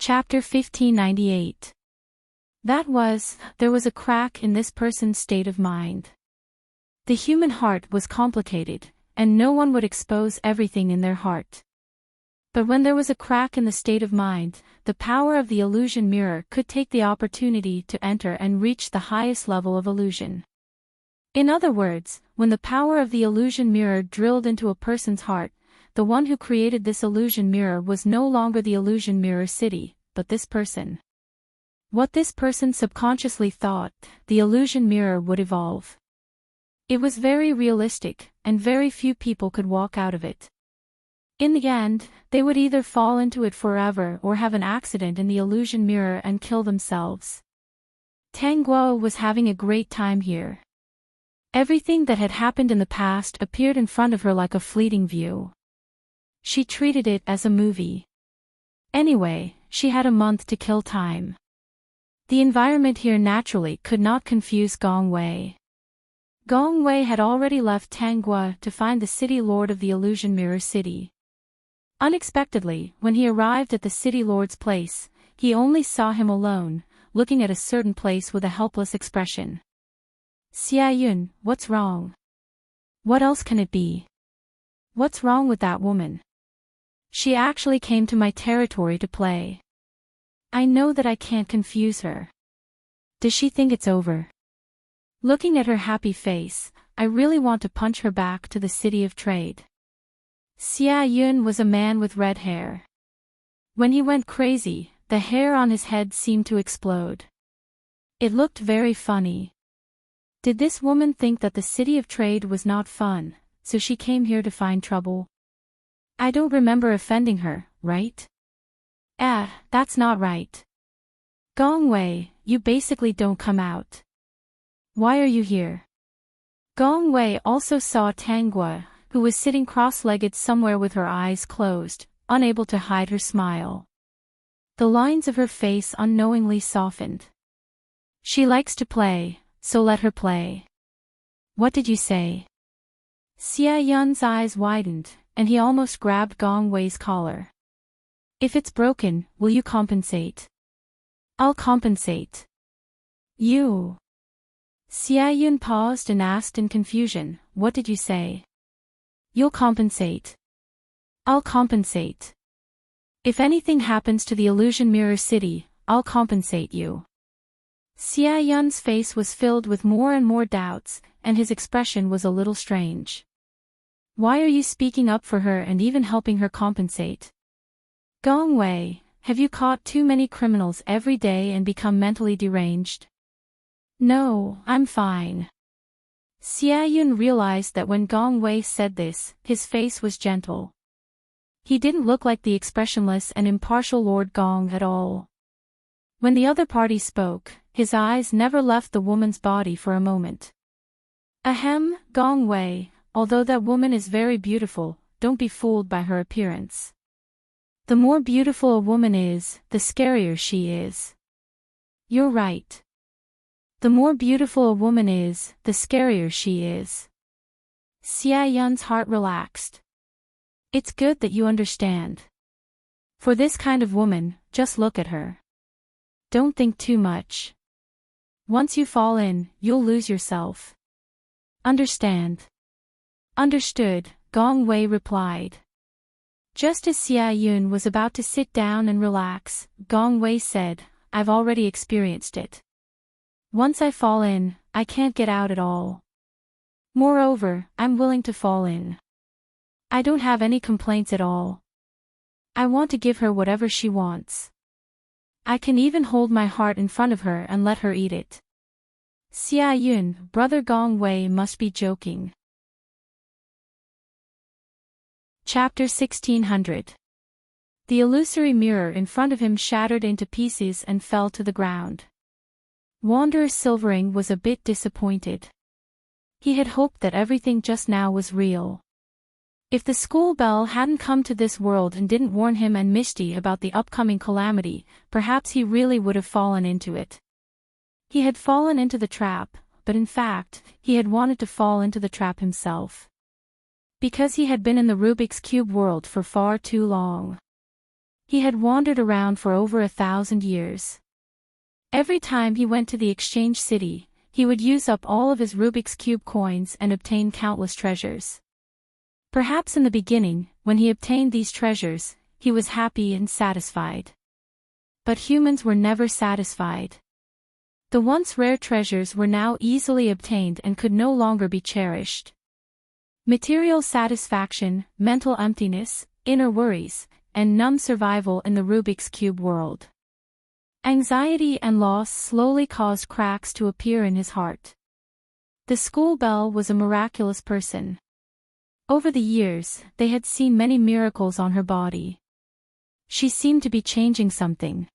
Chapter 1598. There was a crack in this person's state of mind. The human heart was complicated, and no one would expose everything in their heart. But when there was a crack in the state of mind, the power of the illusion mirror could take the opportunity to enter and reach the highest level of illusion. In other words, when the power of the illusion mirror drilled into a person's heart, the one who created this illusion mirror was no longer the illusion mirror city, but this person. What this person subconsciously thought, the illusion mirror would evolve. It was very realistic, and very few people could walk out of it. In the end, they would either fall into it forever or have an accident in the illusion mirror and kill themselves. Tang Guo was having a great time here. Everything that had happened in the past appeared in front of her like a fleeting view. She treated it as a movie. Anyway, she had a month to kill time. The environment here naturally could not confuse Gong Wei. Gong Wei had already left Tanggua to find the city lord of the illusion mirror city. Unexpectedly, when he arrived at the city lord's place, he only saw him alone, looking at a certain place with a helpless expression. "Xia Yun, what's wrong? What else can it be? What's wrong with that woman? She actually came to my territory to play. I know that I can't confuse her. Does she think it's over? Looking at her happy face, I really want to punch her back to the city of trade." Xia Yun was a man with red hair. When he went crazy, the hair on his head seemed to explode. It looked very funny. Did this woman think that the city of trade was not fun, so she came here to find trouble? I don't remember offending her, right? That's not right. Gong Wei, you basically don't come out. Why are you here? Gong Wei also saw Tanggua, who was sitting cross-legged somewhere with her eyes closed, unable to hide her smile. The lines of her face unknowingly softened. She likes to play, so let her play. What did you say? Xia Yun's eyes widened, and he almost grabbed Gong Wei's collar. If it's broken, will you compensate? I'll compensate. You. Xia Yun paused and asked in confusion, what did you say? You'll compensate. I'll compensate. If anything happens to the illusion mirror city, I'll compensate you. Xia Yun's face was filled with more and more doubts, and his expression was a little strange. Why are you speaking up for her and even helping her compensate? Gong Wei, have you caught too many criminals every day and become mentally deranged? No, I'm fine. Xia Yun realized that when Gong Wei said this, his face was gentle. He didn't look like the expressionless and impartial Lord Gong at all. When the other party spoke, his eyes never left the woman's body for a moment. Ahem, Gong Wei, although that woman is very beautiful, don't be fooled by her appearance. The more beautiful a woman is, the scarier she is. You're right. The more beautiful a woman is, the scarier she is. Xia Yun's heart relaxed. It's good that you understand. For this kind of woman, just look at her. Don't think too much. Once you fall in, you'll lose yourself. Understand? Understood, Gong Wei replied. Just as Xia Yun was about to sit down and relax, Gong Wei said, I've already experienced it. Once I fall in, I can't get out at all. Moreover, I'm willing to fall in. I don't have any complaints at all. I want to give her whatever she wants. I can even hold my heart in front of her and let her eat it. Xia Yun, brother Gong Wei must be joking. Chapter 1600. The illusory mirror in front of him shattered into pieces and fell to the ground. Wanderer Silvering was a bit disappointed. He had hoped that everything just now was real. If the school bell hadn't come to this world and didn't warn him and Misty about the upcoming calamity, perhaps he really would have fallen into it. He had fallen into the trap, but in fact, he had wanted to fall into the trap himself. Because he had been in the Rubik's Cube world for far too long. He had wandered around for over 1,000 years. Every time he went to the exchange city, he would use up all of his Rubik's Cube coins and obtain countless treasures. Perhaps in the beginning, when he obtained these treasures, he was happy and satisfied. But humans were never satisfied. The once rare treasures were now easily obtained and could no longer be cherished. Material satisfaction, mental emptiness, inner worries, and numb survival in the Rubik's Cube world. Anxiety and loss slowly caused cracks to appear in his heart. The school bell was a miraculous person. Over the years, they had seen many miracles on her body. She seemed to be changing something.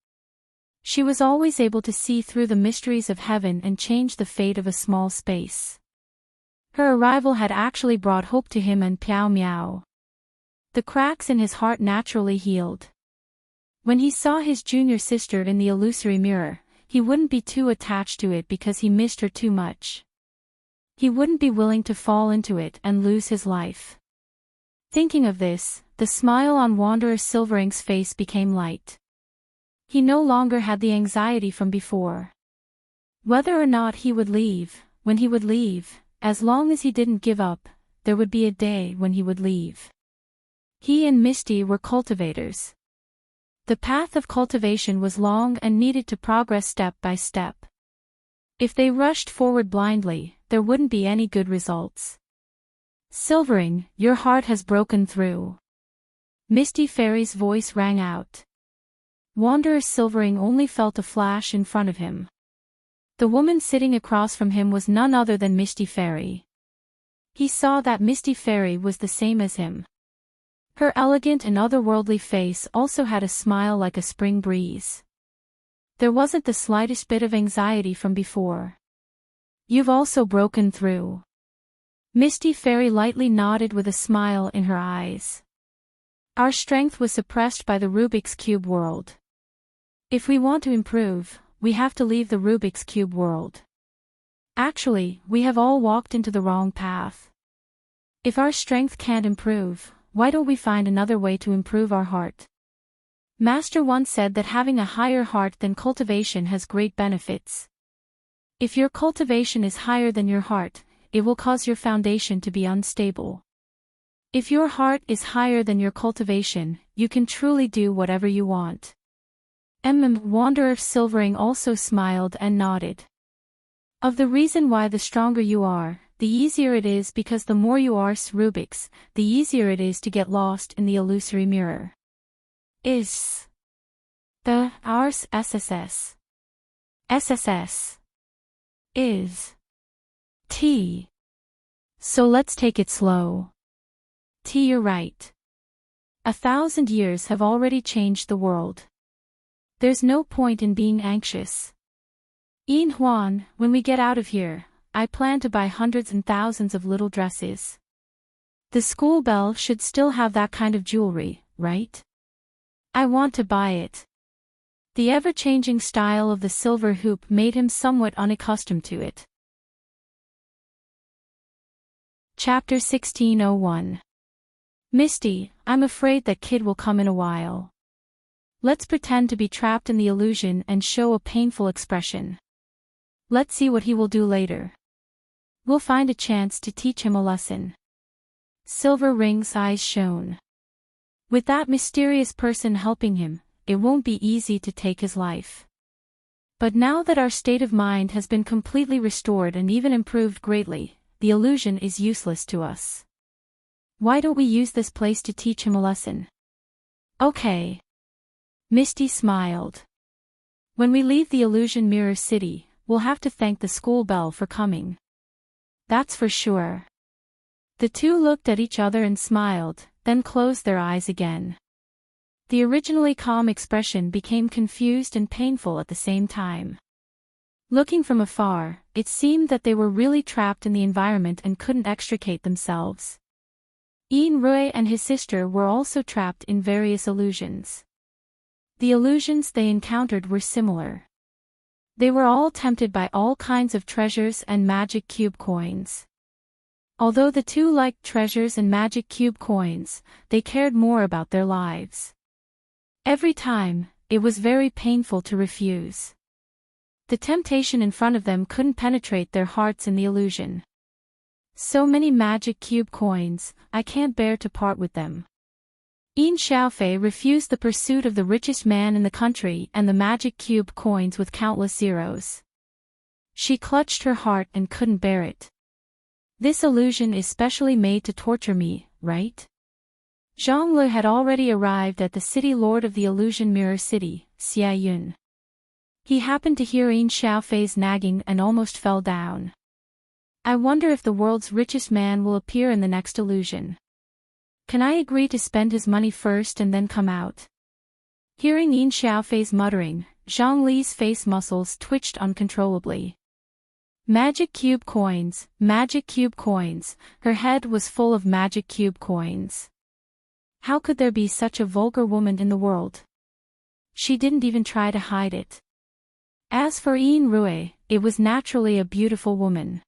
She was always able to see through the mysteries of heaven and change the fate of a small space. Her arrival had actually brought hope to him and Piao Miao. The cracks in his heart naturally healed. When he saw his junior sister in the illusory mirror, he wouldn't be too attached to it because he missed her too much. He wouldn't be willing to fall into it and lose his life. Thinking of this, the smile on Wanderer Silvering's face became light. He no longer had the anxiety from before. Whether or not he would leave, when he would leave, as long as he didn't give up, there would be a day when he would leave. He and Misty were cultivators. The path of cultivation was long and needed to progress step by step. If they rushed forward blindly, there wouldn't be any good results. Silvering, your heart has broken through. Misty Fairy's voice rang out. Wanderer Silvering only felt a flash in front of him. The woman sitting across from him was none other than Misty Fairy. He saw that Misty Fairy was the same as him. Her elegant and otherworldly face also had a smile like a spring breeze. There wasn't the slightest bit of anxiety from before. You've also broken through. Misty Fairy lightly nodded with a smile in her eyes. Our strength was suppressed by the Rubik's Cube world. If we want to improve, we have to leave the Rubik's Cube world. Actually, we have all walked into the wrong path. If our strength can't improve, why don't we find another way to improve our heart? Master once said that having a higher heart than cultivation has great benefits. If your cultivation is higher than your heart, it will cause your foundation to be unstable. If your heart is higher than your cultivation, you can truly do whatever you want. Wanderer Silvering also smiled and nodded. Of the reason why the stronger you are, the easier it is because the more you are Rubik's, the easier it is to get lost in the illusory mirror. Is. The Ars SSS. SSS. Is. T. So let's take it slow. T, you're right. 1,000 years have already changed the world. There's no point in being anxious. Yin Huan, when we get out of here, I plan to buy hundreds and thousands of little dresses. The school bell should still have that kind of jewelry, right? I want to buy it. The ever-changing style of the silver hoop made him somewhat unaccustomed to it. Chapter 1601. Misty, I'm afraid that kid will come in a while. Let's pretend to be trapped in the illusion and show a painful expression. Let's see what he will do later. We'll find a chance to teach him a lesson. Silver Ring's eyes shone. With that mysterious person helping him, it won't be easy to take his life. But now that our state of mind has been completely restored and even improved greatly, the illusion is useless to us. Why don't we use this place to teach him a lesson? Okay. Misty smiled. When we leave the illusion mirror city, we'll have to thank the school bell for coming. That's for sure. The two looked at each other and smiled, then closed their eyes again. The originally calm expression became confused and painful at the same time. Looking from afar, it seemed that they were really trapped in the environment and couldn't extricate themselves. Yin Rui and his sister were also trapped in various illusions. The illusions they encountered were similar. They were all tempted by all kinds of treasures and magic cube coins. Although the two liked treasures and magic cube coins, they cared more about their lives. Every time, it was very painful to refuse. The temptation in front of them couldn't penetrate their hearts in the illusion. So many magic cube coins, I can't bear to part with them. Yin Xiaofei refused the pursuit of the richest man in the country and the magic cube coins with countless zeros. She clutched her heart and couldn't bear it. This illusion is specially made to torture me, right? Zhang Lu had already arrived at the city lord of the illusion mirror city, Xia Yun. He happened to hear Yin Xiaofei's nagging and almost fell down. I wonder if the world's richest man will appear in the next illusion. Can I agree to spend his money first and then come out? Hearing Yin Xiaofei's muttering, Zhang Li's face muscles twitched uncontrollably. Magic cube coins, magic cube coins, her head was full of magic cube coins. How could there be such a vulgar woman in the world? She didn't even try to hide it. As for Yin Rui, it was naturally a beautiful woman.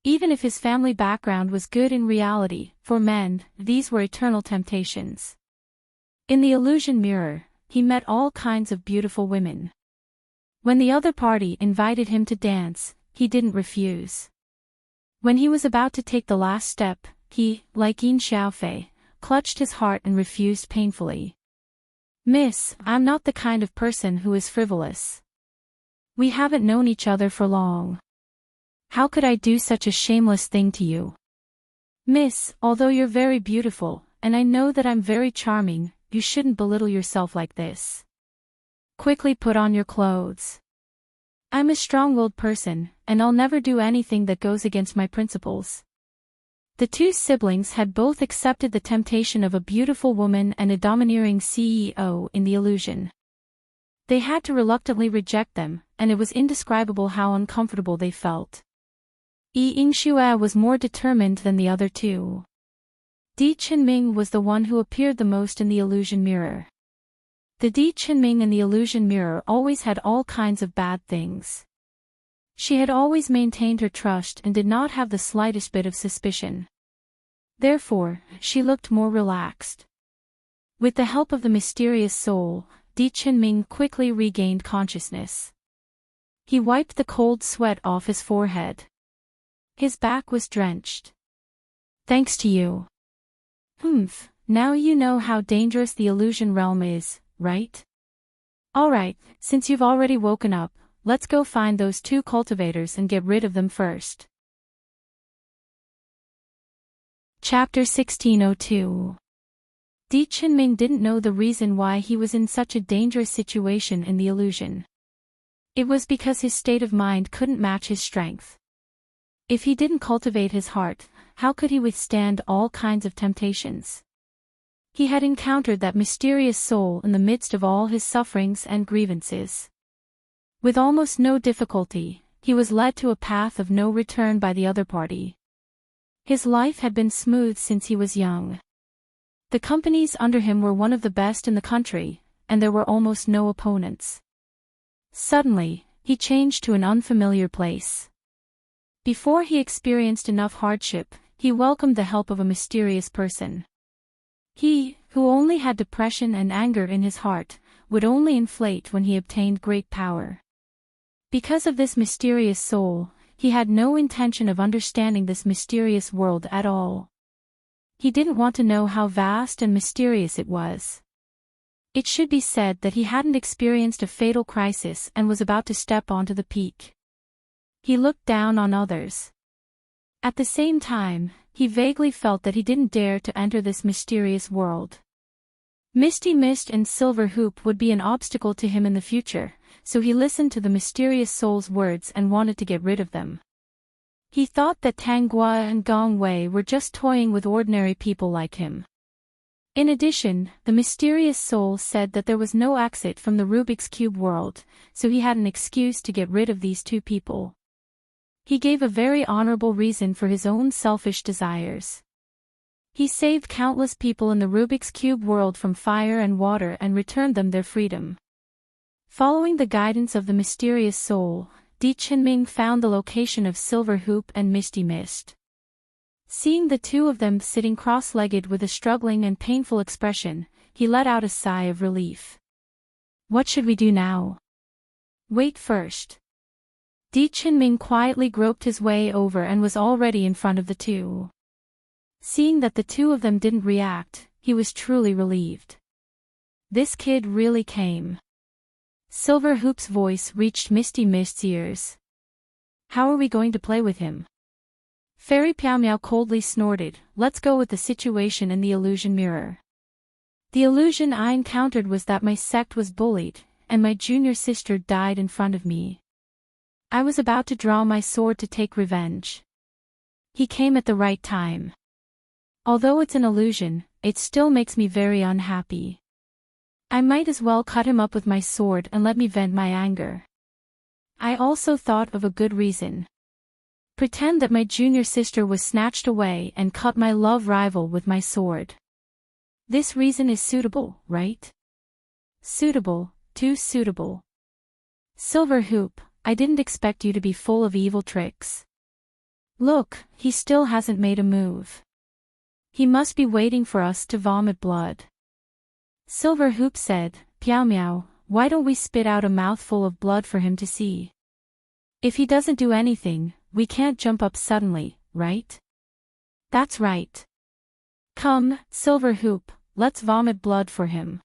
Even if his family background was good in reality, for men, these were eternal temptations. In the illusion mirror, he met all kinds of beautiful women. When the other party invited him to dance, he didn't refuse. When he was about to take the last step, he, like Yin Xiaofei, clutched his heart and refused painfully. Miss, I'm not the kind of person who is frivolous. We haven't known each other for long. How could I do such a shameless thing to you? Miss, although you're very beautiful, and I know that I'm very charming, you shouldn't belittle yourself like this. Quickly put on your clothes. I'm a strong-willed person, and I'll never do anything that goes against my principles. The two siblings had both accepted the temptation of a beautiful woman and a domineering CEO in the illusion. They had to reluctantly reject them, and it was indescribable how uncomfortable they felt. Yi Yingxue was more determined than the other two. Di Qinming was the one who appeared the most in the illusion mirror. The Di Qinming in the illusion mirror always had all kinds of bad things. She had always maintained her trust and did not have the slightest bit of suspicion. Therefore, she looked more relaxed. With the help of the mysterious soul, Di Qinming quickly regained consciousness. He wiped the cold sweat off his forehead. His back was drenched. Thanks to you. Now you know how dangerous the illusion realm is, right? Alright, since you've already woken up, let's go find those two cultivators and get rid of them first. Chapter 1602. Di Qinming didn't know the reason why he was in such a dangerous situation in the illusion. It was because his state of mind couldn't match his strength. If he didn't cultivate his heart, how could he withstand all kinds of temptations? He had encountered that mysterious soul in the midst of all his sufferings and grievances. With almost no difficulty, he was led to a path of no return by the other party. His life had been smooth since he was young. The companies under him were one of the best in the country, and there were almost no opponents. Suddenly, he changed to an unfamiliar place. Before he experienced enough hardship, he welcomed the help of a mysterious person. He, who only had depression and anger in his heart, would only inflate when he obtained great power. Because of this mysterious soul, he had no intention of understanding this mysterious world at all. He didn't want to know how vast and mysterious it was. It should be said that he hadn't experienced a fatal crisis and was about to step onto the peak. He looked down on others. At the same time, he vaguely felt that he didn't dare to enter this mysterious world. Misty Mist and Silver Hoop would be an obstacle to him in the future, so he listened to the mysterious soul's words and wanted to get rid of them. He thought that Tanghua and Gong Wei were just toying with ordinary people like him. In addition, the mysterious soul said that there was no exit from the Rubik's Cube world, so he had an excuse to get rid of these two people. He gave a very honorable reason for his own selfish desires. He saved countless people in the Rubik's Cube world from fire and water and returned them their freedom. Following the guidance of the mysterious soul, Di Qinming found the location of Silver Hoop and Misty Mist. Seeing the two of them sitting cross-legged with a struggling and painful expression, he let out a sigh of relief. What should we do now? Wait first. Di Qinming quietly groped his way over and was already in front of the two. Seeing that the two of them didn't react, he was truly relieved. This kid really came. Silver Hoop's voice reached Misty Mist's ears. How are we going to play with him? Fairy Piao Miao coldly snorted, let's go with the situation in the illusion mirror. The illusion I encountered was that my sect was bullied, and my junior sister died in front of me. I was about to draw my sword to take revenge. He came at the right time. Although it's an illusion, it still makes me very unhappy. I might as well cut him up with my sword and let me vent my anger. I also thought of a good reason. Pretend that my junior sister was snatched away and cut my love rival with my sword. This reason is suitable, right? Suitable, too suitable. Silver Hoop, I didn't expect you to be full of evil tricks. Look, he still hasn't made a move. He must be waiting for us to vomit blood. Silver Hoop said, Piao Miao, why don't we spit out a mouthful of blood for him to see? If he doesn't do anything, we can't jump up suddenly, right? That's right. Come, Silver Hoop, let's vomit blood for him.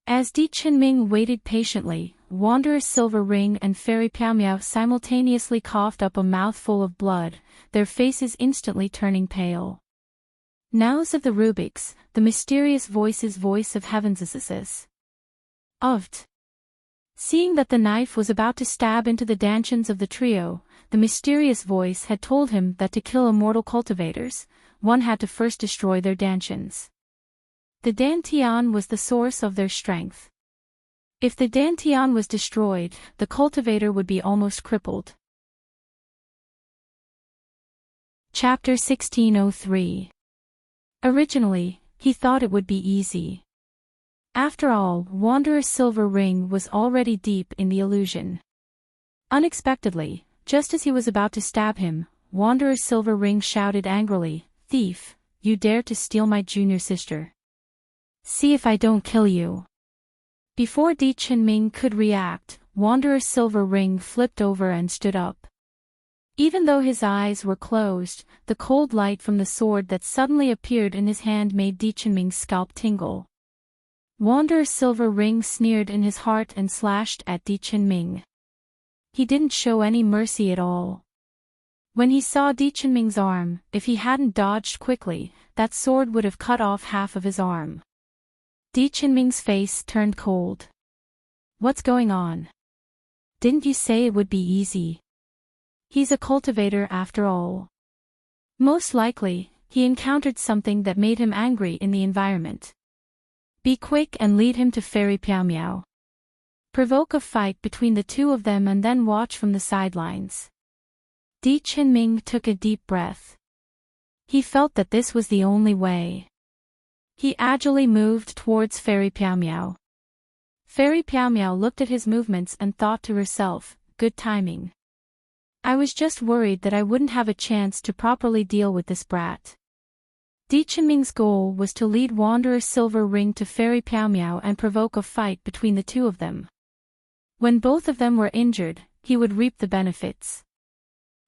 As Di Qinming waited patiently, Wanderer Silver Ring and Fairy Piao Miao simultaneously coughed up a mouthful of blood, their faces instantly turning pale. Nows of the Rubiks, the mysterious voice of heaven's Ovt. Seeing that the knife was about to stab into the dantians of the trio, the mysterious voice had told him that to kill immortal cultivators, one had to first destroy their dantians. The dantian was the source of their strength. If the dantian was destroyed, the cultivator would be almost crippled. Chapter 1603. Originally, he thought it would be easy. After all, Wanderer Silver Ring was already deep in the illusion. Unexpectedly, just as he was about to stab him, Wanderer Silver Ring shouted angrily, Thief, you dare to steal my junior sister. See if I don't kill you. Before Di Qinming could react, Wanderer Silver Ring flipped over and stood up. Even though his eyes were closed, the cold light from the sword that suddenly appeared in his hand made Di Qinming's scalp tingle. Wanderer Silver Ring sneered in his heart and slashed at Di Qinming. He didn't show any mercy at all. When he saw Di Qinming's arm, if he hadn't dodged quickly, that sword would have cut off half of his arm. Di Qinming's face turned cold. What's going on? Didn't you say it would be easy? He's a cultivator after all. Most likely, he encountered something that made him angry in the environment. Be quick and lead him to Fairy Piao Miao. Provoke a fight between the two of them and then watch from the sidelines. Di Qinming took a deep breath. He felt that this was the only way. He agilely moved towards Fairy Piao Miao. Fairy Piao Miao looked at his movements and thought to herself, good timing. I was just worried that I wouldn't have a chance to properly deal with this brat. Di Qinming's goal was to lead Wanderer Silver Ring to Fairy Piao Miao and provoke a fight between the two of them. When both of them were injured, he would reap the benefits.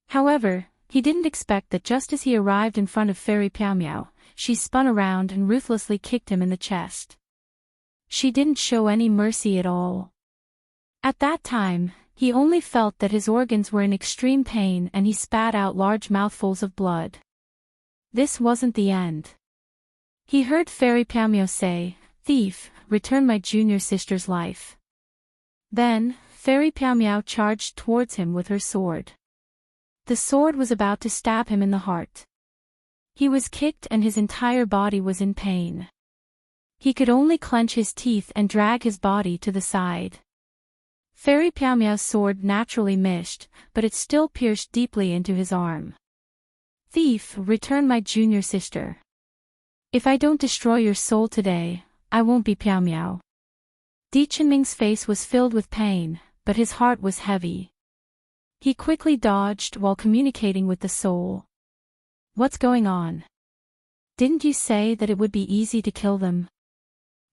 However, he didn't expect that just as he arrived in front of Fairy Piao Miao, she spun around and ruthlessly kicked him in the chest. She didn't show any mercy at all. At that time, he only felt that his organs were in extreme pain and he spat out large mouthfuls of blood. This wasn't the end. He heard Fairy Piao Miao say, Thief, return my junior sister's life. Then, Fairy Piao Miao charged towards him with her sword. The sword was about to stab him in the heart. He was kicked and his entire body was in pain. He could only clench his teeth and drag his body to the side. Fairy Piao Miao's sword naturally missed, but it still pierced deeply into his arm. Thief, return my junior sister. If I don't destroy your soul today, I won't be Piao Miao. Di Qinming's face was filled with pain, but his heart was heavy. He quickly dodged while communicating with the soul. What's going on? Didn't you say that it would be easy to kill them?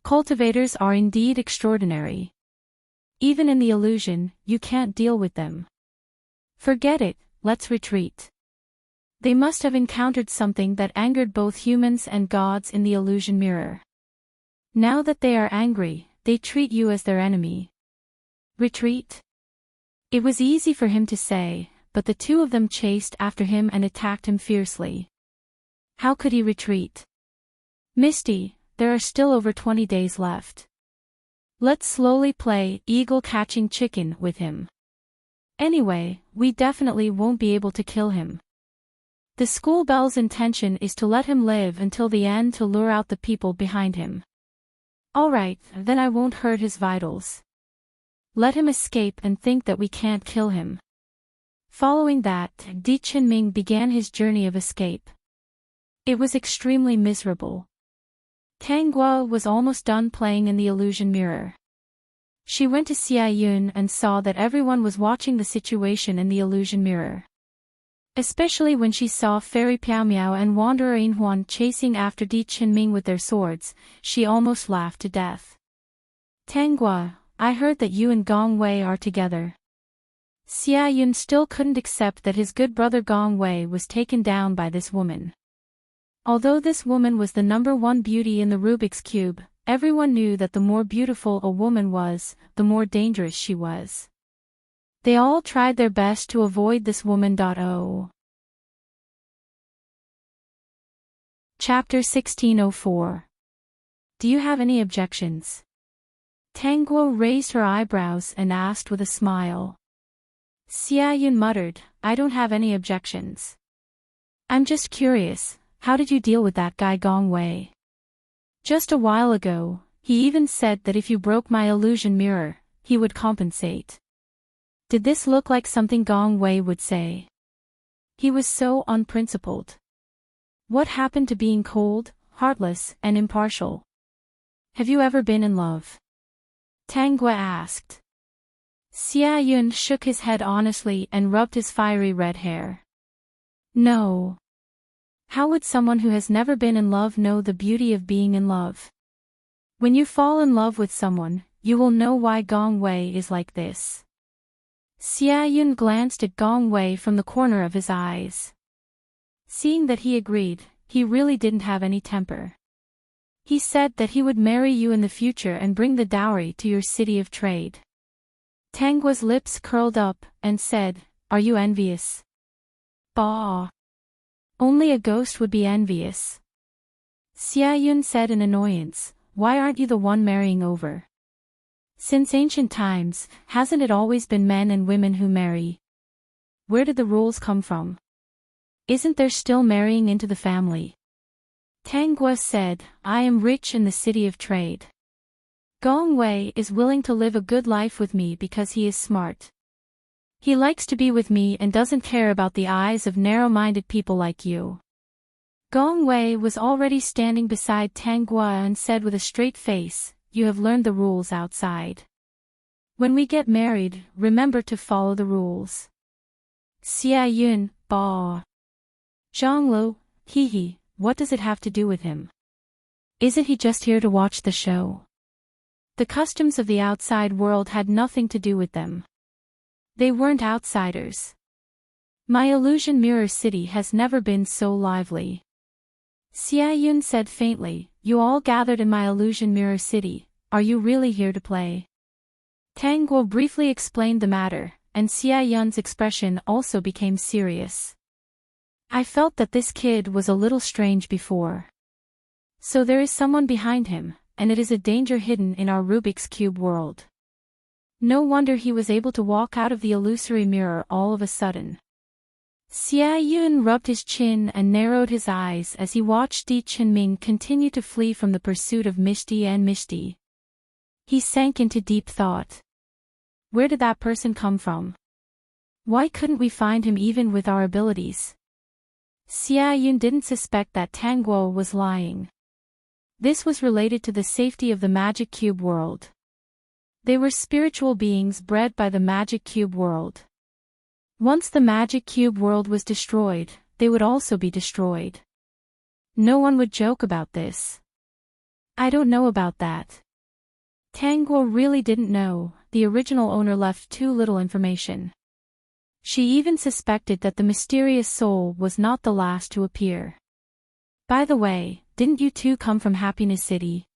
Cultivators are indeed extraordinary. Even in the illusion, you can't deal with them. Forget it, let's retreat. They must have encountered something that angered both humans and gods in the illusion mirror. Now that they are angry, they treat you as their enemy. Retreat? It was easy for him to say, but the two of them chased after him and attacked him fiercely. How could he retreat? Misty, there are still over 20 days left. Let's slowly play eagle catching chicken with him. Anyway, we definitely won't be able to kill him. The school bell's intention is to let him live until the end to lure out the people behind him. Alright, then I won't hurt his vitals. Let him escape and think that we can't kill him. Following that, Di Qinming began his journey of escape. It was extremely miserable. Tanguo was almost done playing in the illusion mirror. She went to Xia Yun and saw that everyone was watching the situation in the illusion mirror. Especially when she saw Fairy Piao Miao and Wanderer Yinhuan chasing after Di Qinming with their swords, she almost laughed to death. Tanguo, I heard that you and Gong Wei are together. Xia Yun still couldn't accept that his good brother Gong Wei was taken down by this woman. Although this woman was the #1 beauty in the Rubik's Cube, everyone knew that the more beautiful a woman was, the more dangerous she was. They all tried their best to avoid this woman. Chapter 1604. Do you have any objections? Tanguo raised her eyebrows and asked with a smile. Xia Yun muttered, I don't have any objections. I'm just curious, how did you deal with that guy Gong Wei? Just a while ago, he even said that if you broke my illusion mirror, he would compensate. Did this look like something Gong Wei would say? He was so unprincipled. What happened to being cold, heartless, and impartial? Have you ever been in love? Tanguo asked. Xia Yun shook his head honestly and rubbed his fiery red hair. No. How would someone who has never been in love know the beauty of being in love? When you fall in love with someone, you will know why Gong Wei is like this. Xia Yun glanced at Gong Wei from the corner of his eyes. Seeing that he agreed, he really didn't have any temper. He said that he would marry you in the future and bring the dowry to your city of trade. Tanguo's lips curled up and said, Are you envious? Bah! Only a ghost would be envious. Xia Yun said in annoyance, Why aren't you the one marrying over? Since ancient times, hasn't it always been men and women who marry? Where did the rules come from? Isn't there still marrying into the family? Tanguo said, I am rich in the city of trade. Gong Wei is willing to live a good life with me because he is smart. He likes to be with me and doesn't care about the eyes of narrow-minded people like you. Gong Wei was already standing beside Tanguo and said with a straight face, You have learned the rules outside. When we get married, remember to follow the rules. Xia Yun, bah. Zhonglu, hee, what does it have to do with him? Isn't he just here to watch the show? The customs of the outside world had nothing to do with them. They weren't outsiders. My illusion mirror city has never been so lively. Xia Yun said faintly, You all gathered in my illusion mirror city, are you really here to play? Tanguo briefly explained the matter, and Xia Yun's expression also became serious. I felt that this kid was a little strange before. So there is someone behind him, and it is a danger hidden in our Rubik's Cube world. No wonder he was able to walk out of the illusory mirror all of a sudden. Xia Yun rubbed his chin and narrowed his eyes as he watched Di Qinming continue to flee from the pursuit of Misty and Misty. He sank into deep thought. Where did that person come from? Why couldn't we find him even with our abilities? Xia Yun didn't suspect that Tanguo was lying. This was related to the safety of the Magic Cube world. They were spiritual beings bred by the Magic Cube world. Once the Magic Cube world was destroyed, they would also be destroyed. No one would joke about this. I don't know about that. Tanguo really didn't know, the original owner left too little information. She even suspected that the mysterious soul was not the last to appear. By the way, didn't you two come from Happiness City?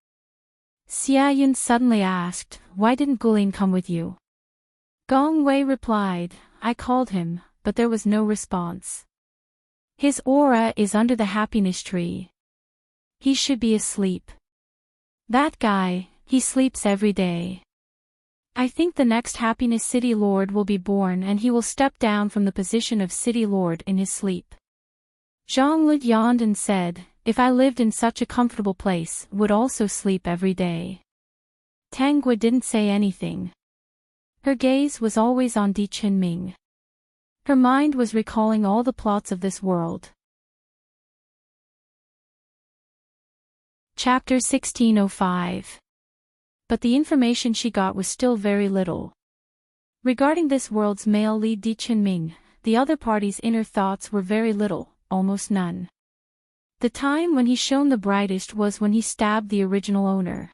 Xiaoyun suddenly asked, why didn't Gulin come with you? Gong Wei replied, I called him, but there was no response. His aura is under the happiness tree. He should be asleep. That guy, he sleeps every day. I think the next Happiness City Lord will be born and he will step down from the position of City Lord in his sleep. Zhang Lu yawned and said, if I lived in such a comfortable place, would also sleep every day. Tanguo didn't say anything. Her gaze was always on Di Qinming. Her mind was recalling all the plots of this world. Chapter 1605. But the information she got was still very little. Regarding this world's male lead Di Qinming, the other party's inner thoughts were very little, almost none. The time when he shone the brightest was when he stabbed the original owner.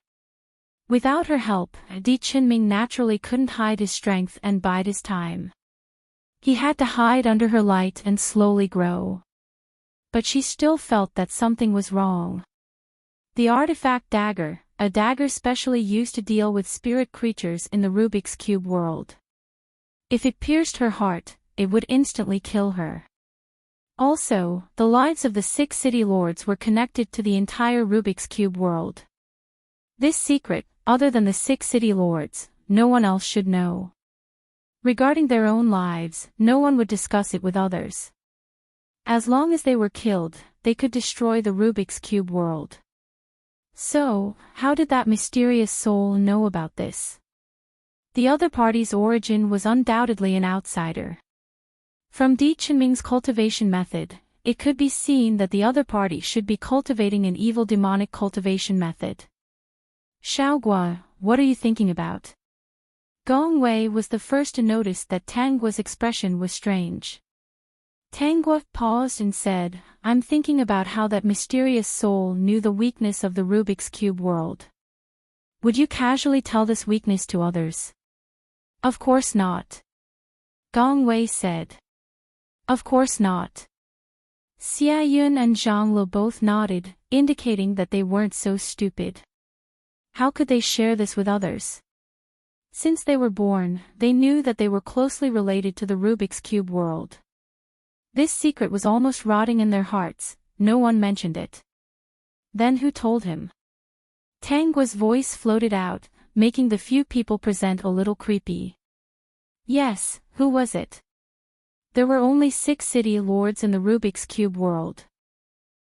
Without her help, Di Qinming naturally couldn't hide his strength and bide his time. He had to hide under her light and slowly grow. But she still felt that something was wrong. The artifact dagger, a dagger specially used to deal with spirit creatures in the Rubik's Cube world. If it pierced her heart, it would instantly kill her. Also, the lives of the 6 city lords were connected to the entire Rubik's Cube world. This secret, other than the 6 city lords, no one else should know. Regarding their own lives, no one would discuss it with others. As long as they were killed, they could destroy the Rubik's Cube world. So, how did that mysterious soul know about this? The other party's origin was undoubtedly an outsider. From Di Qinming's cultivation method, it could be seen that the other party should be cultivating an evil demonic cultivation method. Xiaogua, what are you thinking about? Gong Wei was the first to notice that Tangua's expression was strange. Tangua paused and said, I'm thinking about how that mysterious soul knew the weakness of the Rubik's Cube world. Would you casually tell this weakness to others? Of course not. Gong Wei said. Of course not. Xiaoyun and Zhang Lu both nodded, indicating that they weren't so stupid. How could they share this with others? Since they were born, they knew that they were closely related to the Rubik's Cube world. This secret was almost rotting in their hearts, no one mentioned it. Then who told him? Tangua's voice floated out, making the few people present a little creepy. Yes, who was it? There were only 6 city lords in the Rubik's Cube world.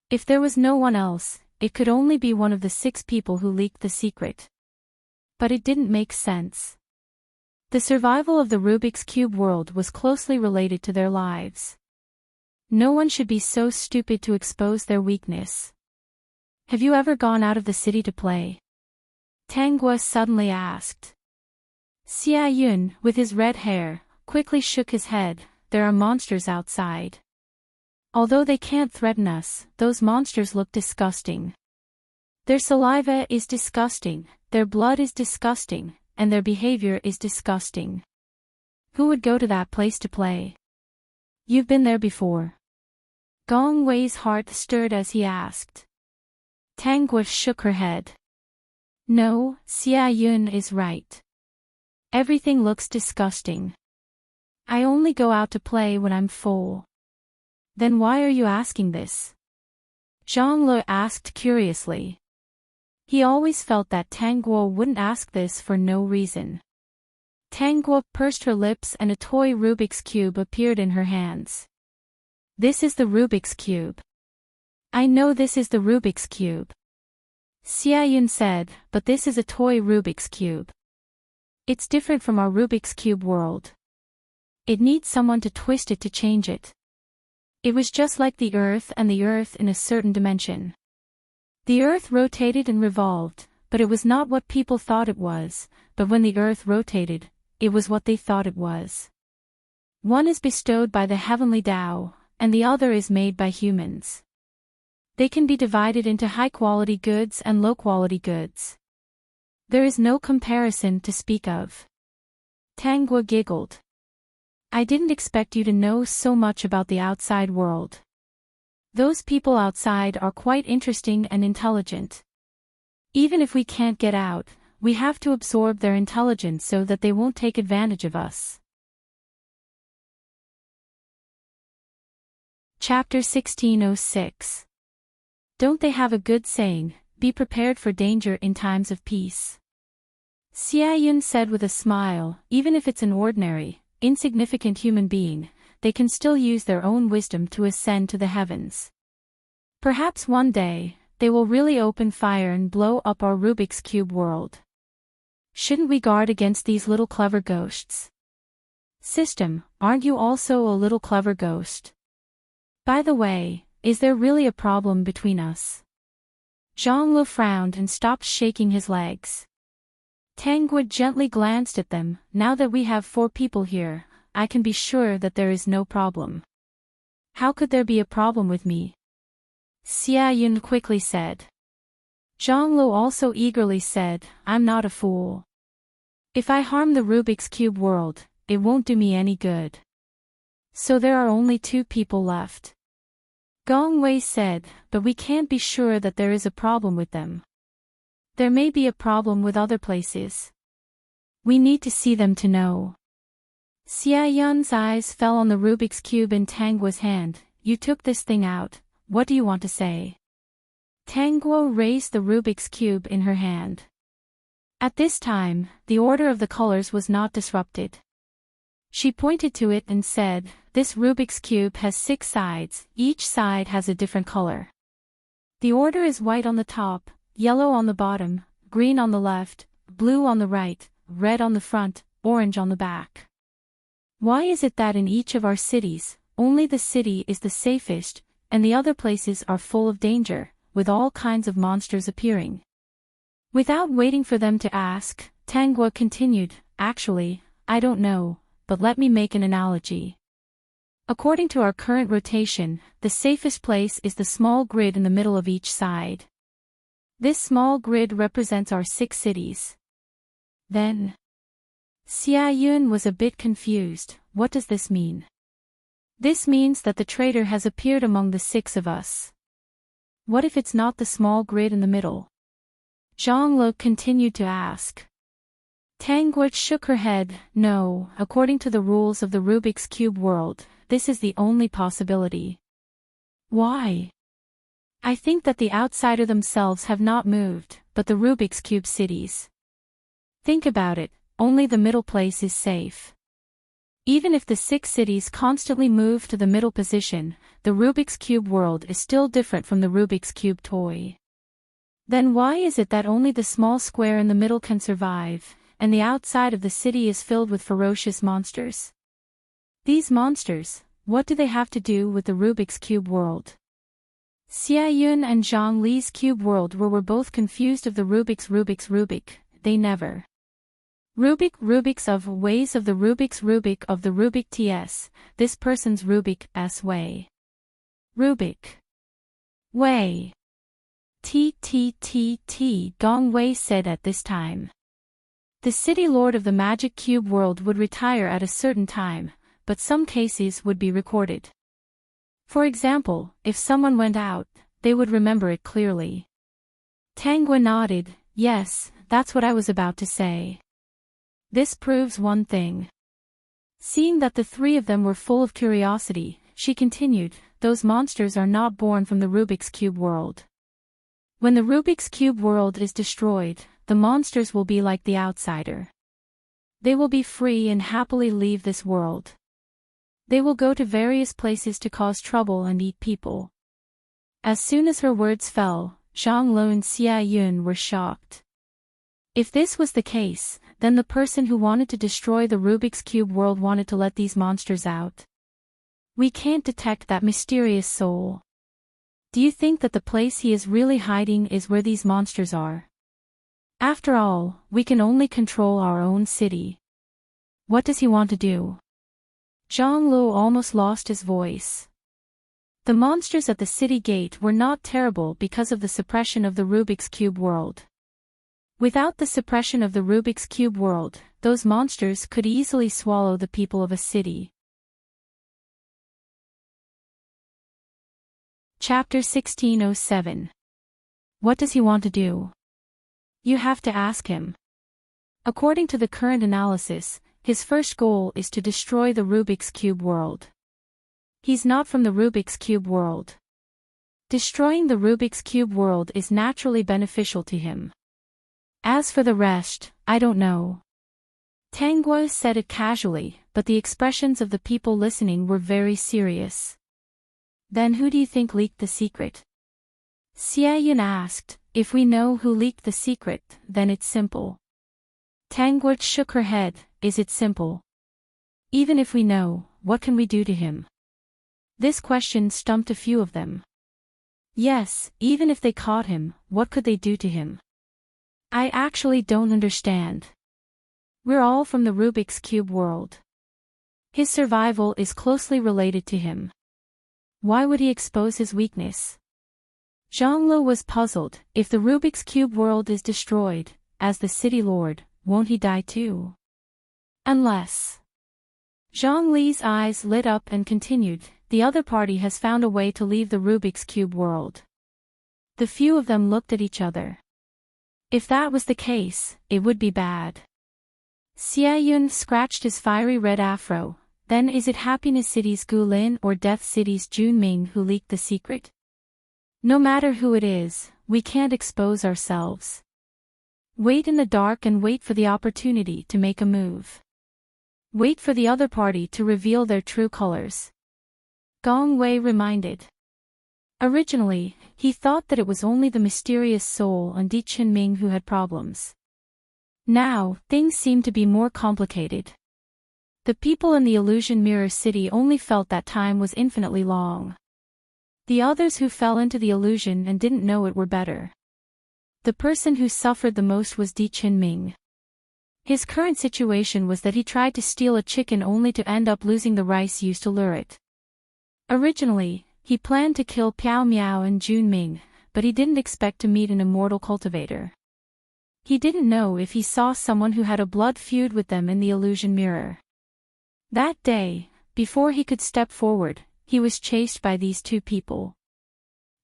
If there was no one else, it could only be one of the 6 people who leaked the secret. But it didn't make sense. The survival of the Rubik's Cube world was closely related to their lives. No one should be so stupid to expose their weakness. Have you ever gone out of the city to play? Tangua suddenly asked. Xiaoyun, with his red hair, quickly shook his head. There are monsters outside. Although they can't threaten us, those monsters look disgusting. Their saliva is disgusting, their blood is disgusting, and their behavior is disgusting. Who would go to that place to play? You've been there before. Gong Wei's heart stirred as he asked. Tangua shook her head. No, Xiaoyun is right. Everything looks disgusting. I only go out to play when I'm full. Then why are you asking this? Zhang Lu asked curiously. He always felt that Tangua wouldn't ask this for no reason. Tangua pursed her lips and a toy Rubik's Cube appeared in her hands. This is the Rubik's Cube. I know this is the Rubik's Cube. Xiaoyun said, but this is a toy Rubik's Cube. It's different from our Rubik's Cube world. It needs someone to twist it to change it. It was just like the Earth and the Earth in a certain dimension. The Earth rotated and revolved, but it was not what people thought it was, but when the Earth rotated, it was what they thought it was. One is bestowed by the heavenly Tao, and the other is made by humans. They can be divided into high-quality goods and low-quality goods. There is no comparison to speak of. Tangua giggled. I didn't expect you to know so much about the outside world. Those people outside are quite interesting and intelligent. Even if we can't get out, we have to absorb their intelligence so that they won't take advantage of us. Chapter 1606. Don't they have a good saying, be prepared for danger in times of peace? Xiaoyun said with a smile, even if it's an ordinary, insignificant human being, they can still use their own wisdom to ascend to the heavens. Perhaps one day, they will really open fire and blow up our Rubik's Cube world. Shouldn't we guard against these little clever ghosts? System, aren't you also a little clever ghost? By the way, is there really a problem between us? Zhonglu frowned and stopped shaking his legs. Tangwood gently glanced at them. Now that we have 4 people here, I can be sure that there is no problem. How could there be a problem with me? Xiaoyun quickly said. Zhonglu also eagerly said, I'm not a fool. If I harm the Rubik's Cube world, it won't do me any good. So there are only 2 people left. Gong Wei said, but we can't be sure that there is a problem with them. There may be a problem with other places. We need to see them to know. Xiaoyun's eyes fell on the Rubik's Cube in Tangguo's hand. You took this thing out, what do you want to say? Tangguo raised the Rubik's Cube in her hand. At this time, the order of the colors was not disrupted. She pointed to it and said, this Rubik's Cube has 6 sides, each side has a different color. The order is white on the top, yellow on the bottom, green on the left, blue on the right, red on the front, orange on the back. Why is it that in each of our cities, only the city is the safest, and the other places are full of danger, with all kinds of monsters appearing? Without waiting for them to ask, Tangguo continued, actually, I don't know, but let me make an analogy. According to our current rotation, the safest place is the small grid in the middle of each side. This small grid represents our 6 cities. Then, Xiaoyun was a bit confused. What does this mean? This means that the traitor has appeared among the 6 of us. What if it's not the small grid in the middle? Zhonglu continued to ask. Tangguo shook her head. No, according to the rules of the Rubik's Cube world, this is the only possibility. Why? I think that the outsider themselves have not moved, but the Rubik's Cube cities. Think about it, only the middle place is safe. Even if the 6 cities constantly move to the middle position, the Rubik's Cube world is still different from the Rubik's Cube toy. Then why is it that only the small square in the middle can survive, and the outside of the city is filled with ferocious monsters? These monsters, what do they have to do with the Rubik's Cube world? Xiaoyun and Zhang Li's cube world were both confused of the Rubik, they never. Rubik's of ways of the Rubik of the Rubik TS, this person's Rubik's way. Rubik. Way. Gong Wei said at this time. The city lord of the magic cube world would retire at a certain time, but some cases would be recorded. For example, if someone went out, they would remember it clearly. Tangguo nodded, yes, that's what I was about to say. This proves one thing. Seeing that the 3 of them were full of curiosity, she continued, those monsters are not born from the Rubik's Cube world. When the Rubik's Cube world is destroyed, the monsters will be like the outsider. They will be free and happily leave this world. They will go to various places to cause trouble and eat people. As soon as her words fell, Zhang Lo and Xiaoyun were shocked. If this was the case, then the person who wanted to destroy the Rubik's Cube world wanted to let these monsters out. We can't detect that mysterious soul. Do you think that the place he is really hiding is where these monsters are? After all, we can only control our own city. What does he want to do? Zhang Lu almost lost his voice. The monsters at the city gate were not terrible because of the suppression of the Rubik's Cube world. Without the suppression of the Rubik's Cube world, those monsters could easily swallow the people of a city. Chapter 1607. What does he want to do? You have to ask him. According to the current analysis, his first goal is to destroy the Rubik's Cube world. He's not from the Rubik's Cube world. Destroying the Rubik's Cube world is naturally beneficial to him. As for the rest, I don't know. Tangua said it casually, but the expressions of the people listening were very serious. Then who do you think leaked the secret? Xiaoyun asked. If we know who leaked the secret, then it's simple. Tangua shook her head. Is it simple? Even if we know, what can we do to him? This question stumped a few of them. Yes, even if they caught him, what could they do to him? I actually don't understand. We're all from the Rubik's Cube world. His survival is closely related to him. Why would he expose his weakness? Zhonglu was puzzled. If the Rubik's Cube world is destroyed, as the city lord, won't he die too? Unless... Zhongli's eyes lit up and continued, the other party has found a way to leave the Rubik's Cube world. The few of them looked at each other. If that was the case, it would be bad. Xiaoyun scratched his fiery red afro. Then is it Happiness City's Gu Lin or Death City's Jun Ming who leaked the secret? No matter who it is, we can't expose ourselves. Wait in the dark and wait for the opportunity to make a move. Wait for the other party to reveal their true colors. Gong Wei reminded. Originally, he thought that it was only the mysterious soul and Di Qinming who had problems. Now, things seem to be more complicated. The people in the Illusion Mirror City only felt that time was infinitely long. The others who fell into the illusion and didn't know it were better. The person who suffered the most was Di Qinming. His current situation was that he tried to steal a chicken only to end up losing the rice used to lure it. Originally, he planned to kill Piao Miao and Jun Ming, but he didn't expect to meet an immortal cultivator. He didn't know if he saw someone who had a blood feud with them in the illusion mirror. That day, before he could step forward, he was chased by these two people.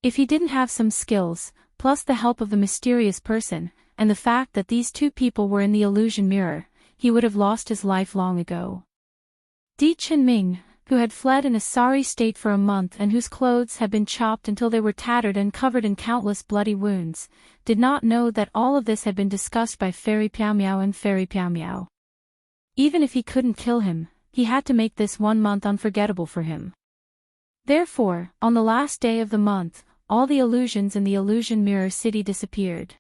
If he didn't have some skills, plus the help of the mysterious person, and the fact that these two people were in the illusion mirror, he would have lost his life long ago. Di Qinming, who had fled in a sorry state for a month and whose clothes had been chopped until they were tattered and covered in countless bloody wounds, did not know that all of this had been discussed by Fairy Piao Miao and Fairy Piao Miao. Even if he couldn't kill him, he had to make this 1 month unforgettable for him. Therefore, on the last day of the month, all the illusions in the illusion mirror city disappeared.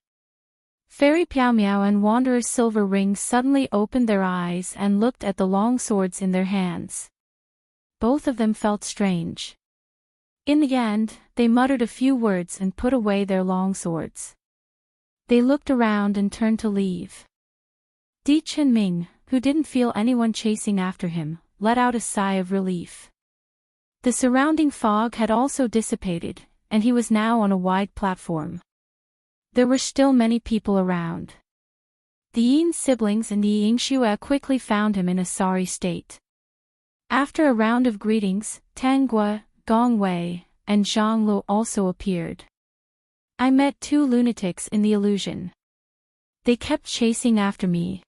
Fairy Piao Miao and Wanderer's silver ring suddenly opened their eyes and looked at the long swords in their hands. Both of them felt strange. In the end, they muttered a few words and put away their long swords. They looked around and turned to leave. Di Qinming, who didn't feel anyone chasing after him, let out a sigh of relief. The surrounding fog had also dissipated, and he was now on a wide platform. There were still many people around. The Yin siblings and the Yingxue quickly found him in a sorry state. After a round of greetings, Tangua, Gong Wei, and Zhang Lu also appeared. I met 2 lunatics in the illusion. They kept chasing after me.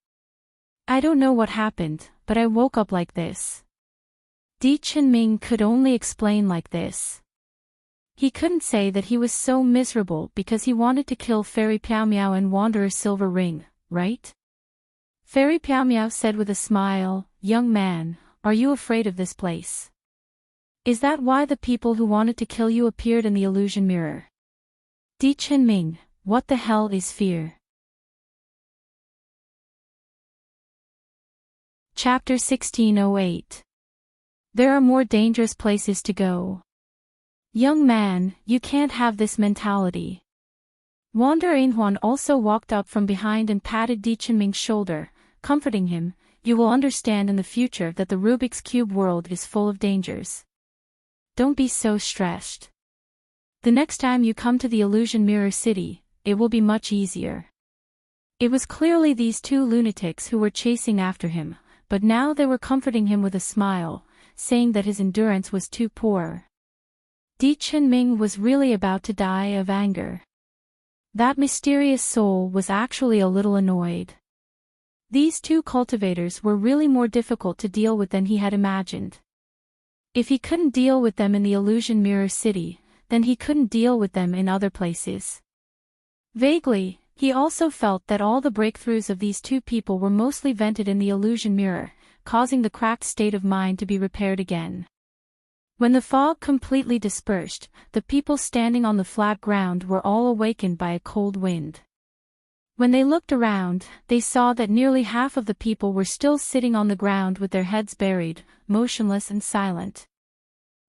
I don't know what happened, but I woke up like this. Di Qinming could only explain like this. He couldn't say that he was so miserable because he wanted to kill Fairy Piao Miao and Wanderer's silver ring, right? Fairy Piao Miao said with a smile, "Young man, are you afraid of this place? Is that why the people who wanted to kill you appeared in the illusion mirror?" Di Qinming, what the hell is fear? Chapter 1608. There are more dangerous places to go. Young man, you can't have this mentality. Wanderer Ainhuan also walked up from behind and patted Di Qinming's shoulder, comforting him. You will understand in the future that the Rubik's Cube world is full of dangers. don't be so stressed. The next time you come to the Illusion Mirror City, it will be much easier. It was clearly these two lunatics who were chasing after him, but now they were comforting him with a smile, saying that his endurance was too poor. Di Chenming was really about to die of anger. That mysterious soul was actually a little annoyed. These two cultivators were really more difficult to deal with than he had imagined. If he couldn't deal with them in the Illusion Mirror City, then he couldn't deal with them in other places. Vaguely, he also felt that all the breakthroughs of these two people were mostly vented in the illusion mirror, causing the cracked state of mind to be repaired again. When the fog completely dispersed, the people standing on the flat ground were all awakened by a cold wind. When they looked around, they saw that nearly half of the people were still sitting on the ground with their heads buried, motionless and silent.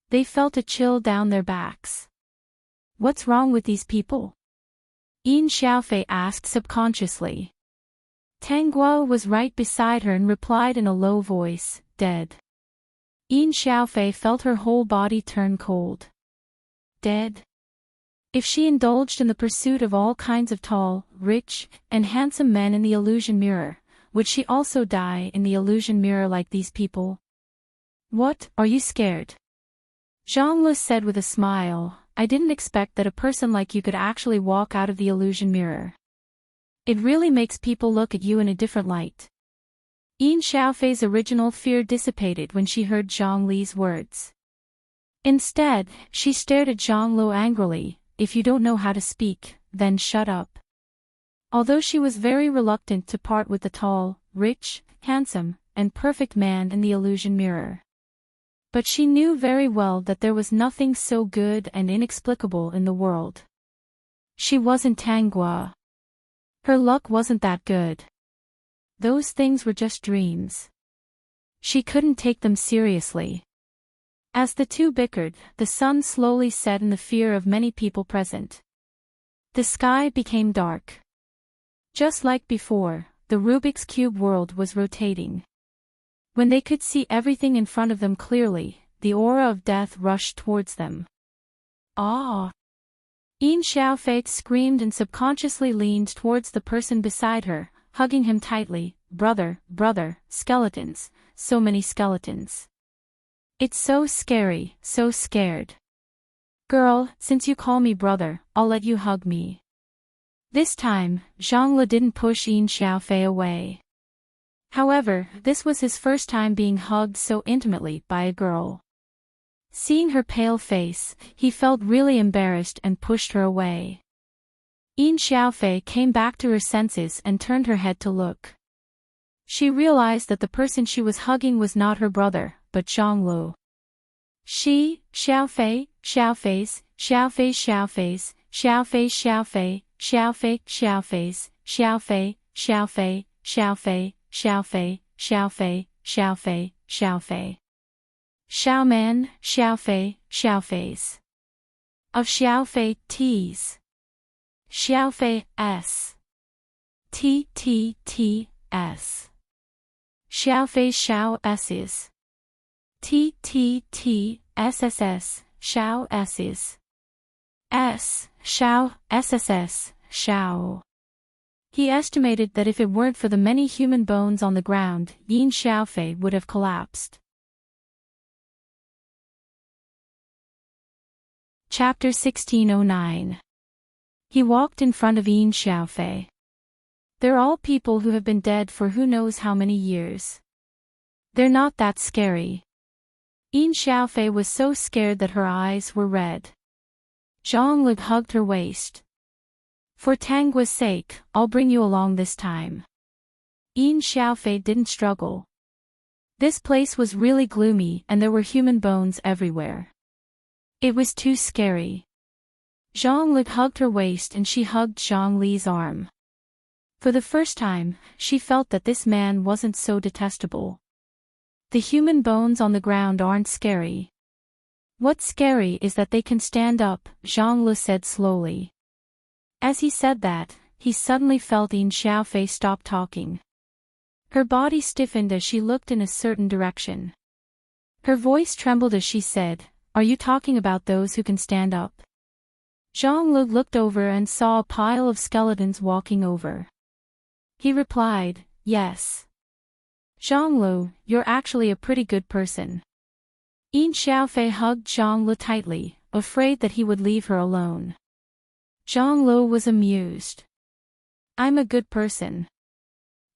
They felt a chill down their backs. What's wrong with these people? Yin Xiaofei asked subconsciously. Tang Guo was right beside her and replied in a low voice, dead. Yin Xiaofei felt her whole body turn cold. Dead? If she indulged in the pursuit of all kinds of tall, rich, and handsome men in the illusion mirror, would she also die in the illusion mirror like these people? What, are you scared? Zhang Lu said with a smile, I didn't expect that a person like you could actually walk out of the illusion mirror. It really makes people look at you in a different light. Yin Xiaofei's original fear dissipated when she heard Zhang Li's words. Instead, she stared at Zhang Lu angrily, if you don't know how to speak, then shut up. Although she was very reluctant to part with the tall, rich, handsome, and perfect man in the illusion mirror. But she knew very well that there was nothing so good and inexplicable in the world. She wasn't Tang Guo. Her luck wasn't that good. Those things were just dreams. She couldn't take them seriously. As the two bickered, the sun slowly set in the fear of many people present. The sky became dark. Just like before, the Rubik's Cube world was rotating. When they could see everything in front of them clearly, the aura of death rushed towards them. Ah! Yin Xiaofei screamed and subconsciously leaned towards the person beside her, hugging him tightly. Brother, brother, skeletons, so many skeletons. It's so scary, so scared. Girl, since you call me brother, I'll let you hug me. This time, Zhang Lu didn't push Yin Xiaofei away. However, this was his first time being hugged so intimately by a girl. Seeing her pale face, he felt really embarrassed and pushed her away. Yin Xiaofei came back to her senses and turned her head to look. She realized that the person she was hugging was not her brother, but Zhang Lu. Xiaofei, Xiaofei's, Xiaofei, Xiaofei's, Xiaofei, Xiaofei, Xiaofei, Xiaofei's, Xiaofei, Xiaofei, Xiaofei, Xiaofei, Xiaofei, Xiaofei, Xiaofei. Xiaoman, Xiaofei, Xiaofei's. Of Xiaofei T's. Xiaofei S. T S. Xiaofei Xiao S's. T SSS, Xiao S's. S, Xiao, SSS, Xiao. He estimated that if it weren't for the many human bones on the ground, Yin Xiaofei would have collapsed. Chapter 1609. He walked in front of Yin Xiaofei. They're all people who have been dead for who knows how many years. They're not that scary. Yin Xiaofei was so scared that her eyes were red. Zhang Lu hugged her waist. For Tang Guo's sake, I'll bring you along this time. Yin Xiaofei didn't struggle. This place was really gloomy and there were human bones everywhere. It was too scary. Zhang Lu hugged her waist and she hugged Zhang Li's arm. For the first time, she felt that this man wasn't so detestable. The human bones on the ground aren't scary. What's scary is that they can stand up, Zhang Lu said slowly. As he said that, he suddenly felt Yin Xiaofei stop talking. Her body stiffened as she looked in a certain direction. Her voice trembled as she said, Are you talking about those who can stand up? Zhonglu looked over and saw a pile of skeletons walking over. He replied, yes. Zhonglu, you're actually a pretty good person. Yin Xiaofei hugged Zhonglu tightly, afraid that he would leave her alone. Zhonglu was amused. I'm a good person.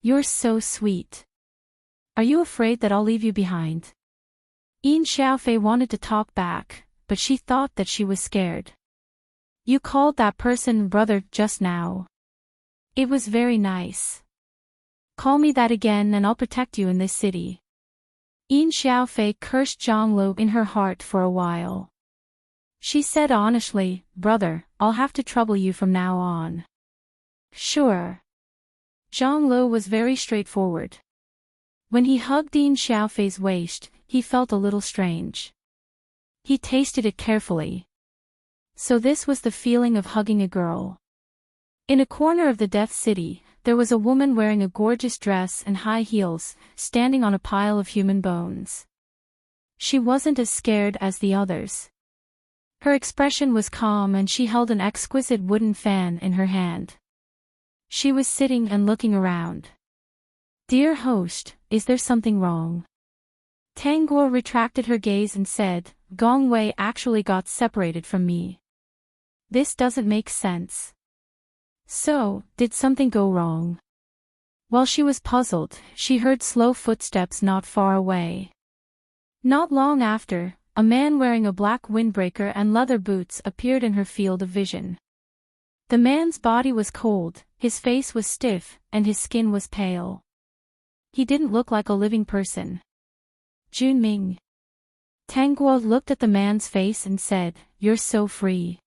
You're so sweet. Are you afraid that I'll leave you behind? Yin Xiaofei wanted to talk back, but she thought that she was scared. You called that person brother just now. It was very nice. Call me that again and I'll protect you in this city. Yin Xiaofei cursed Zhonglu in her heart for a while. She said honestly, brother, I'll have to trouble you from now on. Sure. Zhonglu was very straightforward. When he hugged Yin Xiaofei's waist, he felt a little strange. He tasted it carefully. So this was the feeling of hugging a girl. In a corner of the Death City, there was a woman wearing a gorgeous dress and high heels, standing on a pile of human bones. She wasn't as scared as the others. Her expression was calm and she held an exquisite wooden fan in her hand. She was sitting and looking around. Dear host, is there something wrong? Tangguo retracted her gaze and said, Gongwei actually got separated from me. This doesn't make sense. So, did something go wrong? While she was puzzled, she heard slow footsteps not far away. Not long after, a man wearing a black windbreaker and leather boots appeared in her field of vision. The man's body was cold, his face was stiff, and his skin was pale. He didn't look like a living person. Junming. Tangguo looked at the man's face and said, You're so free.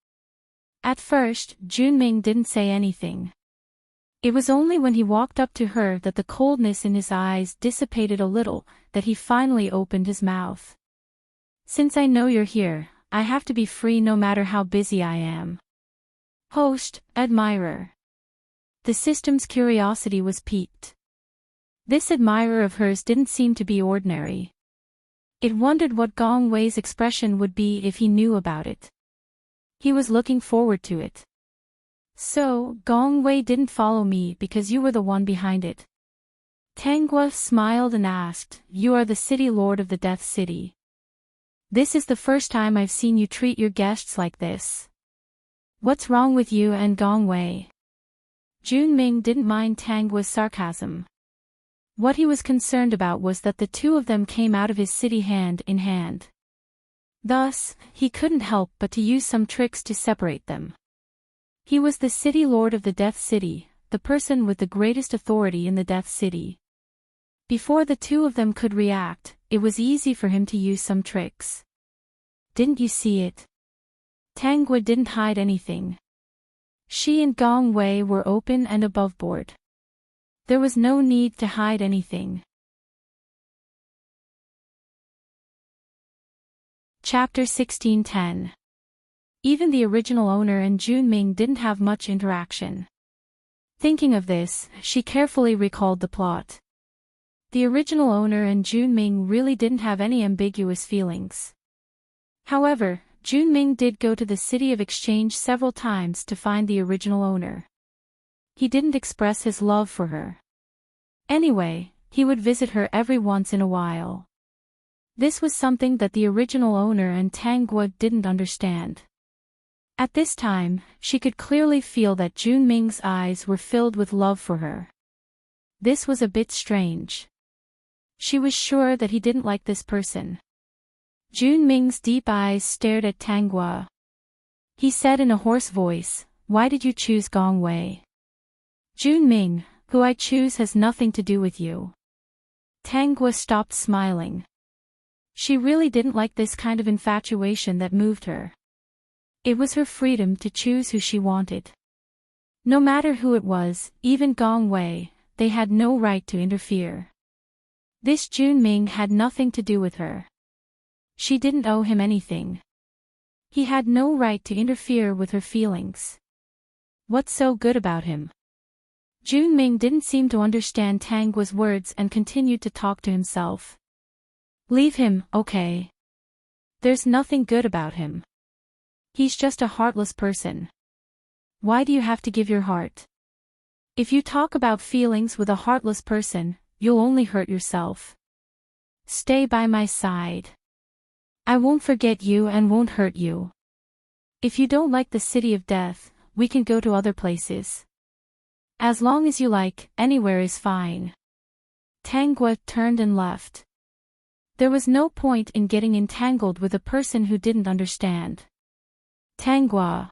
At first, Junming didn't say anything. It was only when he walked up to her that the coldness in his eyes dissipated a little, that he finally opened his mouth. Since I know you're here, I have to be free no matter how busy I am. Host, admirer. The system's curiosity was piqued. This admirer of hers didn't seem to be ordinary. It wondered what Gong Wei's expression would be if he knew about it. He was looking forward to it. So, Gong Wei didn't follow me because you were the one behind it. Tangguo smiled and asked, You are the city lord of the Death City. This is the first time I've seen you treat your guests like this. What's wrong with you and Gong Wei? Junming didn't mind Tangguo's sarcasm. What he was concerned about was that the two of them came out of his city hand in hand. Thus, he couldn't help but to use some tricks to separate them. He was the city lord of the Death City, the person with the greatest authority in the Death City. Before the two of them could react, it was easy for him to use some tricks. Didn't you see it? Tangguo didn't hide anything. She and Gong Wei were open and aboveboard. There was no need to hide anything. Chapter 1610. Even the original owner and Junming didn't have much interaction. Thinking of this, she carefully recalled the plot. The original owner and Junming really didn't have any ambiguous feelings. However, Junming did go to the city of exchange several times to find the original owner. He didn't express his love for her. Anyway, he would visit her every once in a while. This was something that the original owner and Tangguo didn't understand. At this time, she could clearly feel that Junming's eyes were filled with love for her. This was a bit strange. She was sure that he didn't like this person. Junming's deep eyes stared at Tangguo. He said in a hoarse voice, Why did you choose Gong Wei? Junming, who I choose has nothing to do with you. Tangguo stopped smiling. She really didn't like this kind of infatuation that moved her. It was her freedom to choose who she wanted. No matter who it was, even Gong Wei, they had no right to interfere. This Junming had nothing to do with her. She didn't owe him anything. He had no right to interfere with her feelings. What's so good about him? Junming didn't seem to understand Tangguo's words and continued to talk to himself. Leave him, okay? There's nothing good about him. He's just a heartless person. Why do you have to give your heart? If you talk about feelings with a heartless person, you'll only hurt yourself. Stay by my side. I won't forget you and won't hurt you. If you don't like the city of death, we can go to other places. As long as you like, anywhere is fine. Tanguy turned and left. There was no point in getting entangled with a person who didn't understand. Tanguy.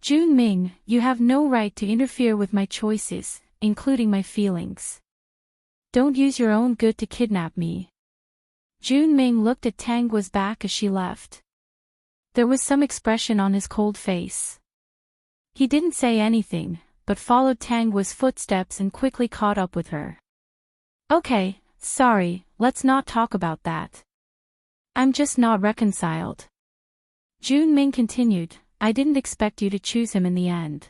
Junming, you have no right to interfere with my choices, including my feelings. Don't use your own good to kidnap me. Junming looked at Tanguy's back as she left. There was some expression on his cold face. He didn't say anything, but followed Tanguy's footsteps and quickly caught up with her. Okay, sorry, let's not talk about that. I'm just not reconciled. Junming continued, I didn't expect you to choose him in the end.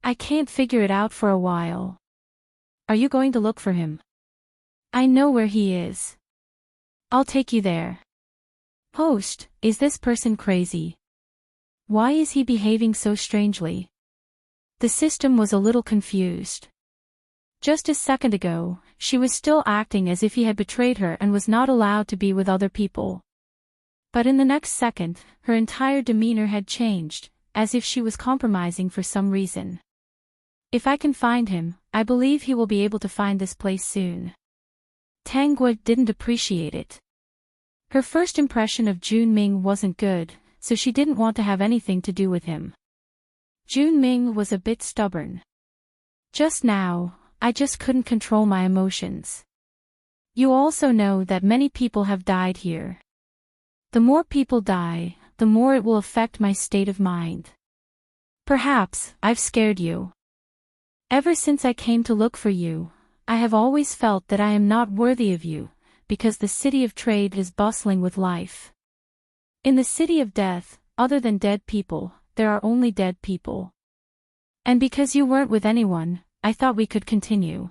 I can't figure it out for a while. Are you going to look for him? I know where he is. I'll take you there. Host, is this person crazy? Why is he behaving so strangely? The system was a little confused. Just a second ago, she was still acting as if he had betrayed her and was not allowed to be with other people. But in the next second, her entire demeanor had changed, as if she was compromising for some reason. If I can find him, I believe he will be able to find this place soon. Tanguy didn't appreciate it. Her first impression of Junming wasn't good, so she didn't want to have anything to do with him. Junming was a bit stubborn. Just now, I just couldn't control my emotions. You also know that many people have died here. The more people die, the more it will affect my state of mind. Perhaps, I've scared you. Ever since I came to look for you, I have always felt that I am not worthy of you, because the city of trade is bustling with life. In the city of death, other than dead people, there are only dead people. And because you weren't with anyone, I thought we could continue.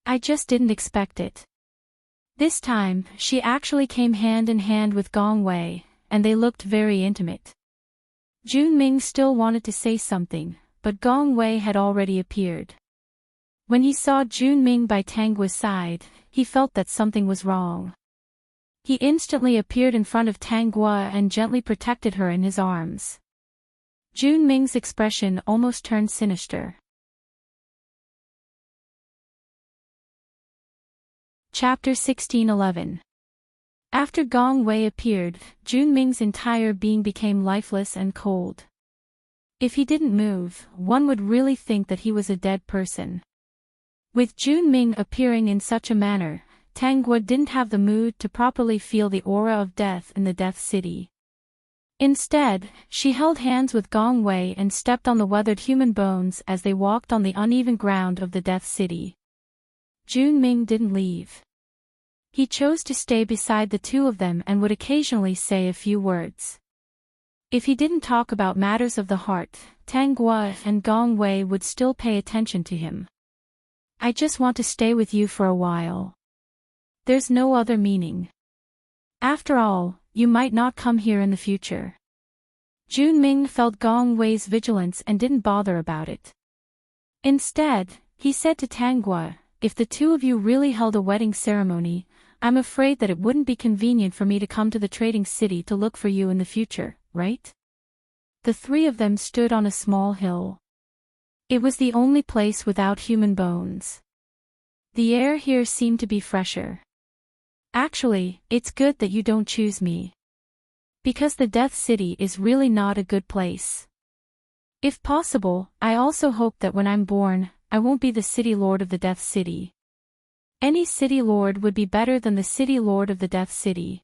I just didn't expect it. This time, she actually came hand in hand with Gong Wei, and they looked very intimate. Junming still wanted to say something, but Gong Wei had already appeared. When he saw Junming by Tanguy's side, he felt that something was wrong. He instantly appeared in front of Tanguy and gently protected her in his arms. Junming's expression almost turned sinister. Chapter 1611. After Gong Wei appeared, Junming's entire being became lifeless and cold. If he didn't move, one would really think that he was a dead person. With Junming appearing in such a manner, Tanguy didn't have the mood to properly feel the aura of death in the Death City. Instead, she held hands with Gong Wei and stepped on the weathered human bones as they walked on the uneven ground of the Death City. Junming didn't leave. He chose to stay beside the two of them and would occasionally say a few words. If he didn't talk about matters of the heart, Tanguy and Gong Wei would still pay attention to him. I just want to stay with you for a while. There's no other meaning. After all, you might not come here in the future. Junming felt Gong Wei's vigilance and didn't bother about it. Instead, he said to Tanguy, if the two of you really held a wedding ceremony, I'm afraid that it wouldn't be convenient for me to come to the trading city to look for you in the future, right? The three of them stood on a small hill. It was the only place without human bones. The air here seemed to be fresher. Actually, it's good that you don't choose me. Because the Death City is really not a good place. If possible, I also hope that when I'm born, I won't be the City Lord of the Death City. Any City Lord would be better than the City Lord of the Death City.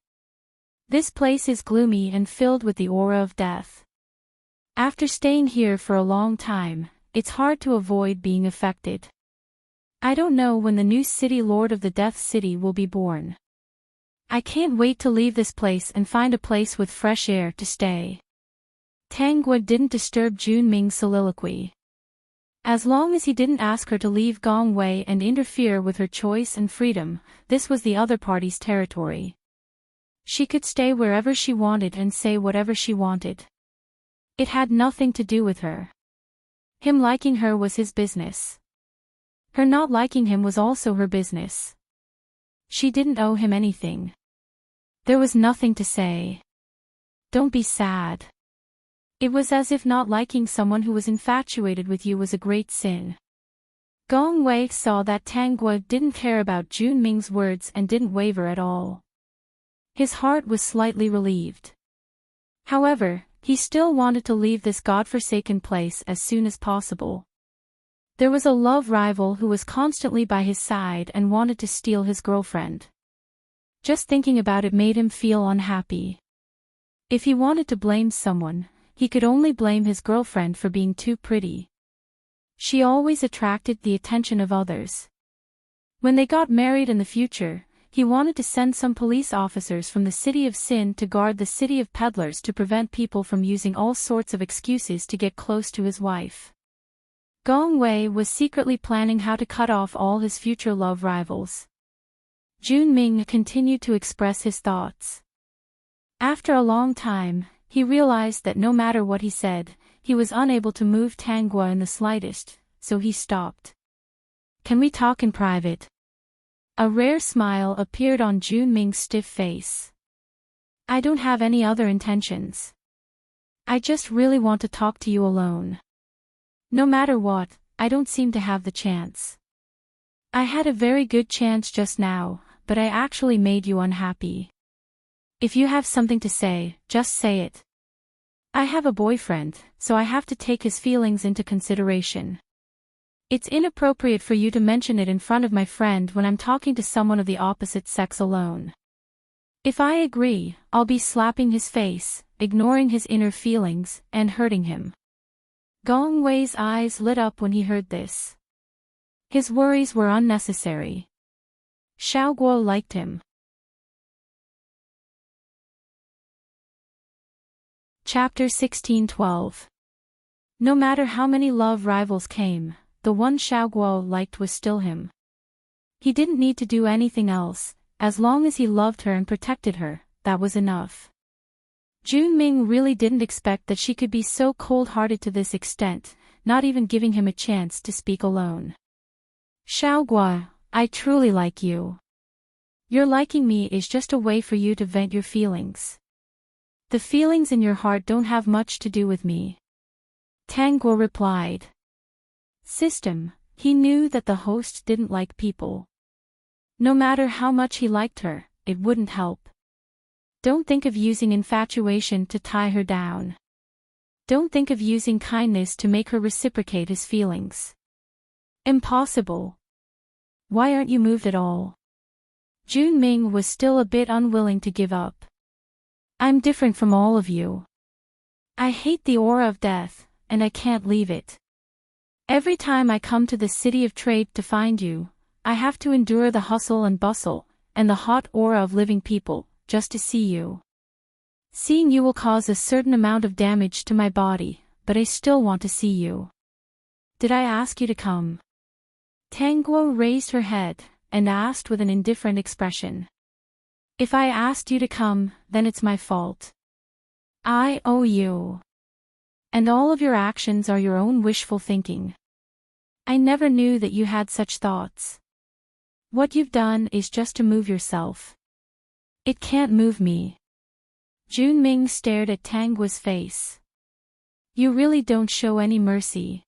This place is gloomy and filled with the aura of death. After staying here for a long time, it's hard to avoid being affected. I don't know when the new City Lord of the Death City will be born. I can't wait to leave this place and find a place with fresh air to stay. Tanguy didn't disturb Junming's soliloquy. As long as he didn't ask her to leave Gong Wei and interfere with her choice and freedom, this was the other party's territory. She could stay wherever she wanted and say whatever she wanted. It had nothing to do with her. Him liking her was his business. Her not liking him was also her business. She didn't owe him anything. There was nothing to say. Don't be sad. It was as if not liking someone who was infatuated with you was a great sin. Gong Wei saw that Tang Guo didn't care about Jun Ming's words and didn't waver at all. His heart was slightly relieved. However, he still wanted to leave this godforsaken place as soon as possible. There was a love rival who was constantly by his side and wanted to steal his girlfriend. Just thinking about it made him feel unhappy. If he wanted to blame someone, he could only blame his girlfriend for being too pretty. She always attracted the attention of others. When they got married in the future, he wanted to send some police officers from the city of Sin to guard the city of peddlers to prevent people from using all sorts of excuses to get close to his wife. Gong Wei was secretly planning how to cut off all his future love rivals. Jun Ming continued to express his thoughts. After a long time, he realized that no matter what he said, he was unable to move Tang Guo in the slightest, so he stopped. "Can we talk in private?" A rare smile appeared on Jun Ming's stiff face. "I don't have any other intentions. I just really want to talk to you alone. No matter what, I don't seem to have the chance. I had a very good chance just now, but I actually made you unhappy. If you have something to say, just say it. I have a boyfriend, so I have to take his feelings into consideration. It's inappropriate for you to mention it in front of my friend when I'm talking to someone of the opposite sex alone. If I agree, I'll be slapping his face, ignoring his inner feelings, and hurting him." Gong Wei's eyes lit up when he heard this. His worries were unnecessary. Xiao Guo liked him. Chapter 16:12. No matter how many love rivals came, the one Xiao Guo liked was still him. He didn't need to do anything else, as long as he loved her and protected her, that was enough. Jun Ming really didn't expect that she could be so cold-hearted to this extent, not even giving him a chance to speak alone. "Xiao Guo, I truly like you. Your liking me is just a way for you to vent your feelings. The feelings in your heart don't have much to do with me." Tang Guo replied. System, he knew that the host didn't like people. No matter how much he liked her, it wouldn't help. Don't think of using infatuation to tie her down. Don't think of using kindness to make her reciprocate his feelings. Impossible. Why aren't you moved at all? Jun Ming was still a bit unwilling to give up. "I'm different from all of you. I hate the aura of death, and I can't leave it. Every time I come to the city of trade to find you, I have to endure the hustle and bustle, and the hot aura of living people, just to see you. Seeing you will cause a certain amount of damage to my body, but I still want to see you. Did I ask you to come?" Tang Guo raised her head, and asked with an indifferent expression. "If I asked you to come, then it's my fault. I owe you. And all of your actions are your own wishful thinking. I never knew that you had such thoughts. What you've done is just to move yourself. It can't move me." Jun Ming stared at Tang Guo's face. "You really don't show any mercy.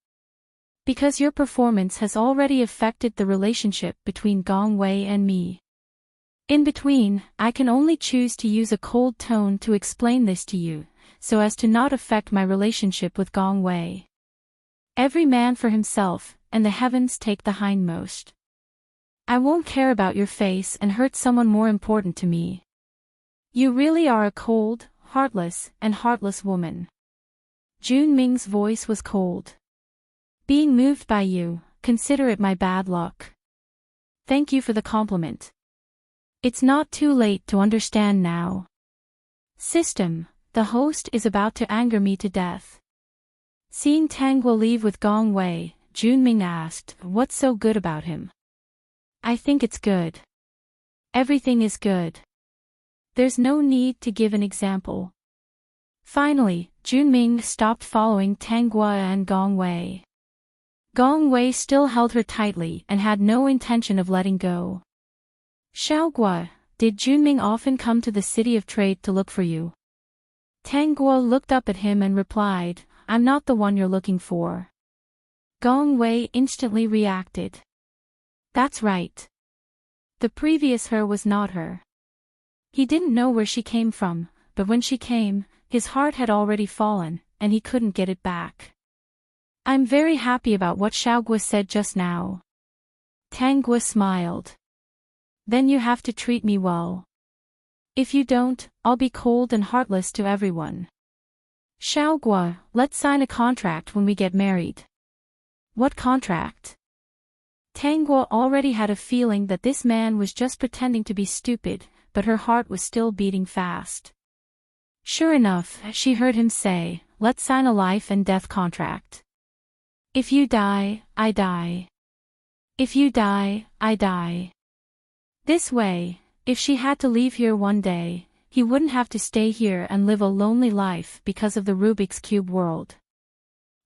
Because your performance has already affected the relationship between Gong Wei and me. In between, I can only choose to use a cold tone to explain this to you, so as to not affect my relationship with Gong Wei. Every man for himself, and the heavens take the hindmost. I won't care about your face and hurt someone more important to me. You really are a cold, heartless, and heartless woman." Jun Ming's voice was cold. "Being moved by you, consider it my bad luck. Thank you for the compliment. It's not too late to understand now. System, the host is about to anger me to death." Seeing Tang Guo leave with Gong Wei, Jun Ming asked, "What's so good about him?" "I think it's good. Everything is good. There's no need to give an example. Finally, Junming stopped following Tang Gua and Gong Wei. Gong Wei still held her tightly and had no intention of letting go. Xiao Gua, did Junming often come to the city of trade to look for you? Tang Gua looked up at him and replied, I'm not the one you're looking for. Gong Wei instantly reacted. That's right. The previous her was not her. He didn't know where she came from, but when she came, his heart had already fallen, and he couldn't get it back. I'm very happy about what Xiao Gua said just now. Tang Gua smiled. Then you have to treat me well. If you don't, I'll be cold and heartless to everyone. Xiao Gua, let's sign a contract when we get married. What contract? Tang Gua already had a feeling that this man was just pretending to be stupid, but her heart was still beating fast. Sure enough, she heard him say, let's sign a life and death contract. If you die, I die. If you die, I die. This way, if she had to leave here one day, he wouldn't have to stay here and live a lonely life because of the Rubik's Cube world.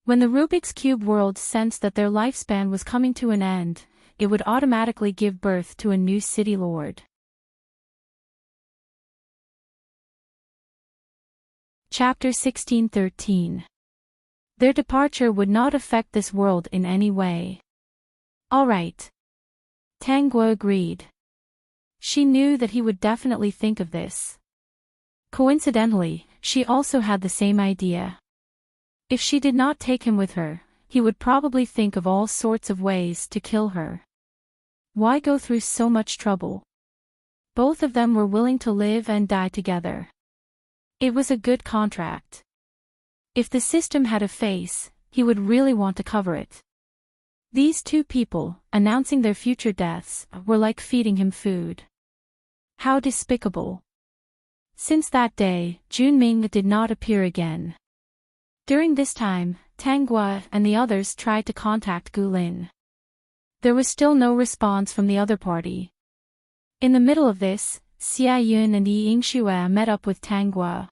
When the Rubik's Cube world sensed that their lifespan was coming to an end, it would automatically give birth to a new city lord. Chapter 16:13. Their departure would not affect this world in any way. All right. Tang Gua agreed. She knew that he would definitely think of this. Coincidentally, she also had the same idea. If she did not take him with her, he would probably think of all sorts of ways to kill her. Why go through so much trouble? Both of them were willing to live and die together. It was a good contract. If the system had a face, he would really want to cover it. These two people, announcing their future deaths, were like feeding him food. How despicable. Since that day, Junming did not appear again. During this time, Tang Gua and the others tried to contact Gulin. There was still no response from the other party. In the middle of this, Xia Yun and Yi Yingxue met up with Tang Gua.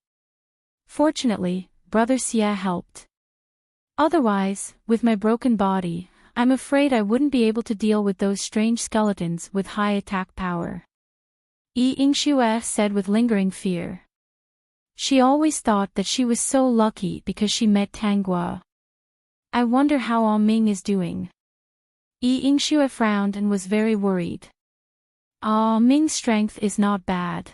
Fortunately, Brother Xia helped. Otherwise, with my broken body, I'm afraid I wouldn't be able to deal with those strange skeletons with high attack power. Yi Yingxue said with lingering fear. She always thought that she was so lucky because she met Tang Gua. I wonder how Ah Ming is doing. Yi Yingxue frowned and was very worried. Ah Ming's strength is not bad.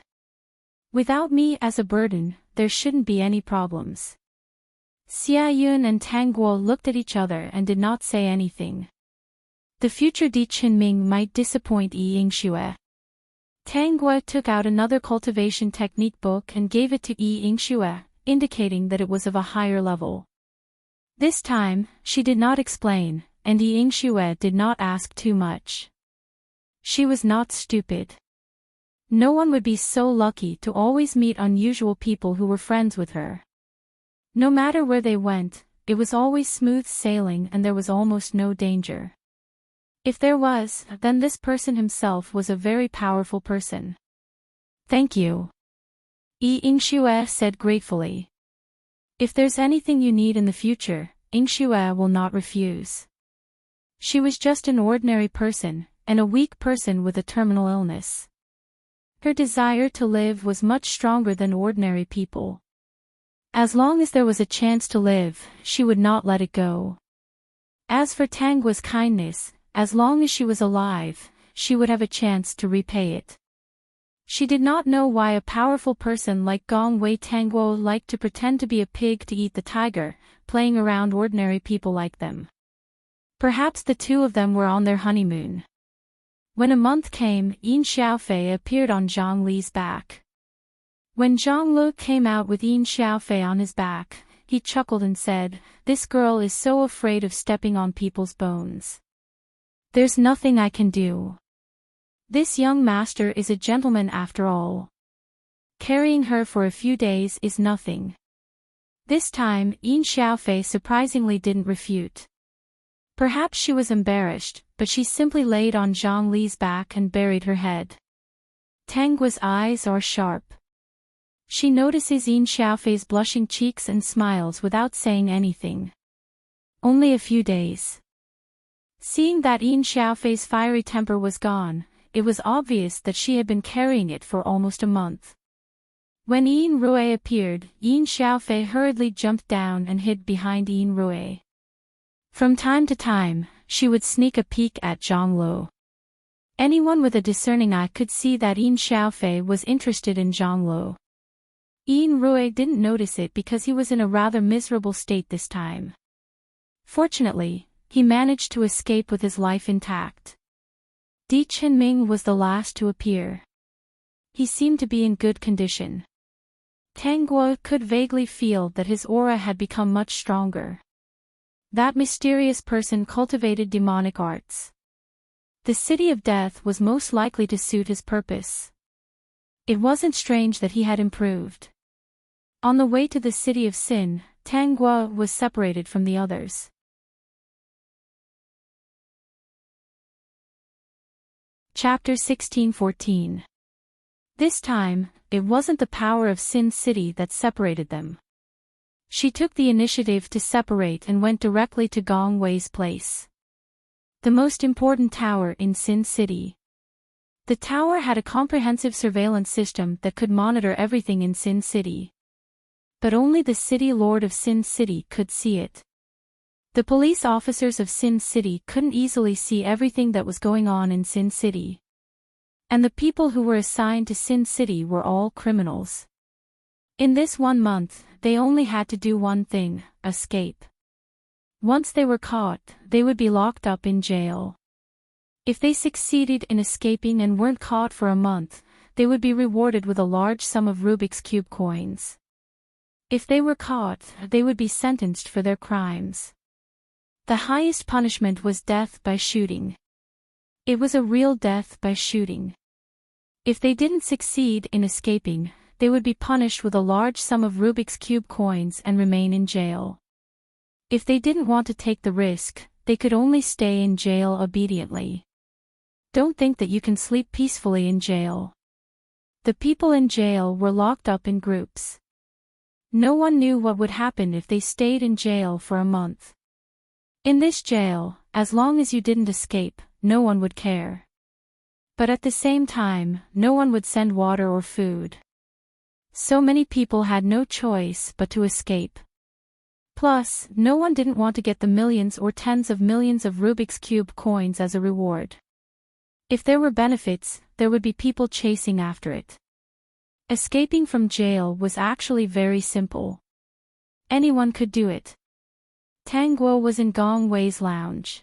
Without me as a burden, there shouldn't be any problems. Xia Yun and Tang Gua looked at each other and did not say anything. The future Di Qinming might disappoint Yi Yingxue. Tang Gua took out another cultivation technique book and gave it to Yi Yingxue, indicating that it was of a higher level. This time, she did not explain, and Yi Yingxue did not ask too much. She was not stupid. No one would be so lucky to always meet unusual people who were friends with her. No matter where they went, it was always smooth sailing and there was almost no danger. If there was, then this person himself was a very powerful person. Thank you. Yi Yingxue said gratefully. If there's anything you need in the future, Yingxue will not refuse. She was just an ordinary person, and a weak person with a terminal illness. Her desire to live was much stronger than ordinary people. As long as there was a chance to live, she would not let it go. As for Tang Gua's kindness, as long as she was alive, she would have a chance to repay it. She did not know why a powerful person like Gong Wei Tang Gua liked to pretend to be a pig to eat the tiger, playing around ordinary people like them. Perhaps the two of them were on their honeymoon. When a month came, Yin Xiaofei appeared on Zhang Li's back. When Zhang Lu came out with Yin Xiaofei on his back, he chuckled and said, "This girl is so afraid of stepping on people's bones. There's nothing I can do. This young master is a gentleman after all. Carrying her for a few days is nothing." This time, Yin Xiaofei surprisingly didn't refute. Perhaps she was embarrassed, but she simply laid on Zhang Li's back and buried her head. Tang Gua's eyes are sharp. She notices Yin Xiaofei's blushing cheeks and smiles without saying anything. Only a few days. Seeing that Yin Xiaofei's fiery temper was gone, it was obvious that she had been carrying it for almost a month. When Yin Rui appeared, Yin Xiaofei hurriedly jumped down and hid behind Yin Rui. From time to time, she would sneak a peek at Zhang Lu. Anyone with a discerning eye could see that Yin Xiaofei was interested in Zhang Lu. Yin Rui didn't notice it because he was in a rather miserable state this time. Fortunately, he managed to escape with his life intact. Di Chenming was the last to appear. He seemed to be in good condition. Tang Guo could vaguely feel that his aura had become much stronger. That mysterious person cultivated demonic arts. The city of death was most likely to suit his purpose. It wasn't strange that he had improved. On the way to the city of sin, Tang Guo was separated from the others. Chapter 16-14. This time, it wasn't the power of Sin City that separated them. She took the initiative to separate and went directly to Gong Wei's place. The most important tower in Sin City. The tower had a comprehensive surveillance system that could monitor everything in Sin City. But only the city lord of Sin City could see it. The police officers of Sin City couldn't easily see everything that was going on in Sin City. And the people who were assigned to Sin City were all criminals. In this 1 month, they only had to do one thing: escape. Once they were caught, they would be locked up in jail. If they succeeded in escaping and weren't caught for a month, they would be rewarded with a large sum of Rubik's Cube coins. If they were caught, they would be sentenced for their crimes. The highest punishment was death by shooting. It was a real death by shooting. If they didn't succeed in escaping, they would be punished with a large sum of Rubik's Cube coins and remain in jail. If they didn't want to take the risk, they could only stay in jail obediently. Don't think that you can sleep peacefully in jail. The people in jail were locked up in groups. No one knew what would happen if they stayed in jail for a month. In this jail, as long as you didn't escape, no one would care. But at the same time, no one would send water or food. So many people had no choice but to escape. Plus, no one didn't want to get the millions or tens of millions of Rubik's Cube coins as a reward. If there were benefits, there would be people chasing after it. Escaping from jail was actually very simple. Anyone could do it. Tang Guo was in Gong Wei's lounge.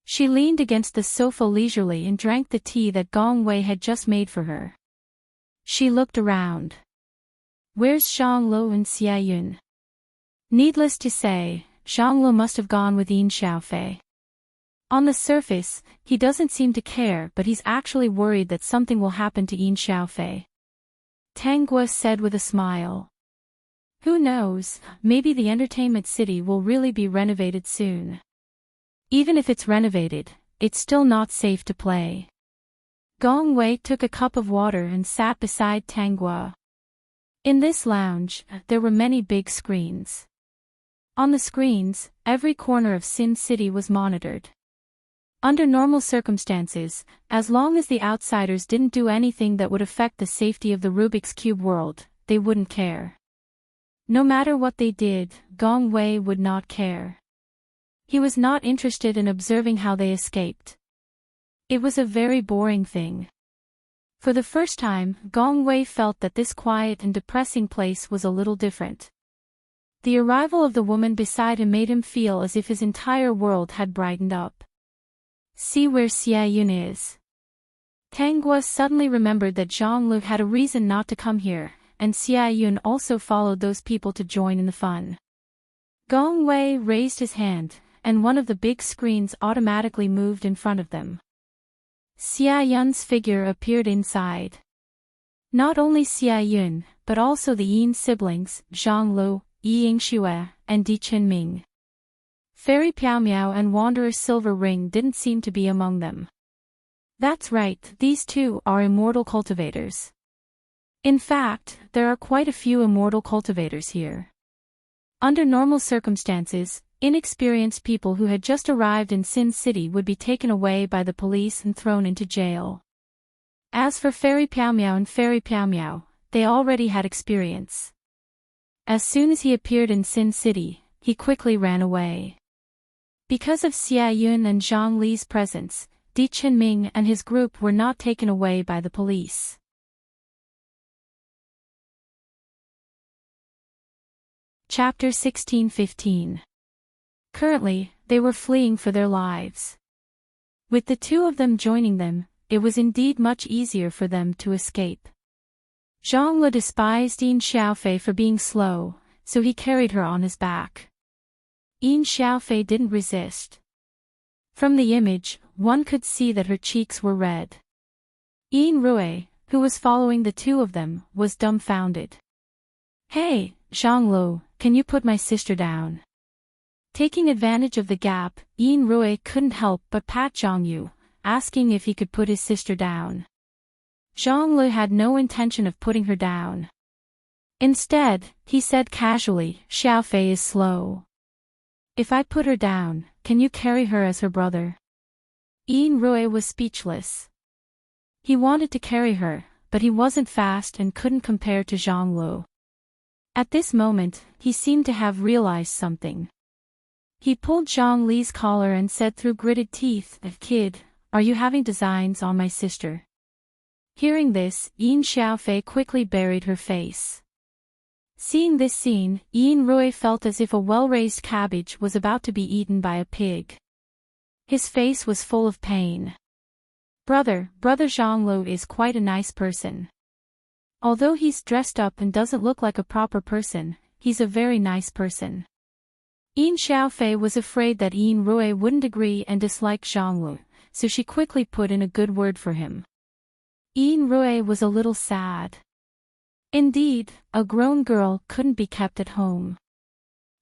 She leaned against the sofa leisurely and drank the tea that Gong Wei had just made for her. She looked around. Where's Zhang Lu and Xia Yun? Needless to say, Zhang Lu must have gone with Yin Xiaofei. On the surface, he doesn't seem to care, but he's actually worried that something will happen to Yin Xiaofei. Tang Guo said with a smile. Who knows, maybe the entertainment city will really be renovated soon. Even if it's renovated, it's still not safe to play. Gong Wei took a cup of water and sat beside Tang Guo. In this lounge, there were many big screens. On the screens, every corner of Sin City was monitored. Under normal circumstances, as long as the outsiders didn't do anything that would affect the safety of the Rubik's Cube world, they wouldn't care. No matter what they did, Gong Wei would not care. He was not interested in observing how they escaped. It was a very boring thing. For the first time, Gong Wei felt that this quiet and depressing place was a little different. The arrival of the woman beside him made him feel as if his entire world had brightened up. See where Xia Yun is. Tang Guo suddenly remembered that Zhang Lu had a reason not to come here, and Xia Yun also followed those people to join in the fun. Gong Wei raised his hand, and one of the big screens automatically moved in front of them. Xia Yun's figure appeared inside. Not only Xia Yun, but also the Yin siblings, Zhang Lu, Yi Yingxue, and Di Chenming. Fairy Piao Miao and Wanderer Silver Ring didn't seem to be among them. That's right, these two are immortal cultivators. In fact, there are quite a few immortal cultivators here. Under normal circumstances, inexperienced people who had just arrived in Sin City would be taken away by the police and thrown into jail. As for Fairy Piao Miao and Fairy Piao Miao, they already had experience. As soon as he appeared in Sin City, he quickly ran away. Because of Xia Yun and Zhang Li's presence, Di Qinming and his group were not taken away by the police. Chapter 16-15. Currently, they were fleeing for their lives. With the two of them joining them, it was indeed much easier for them to escape. Zhang Le despised Yin Xiaofei for being slow, so he carried her on his back. Yin Xiaofei didn't resist. From the image, one could see that her cheeks were red. Yin Rui, who was following the two of them, was dumbfounded. "Hey, Zhang Le, can you put my sister down?" Taking advantage of the gap, Yin Rui couldn't help but pat Zhang Yu, asking if he could put his sister down. Zhang Le had no intention of putting her down. Instead, he said casually, "Xiaofei is slow. If I put her down, can you carry her as her brother?" Yin Rui was speechless. He wanted to carry her, but he wasn't fast and couldn't compare to Zhang Le. At this moment, he seemed to have realized something. He pulled Zhang Li's collar and said through gritted teeth, "Kid, are you having designs on my sister?" Hearing this, Yin Xiaofei quickly buried her face. Seeing this scene, Yin Rui felt as if a well-raised cabbage was about to be eaten by a pig. His face was full of pain. Brother Zhang Le is quite a nice person. Although he's dressed up and doesn't look like a proper person, he's a very nice person. Yin Xiaofei was afraid that Yin Rui wouldn't agree and dislike Zhang Le, so she quickly put in a good word for him. Yin Rui was a little sad. Indeed, a grown girl couldn't be kept at home.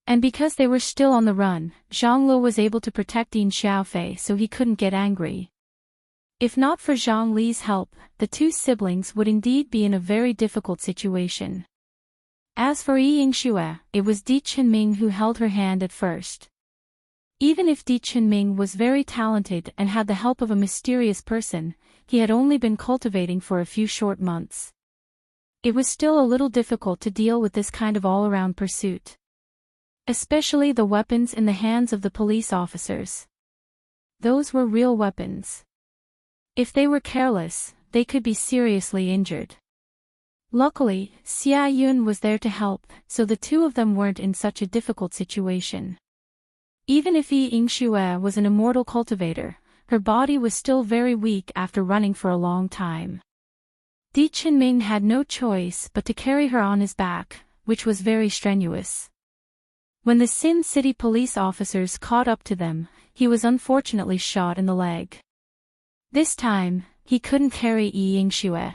And because they were still on the run, Zhang Le was able to protect Yin Xiaofei so he couldn't get angry. If not for Zhang Li's help, the two siblings would indeed be in a very difficult situation. As for Yi Yingxue, it was Di Qinming who held her hand at first. Even if Di Qinming was very talented and had the help of a mysterious person, he had only been cultivating for a few short months. It was still a little difficult to deal with this kind of all-around pursuit. Especially the weapons in the hands of the police officers. Those were real weapons. If they were careless, they could be seriously injured. Luckily, Xia Yun was there to help, so the two of them weren't in such a difficult situation. Even if Yi Yingxue was an immortal cultivator, her body was still very weak after running for a long time. Di Qinming had no choice but to carry her on his back, which was very strenuous. When the Sin City police officers caught up to them, he was unfortunately shot in the leg. This time, he couldn't carry Yi Yingxue.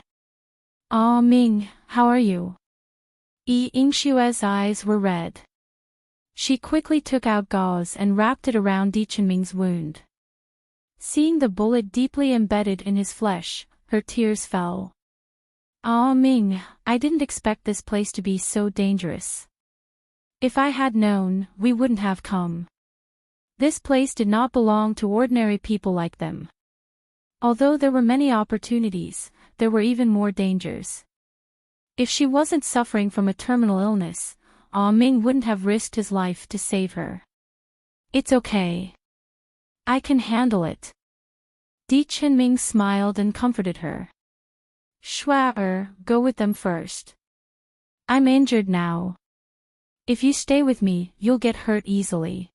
"Ah Ming, how are you?" Yi Yingxue's eyes were red. She quickly took out gauze and wrapped it around Di Qinming's wound. Seeing the bullet deeply embedded in his flesh, her tears fell. "Ah Ming, I didn't expect this place to be so dangerous. If I had known, we wouldn't have come. This place did not belong to ordinary people like them. Although there were many opportunities, there were even more dangers. If she wasn't suffering from a terminal illness, Ah Ming wouldn't have risked his life to save her. It's okay. I can handle it." Di Qinming smiled and comforted her. "Shua go with them first. I'm injured now. If you stay with me, you'll get hurt easily.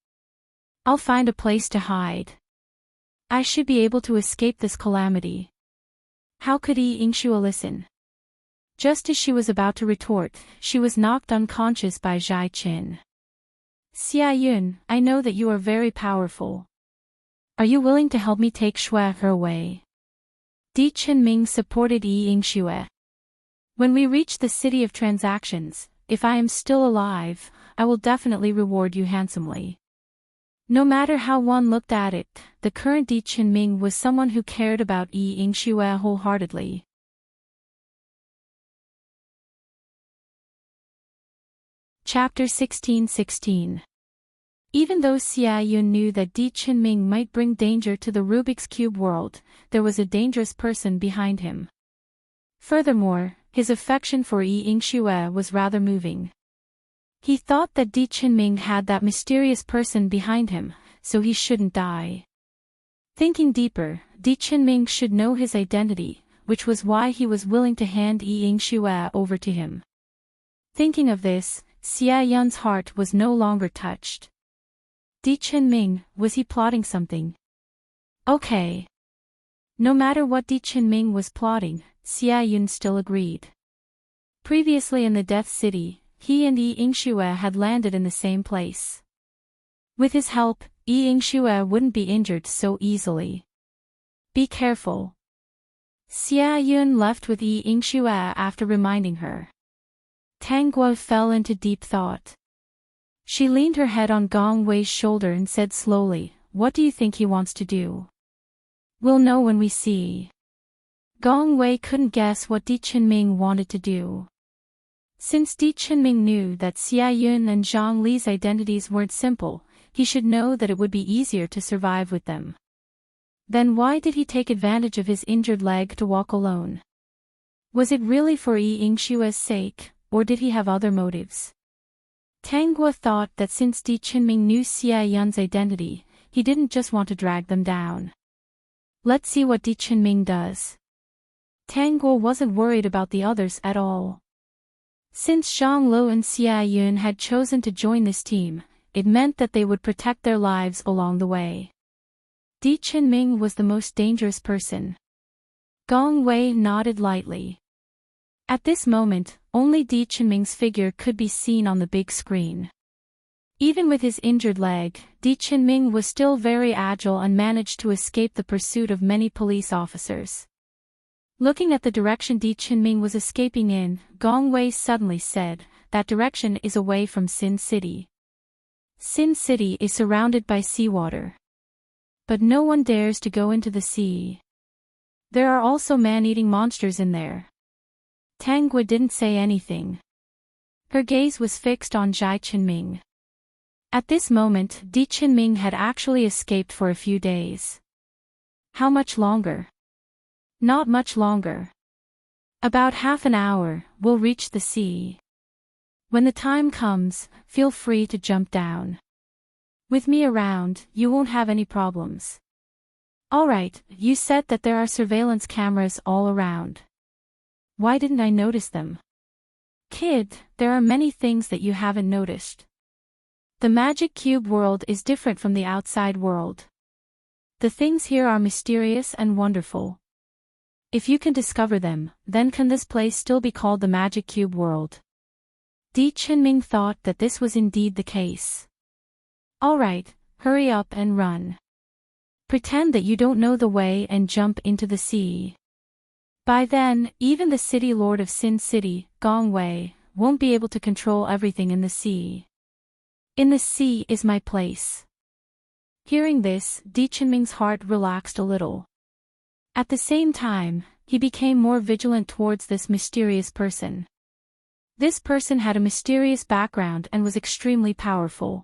I'll find a place to hide. I should be able to escape this calamity." How could Yi Yingxue listen? Just as she was about to retort, she was knocked unconscious by Zhai Qin. "Xia Yun, I know that you are very powerful. Are you willing to help me take Shui her away?" Di Qinming supported Yi Yingxue. "When we reach the city of transactions, if I am still alive, I will definitely reward you handsomely." No matter how one looked at it, the current Di Qinming was someone who cared about Yi Yingxue wholeheartedly. Chapter 16:16. Even though Xia Yun knew that Di Qinming might bring danger to the Rubik's Cube world, there was a dangerous person behind him. Furthermore, his affection for Yi Yingxue was rather moving. He thought that Di Qinming had that mysterious person behind him, so he shouldn't die. Thinking deeper, Di Qinming should know his identity, which was why he was willing to hand Yi Yingxue over to him. Thinking of this, Xia Yun's heart was no longer touched. Di Qinming, was he plotting something? Okay. No matter what Di Qinming was plotting, Xia Yun still agreed. Previously in the Death City, he and Yi Yingxue had landed in the same place. With his help, Yi Yingxue wouldn't be injured so easily. Be careful. Xia Yun left with Yi Yingxue after reminding her. Tang Guo fell into deep thought. She leaned her head on Gong Wei's shoulder and said slowly, "What do you think he wants to do?" "We'll know when we see." Gong Wei couldn't guess what Di Qinming wanted to do. Since Di Qinming knew that Xia Yun and Zhang Li's identities weren't simple, he should know that it would be easier to survive with them. Then why did he take advantage of his injured leg to walk alone? Was it really for Yi Yingxue's sake, or did he have other motives? Tang Guo thought that since Di Qinming knew Xia Yun's identity, he didn't just want to drag them down. Let's see what Di Qinming does. Tang Guo wasn't worried about the others at all. Since Zhang Lo and Xia Yun had chosen to join this team, it meant that they would protect their lives along the way. Di Qinming was the most dangerous person. Gong Wei nodded lightly. At this moment, only Di Qinming's figure could be seen on the big screen. Even with his injured leg, Di Qinming was still very agile and managed to escape the pursuit of many police officers. Looking at the direction Di Qinming was escaping in, Gong Wei suddenly said, "That direction is away from Sin City." Sin City is surrounded by seawater. But no one dares to go into the sea. There are also man-eating monsters in there. Tang Guo didn't say anything. Her gaze was fixed on Di Qinming. At this moment, Di Qinming had actually escaped for a few days. How much longer? Not much longer. About half an hour, we'll reach the sea. When the time comes, feel free to jump down. With me around, you won't have any problems. Alright, you said that there are surveillance cameras all around. Why didn't I notice them? Kid, there are many things that you haven't noticed. The Magic Cube world is different from the outside world. The things here are mysterious and wonderful. If you can discover them, then can this place still be called the Magic Cube world? Di Qinming thought that this was indeed the case. Alright, hurry up and run. Pretend that you don't know the way and jump into the sea. By then, even the city lord of Sin City, Gong Wei, won't be able to control everything in the sea. In the sea is my place. Hearing this, Di Qinming's heart relaxed a little. At the same time, he became more vigilant towards this mysterious person. This person had a mysterious background and was extremely powerful.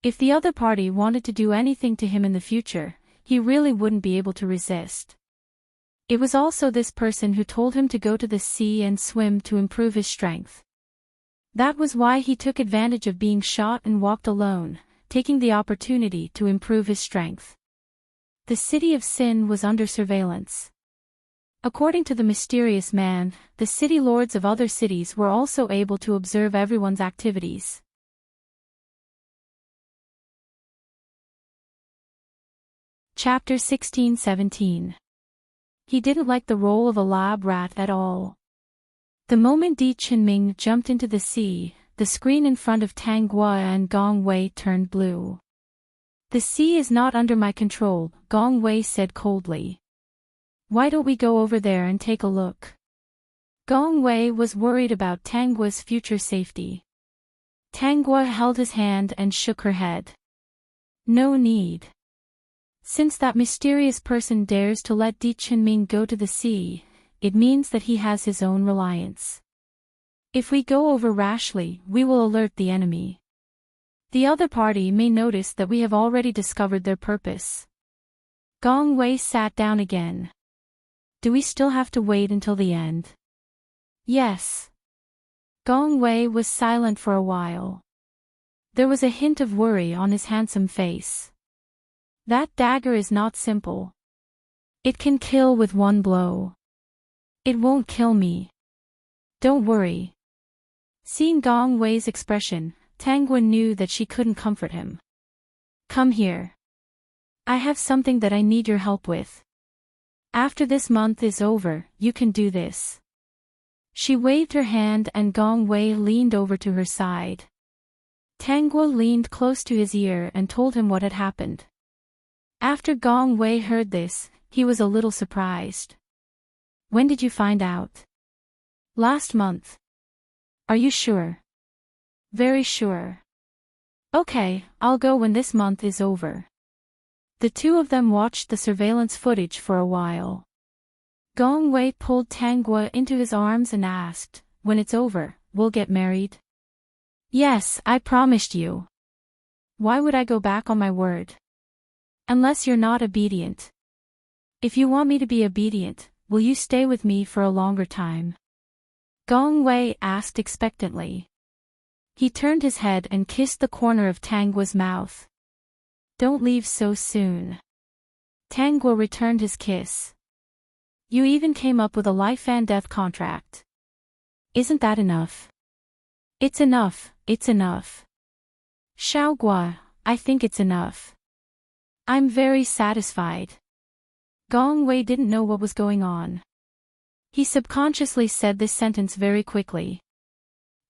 If the other party wanted to do anything to him in the future, he really wouldn't be able to resist. It was also this person who told him to go to the sea and swim to improve his strength. That was why he took advantage of being shot and walked alone, taking the opportunity to improve his strength. The city of Sin was under surveillance. According to the mysterious man, the city lords of other cities were also able to observe everyone's activities. Chapter 16:17. He didn't like the role of a lab rat at all. The moment Di Qinming jumped into the sea, the screen in front of Tang Guo and Gong Wei turned blue. "The sea is not under my control," Gong Wei said coldly. "Why don't we go over there and take a look?" Gong Wei was worried about Tang Guo's future safety. Tang Guo held his hand and shook her head. "No need. Since that mysterious person dares to let Di Qinming go to the sea, it means that he has his own reliance. If we go over rashly, we will alert the enemy. The other party may notice that we have already discovered their purpose. Gong Wei sat down again. Do we still have to wait until the end? Yes. Gong Wei was silent for a while. There was a hint of worry on his handsome face. That dagger is not simple. It can kill with one blow. It won't kill me. Don't worry. Seeing Gong Wei's expression, Tangwa knew that she couldn't comfort him. Come here. I have something that I need your help with. After this month is over, you can do this. She waved her hand and Gong Wei leaned over to her side. Tangwa leaned close to his ear and told him what had happened. After Gong Wei heard this, he was a little surprised. When did you find out? Last month. Are you sure? Very sure. Okay, I'll go when this month is over. The two of them watched the surveillance footage for a while. Gong Wei pulled Tangwa into his arms and asked, when it's over, we'll get married? Yes, I promised you. Why would I go back on my word? Unless you're not obedient. If you want me to be obedient, will you stay with me for a longer time? Gong Wei asked expectantly. He turned his head and kissed the corner of Tangwa's mouth. Don't leave so soon. Tangwa returned his kiss. You even came up with a life and death contract. Isn't that enough? It's enough, it's enough. Xiaogua, I think it's enough. I'm very satisfied. Gong Wei didn't know what was going on. He subconsciously said this sentence very quickly.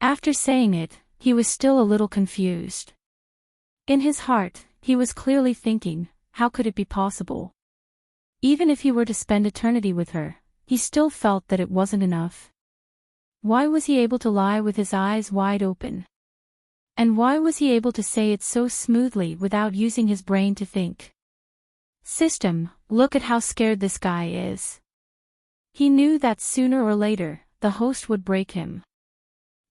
After saying it, he was still a little confused. In his heart, he was clearly thinking, how could it be possible? Even if he were to spend eternity with her, he still felt that it wasn't enough. Why was he able to lie with his eyes wide open? And why was he able to say it so smoothly without using his brain to think? System, look at how scared this guy is. He knew that sooner or later, the host would break him.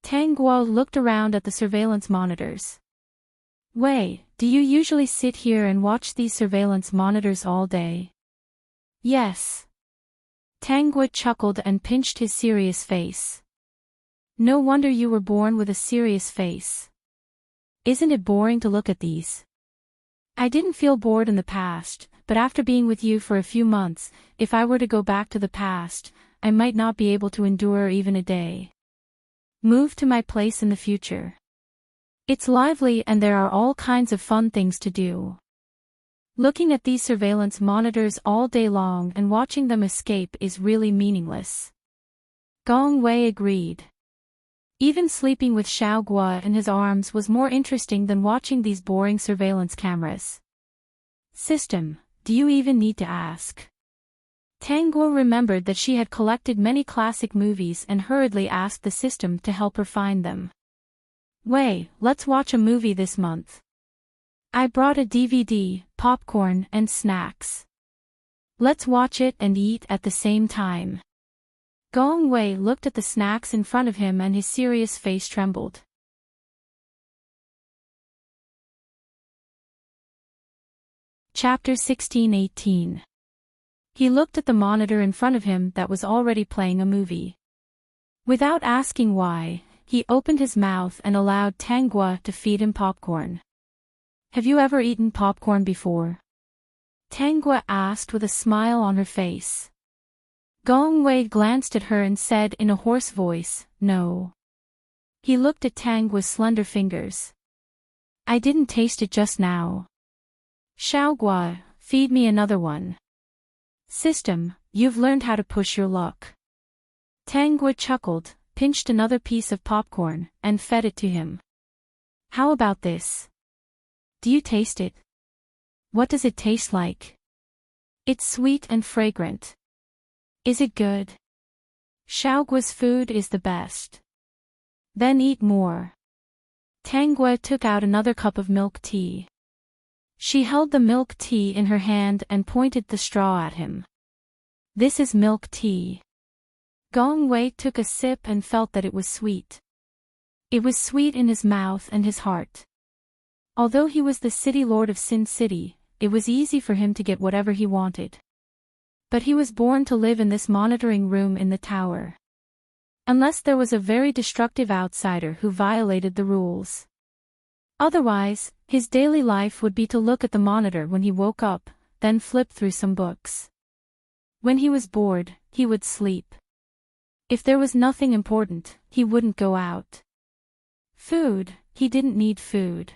Tangwa looked around at the surveillance monitors. Wei, do you usually sit here and watch these surveillance monitors all day? Yes. Tangwa chuckled and pinched his serious face. No wonder you were born with a serious face. Isn't it boring to look at these? I didn't feel bored in the past, but after being with you for a few months, if I were to go back to the past, I might not be able to endure even a day. Move to my place in the future. It's lively and there are all kinds of fun things to do. Looking at these surveillance monitors all day long and watching them escape is really meaningless. Gong Wei agreed. Even sleeping with Xiaogua in his arms was more interesting than watching these boring surveillance cameras. System, do you even need to ask? Tangwa remembered that she had collected many classic movies and hurriedly asked the system to help her find them. Wei, let's watch a movie this month. I brought a DVD, popcorn, and snacks. Let's watch it and eat at the same time. Gong Wei looked at the snacks in front of him and his serious face trembled. Chapter 16-18. He looked at the monitor in front of him that was already playing a movie. Without asking why, he opened his mouth and allowed Tangwa to feed him popcorn. Have you ever eaten popcorn before? Tangwa asked with a smile on her face. Gong Wei glanced at her and said in a hoarse voice, no. He looked at Tangwa's slender fingers. I didn't taste it just now. Xiaogua, feed me another one. System, you've learned how to push your luck. Tangwa chuckled, pinched another piece of popcorn, and fed it to him. How about this? Do you taste it? What does it taste like? It's sweet and fragrant. Is it good? Xiaogua's food is the best. Then eat more. Tangwa took out another cup of milk tea. She held the milk tea in her hand and pointed the straw at him. This is milk tea. Gong Wei took a sip and felt that it was sweet. It was sweet in his mouth and his heart. Although he was the city lord of Sin City, it was easy for him to get whatever he wanted. But he was born to live in this monitoring room in the tower. Unless there was a very destructive outsider who violated the rules. Otherwise, his daily life would be to look at the monitor when he woke up, then flip through some books. When he was bored, he would sleep. If there was nothing important, he wouldn't go out. Food, he didn't need food.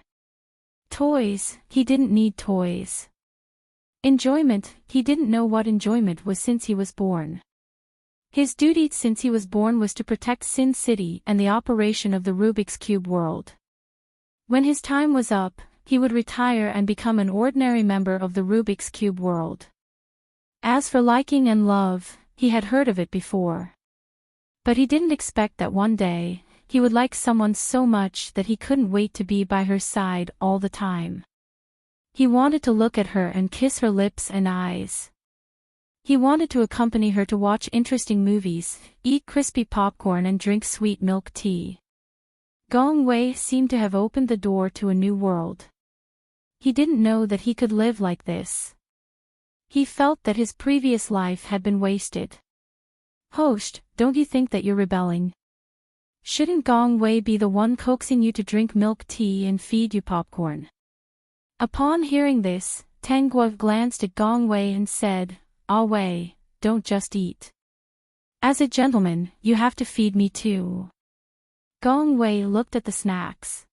Toys, he didn't need toys. Enjoyment, he didn't know what enjoyment was since he was born. His duty since he was born was to protect Sin City and the operation of the Rubik's Cube world. When his time was up, he would retire and become an ordinary member of the Rubik's Cube world. As for liking and love, he had heard of it before. But he didn't expect that one day, he would like someone so much that he couldn't wait to be by her side all the time. He wanted to look at her and kiss her lips and eyes. He wanted to accompany her to watch interesting movies, eat crispy popcorn and drink sweet milk tea. Gong Wei seemed to have opened the door to a new world. He didn't know that he could live like this. He felt that his previous life had been wasted. Host, don't you think that you're rebelling? Shouldn't Gong Wei be the one coaxing you to drink milk tea and feed you popcorn? Upon hearing this, Tang Guo glanced at Gong Wei and said, "Ah Wei, don't just eat. As a gentleman, you have to feed me too." Gong Wei looked at the snacks.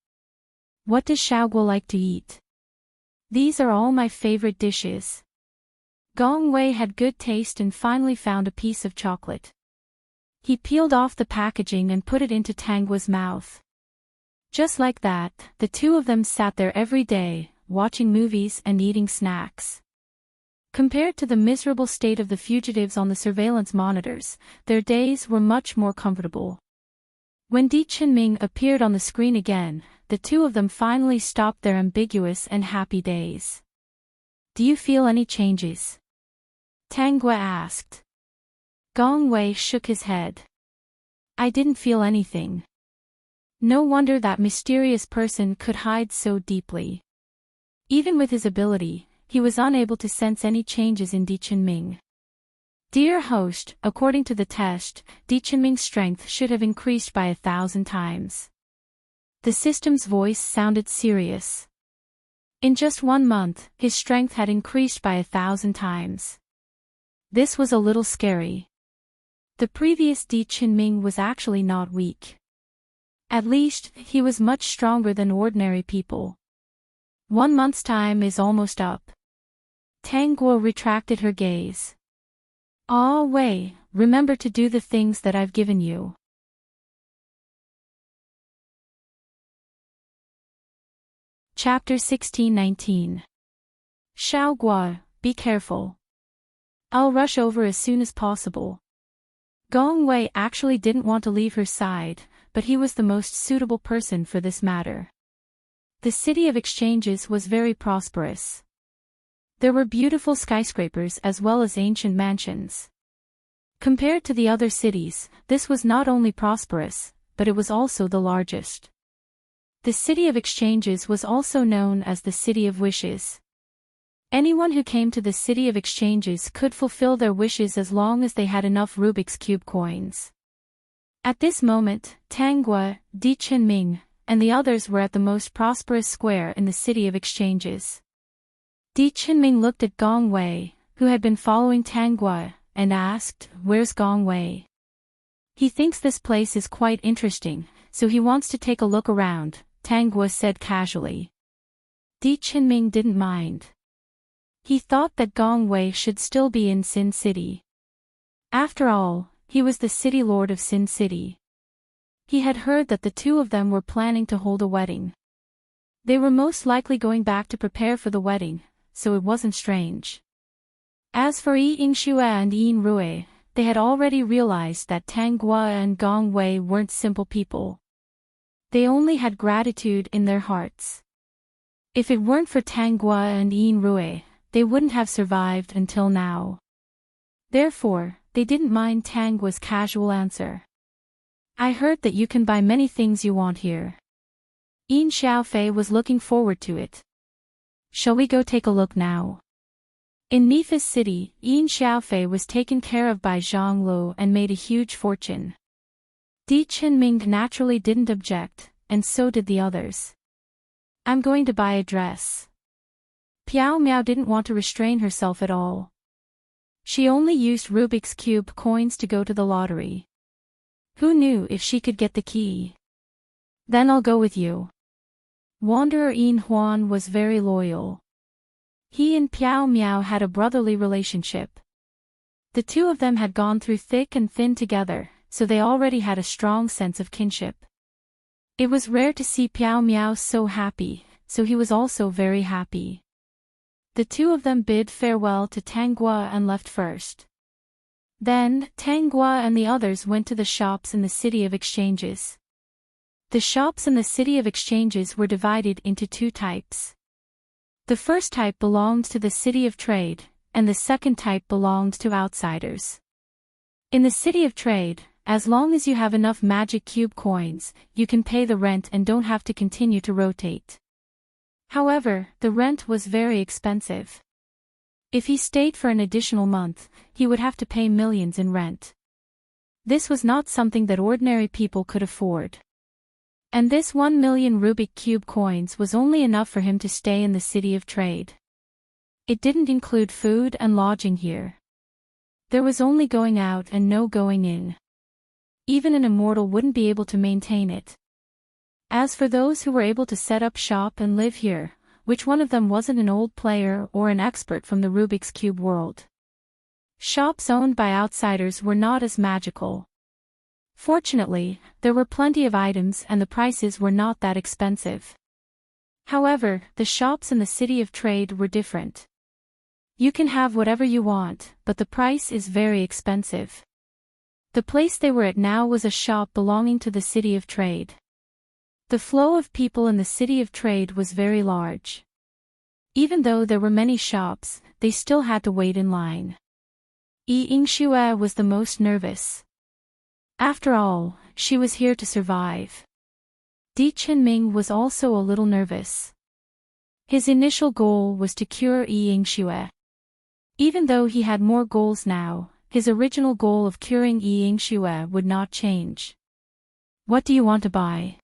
"What does Xiao Guo like to eat?" "These are all my favorite dishes." Gong Wei had good taste and finally found a piece of chocolate. He peeled off the packaging and put it into Tang Guo's mouth. Just like that, the two of them sat there every day, watching movies and eating snacks. Compared to the miserable state of the fugitives on the surveillance monitors, their days were much more comfortable. When Di Qinming appeared on the screen again, the two of them finally stopped their ambiguous and happy days. "Do you feel any changes?" Tang Guo asked. Gong Wei shook his head. "I didn't feel anything." No wonder that mysterious person could hide so deeply. Even with his ability, he was unable to sense any changes in Di Qinming. "Dear host, according to the test, Di Qinming's strength should have increased by 1,000 times. The system's voice sounded serious. In just 1 month, his strength had increased by 1,000 times. This was a little scary. The previous Di Qinming was actually not weak. At least, he was much stronger than ordinary people. 1 month's time is almost up. Tang Guo retracted her gaze. "Ah Wei, remember to do the things that I've given you." Chapter 16-19. Xiao Guo, be careful. I'll rush over as soon as possible. Gong Wei actually didn't want to leave her side, but he was the most suitable person for this matter. The city of exchanges was very prosperous. There were beautiful skyscrapers as well as ancient mansions. Compared to the other cities, this was not only prosperous, but it was also the largest. The city of exchanges was also known as the City of Wishes. Anyone who came to the City of Exchanges could fulfill their wishes as long as they had enough Rubik's Cube coins. At this moment, Tang Guo, Di Qinming, and the others were at the most prosperous square in the City of Exchanges. Di Qinming looked at Gong Wei, who had been following Tang Guo, and asked, "Where's Gong Wei?" "He thinks this place is quite interesting, so he wants to take a look around," Tang Guo said casually. Di Qinming didn't mind. He thought that Gong Wei should still be in Sin City. After all, he was the city lord of Sin City. He had heard that the two of them were planning to hold a wedding. They were most likely going back to prepare for the wedding, so it wasn't strange. As for Yi Yingxue and Yin Rui, they had already realized that Tang Guo and Gong Wei weren't simple people. They only had gratitude in their hearts. If it weren't for Tang Guo and Yin Rui, they wouldn't have survived until now. Therefore, they didn't mind Tang Guo's casual answer. I heard that you can buy many things you want here. Yin Xiaofei was looking forward to it. Shall we go take a look now? In Mifa's city, Yin Xiaofei was taken care of by Zhang Lu and made a huge fortune. Di Chenming naturally didn't object, and so did the others. I'm going to buy a dress. Piao Miao didn't want to restrain herself at all. She only used Rubik's Cube coins to go to the lottery. Who knew if she could get the key? Then I'll go with you. Wanderer Yin Huan was very loyal. He and Piao Miao had a brotherly relationship. The two of them had gone through thick and thin together, so they already had a strong sense of kinship. It was rare to see Piao Miao so happy, so he was also very happy. The two of them bid farewell to Tanggua and left first. Then, Tanggua and the others went to the shops in the City of Exchanges. The shops in the City of Exchanges were divided into two types. The first type belonged to the City of Trade, and the second type belonged to outsiders. In the City of Trade, as long as you have enough magic cube coins, you can pay the rent and don't have to continue to rotate. However, the rent was very expensive. If he stayed for an additional month, he would have to pay millions in rent. This was not something that ordinary people could afford. And this 1 million Rubik Cube coins was only enough for him to stay in the City of Trade. It didn't include food and lodging here. There was only going out and no going in. Even an immortal wouldn't be able to maintain it. As for those who were able to set up shop and live here, which one of them wasn't an old player or an expert from the Rubik's Cube world? Shops owned by outsiders were not as magical. Fortunately, there were plenty of items and the prices were not that expensive. However, the shops in the City of Trade were different. You can have whatever you want, but the price is very expensive. The place they were at now was a shop belonging to the City of Trade. The flow of people in the City of Trade was very large. Even though there were many shops, they still had to wait in line. Yi Yingxue was the most nervous. After all, she was here to survive. Di Chenming was also a little nervous. His initial goal was to cure Yi Yingxue. Even though he had more goals now, his original goal of curing Yi Yingxue would not change. What do you want to buy?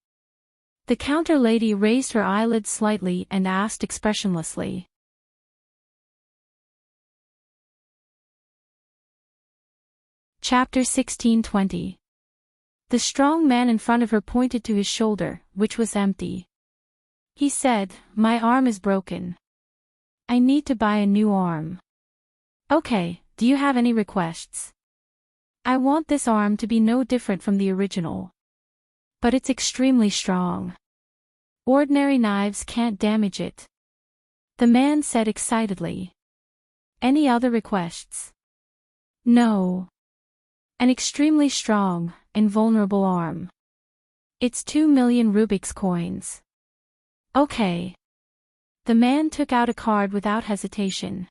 The counter lady raised her eyelids slightly and asked expressionlessly. Chapter 1620. The strong man in front of her pointed to his shoulder, which was empty. He said, "My arm is broken. I need to buy a new arm." "Okay, do you have any requests?" "I want this arm to be no different from the original. But it's extremely strong. Ordinary knives can't damage it," the man said excitedly. "Any other requests?" "No. An extremely strong, invulnerable arm. It's 2 million Rubik's coins." "Okay." The man took out a card without hesitation.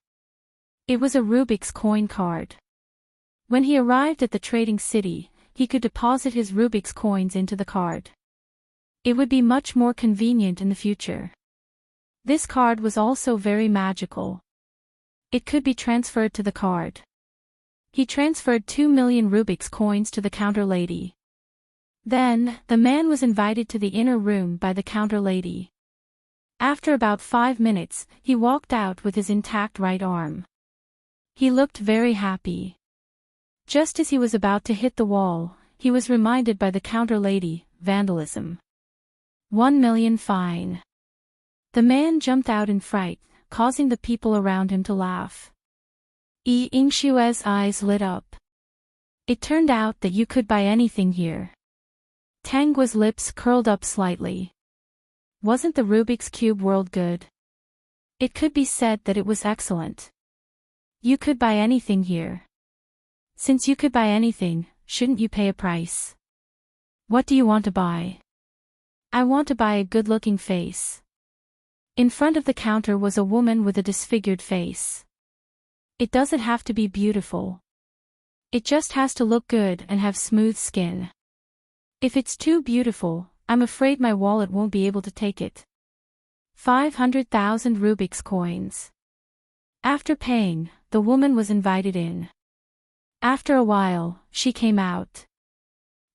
It was a Rubik's coin card. When he arrived at the trading city, he could deposit his Rubik's coins into the card. It would be much more convenient in the future. This card was also very magical. It could be transferred to the card. He transferred 2 million Rubik's coins to the counter lady. Then, the man was invited to the inner room by the counter lady. After about 5 minutes, he walked out with his intact right arm. He looked very happy. Just as he was about to hit the wall, he was reminded by the counter lady, vandalism. 1 million fine. The man jumped out in fright, causing the people around him to laugh. Yi Yingxue's eyes lit up. It turned out that you could buy anything here. Tangua's lips curled up slightly. Wasn't the Rubik's Cube world good? It could be said that it was excellent. You could buy anything here. Since you could buy anything, shouldn't you pay a price? What do you want to buy? I want to buy a good-looking face. In front of the counter was a woman with a disfigured face. It doesn't have to be beautiful. It just has to look good and have smooth skin. If it's too beautiful, I'm afraid my wallet won't be able to take it. 500,000 Rubik's coins. After paying, the woman was invited in. After a while, she came out.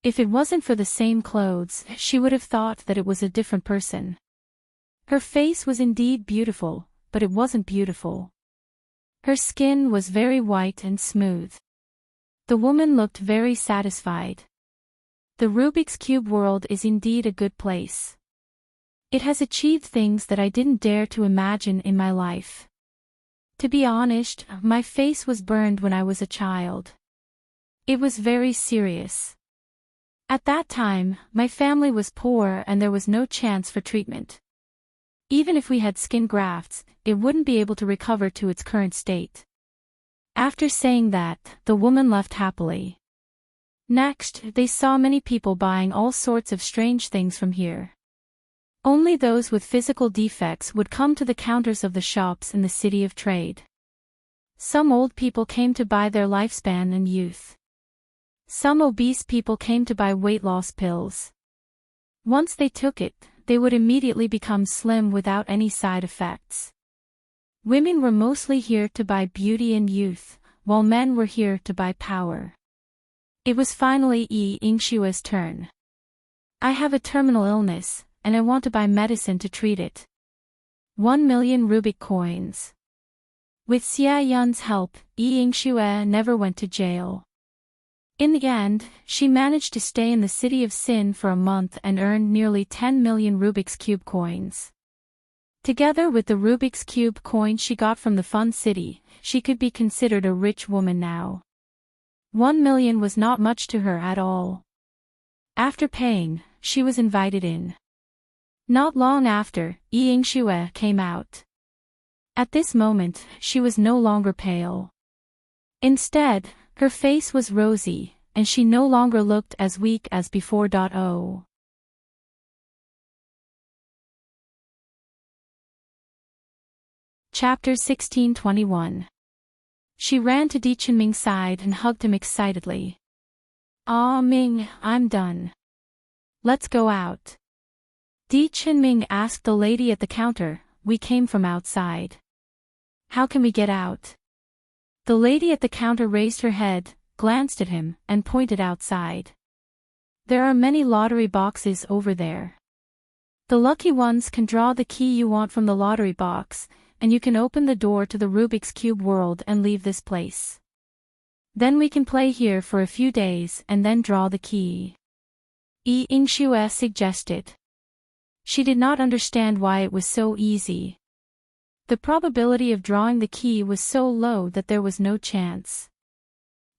If it wasn't for the same clothes, she would have thought that it was a different person. Her face was indeed beautiful, but it wasn't beautiful. Her skin was very white and smooth. The woman looked very satisfied. The Rubik's Cube world is indeed a good place. It has achieved things that I didn't dare to imagine in my life. To be honest, my face was burned when I was a child. It was very serious. At that time, my family was poor and there was no chance for treatment. Even if we had skin grafts, it wouldn't be able to recover to its current state. After saying that, the woman left happily. Next, they saw many people buying all sorts of strange things from here. Only those with physical defects would come to the counters of the shops in the city of trade. Some old people came to buy their lifespan and youth. Some obese people came to buy weight loss pills. Once they took it, they would immediately become slim without any side effects. Women were mostly here to buy beauty and youth, while men were here to buy power. It was finally Yingshua's turn. I have a terminal illness, and I want to buy medicine to treat it. 1 million Rubik coins. With Xia Yun's help, Yingxue never went to jail. In the end, she managed to stay in the city of Sin for a month and earned nearly 10 million Rubik's Cube coins. Together with the Rubik's Cube coin she got from the Fun City, she could be considered a rich woman now. 1 million was not much to her at all. After paying, she was invited in. Not long after, Yingxue came out. At this moment, she was no longer pale. Instead, her face was rosy, and she no longer looked as weak as before. Chapter 1621. She ran to Di Qinming's side and hugged him excitedly. "Ah Ming, I'm done. Let's go out." Di Qinming asked the lady at the counter. "We came from outside. How can we get out?" The lady at the counter raised her head, glanced at him, and pointed outside. "There are many lottery boxes over there. The lucky ones can draw the key you want from the lottery box, and you can open the door to the Rubik's Cube world and leave this place. Then we can play here for a few days and then draw the key," Yingxue suggested. She did not understand why it was so easy. The probability of drawing the key was so low that there was no chance.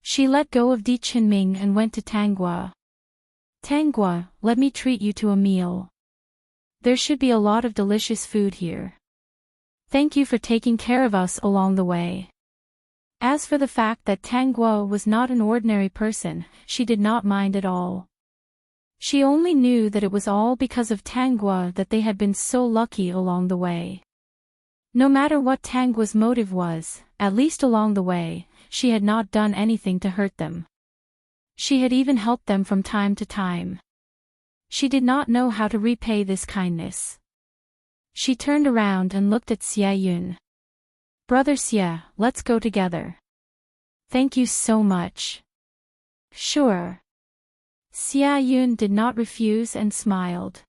She let go of Di Qinming and went to Tanggua. "Tanggua, let me treat you to a meal. There should be a lot of delicious food here. Thank you for taking care of us along the way." As for the fact that Tanggua was not an ordinary person, she did not mind at all. She only knew that it was all because of Tanggua that they had been so lucky along the way. No matter what Tanggua's motive was, at least along the way, she had not done anything to hurt them. She had even helped them from time to time. She did not know how to repay this kindness. She turned around and looked at Xia Yun. "Brother Xia, let's go together." "Thank you so much." "Sure." Xia Yun did not refuse and smiled.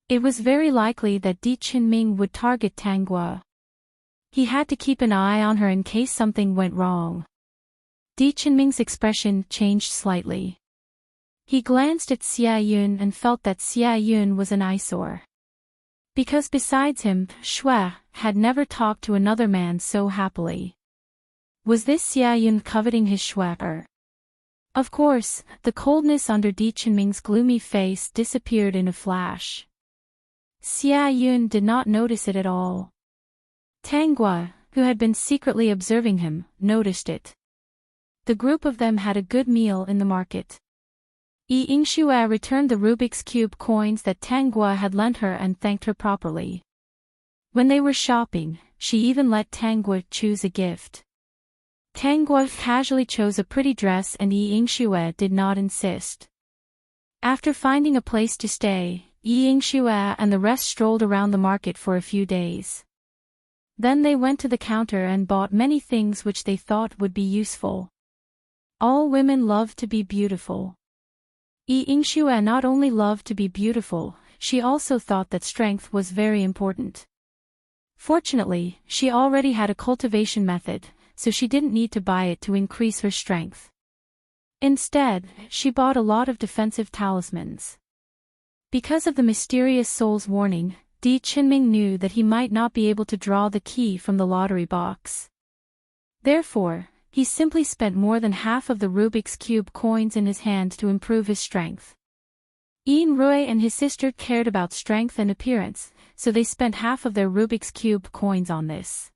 It was very likely that Di Qinming would target Tanggua. He had to keep an eye on her in case something went wrong. Di Qinming's expression changed slightly. He glanced at Xia Yun and felt that Xia Yun was an eyesore. Because besides him, Shui had never talked to another man so happily. Was this Xia Yun coveting his Shui? Of course, the coldness under Di Qinming's gloomy face disappeared in a flash. Xia Yun did not notice it at all. Tanggua, who had been secretly observing him, noticed it. The group of them had a good meal in the market. Yingxue returned the Rubik's Cube coins that Tanggua had lent her and thanked her properly. When they were shopping, she even let Tanggua choose a gift. Tanggua casually chose a pretty dress and Yingxue did not insist. After finding a place to stay, Yingxue and the rest strolled around the market for a few days. Then they went to the counter and bought many things which they thought would be useful. All women love to be beautiful. Yingxue not only loved to be beautiful, she also thought that strength was very important. Fortunately, she already had a cultivation method, so she didn't need to buy it to increase her strength. Instead, she bought a lot of defensive talismans. Because of the mysterious soul's warning, Di Qinming knew that he might not be able to draw the key from the lottery box. Therefore, he simply spent more than half of the Rubik's Cube coins in his hand to improve his strength. Yin Rui and his sister cared about strength and appearance, so they spent half of their Rubik's Cube coins on this.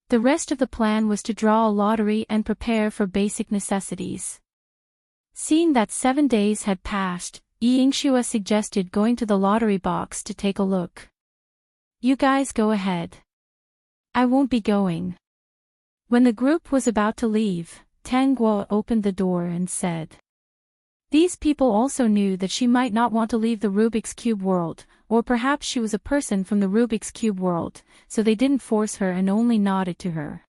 The rest of the plan was to draw a lottery and prepare for basic necessities. Seeing that 7 days had passed, Yingxue suggested going to the lottery box to take a look. You guys go ahead. I won't be going. When the group was about to leave, Tang Guo opened the door and said. These people also knew that she might not want to leave the Rubik's Cube world, or perhaps she was a person from the Rubik's Cube world, so they didn't force her and only nodded to her.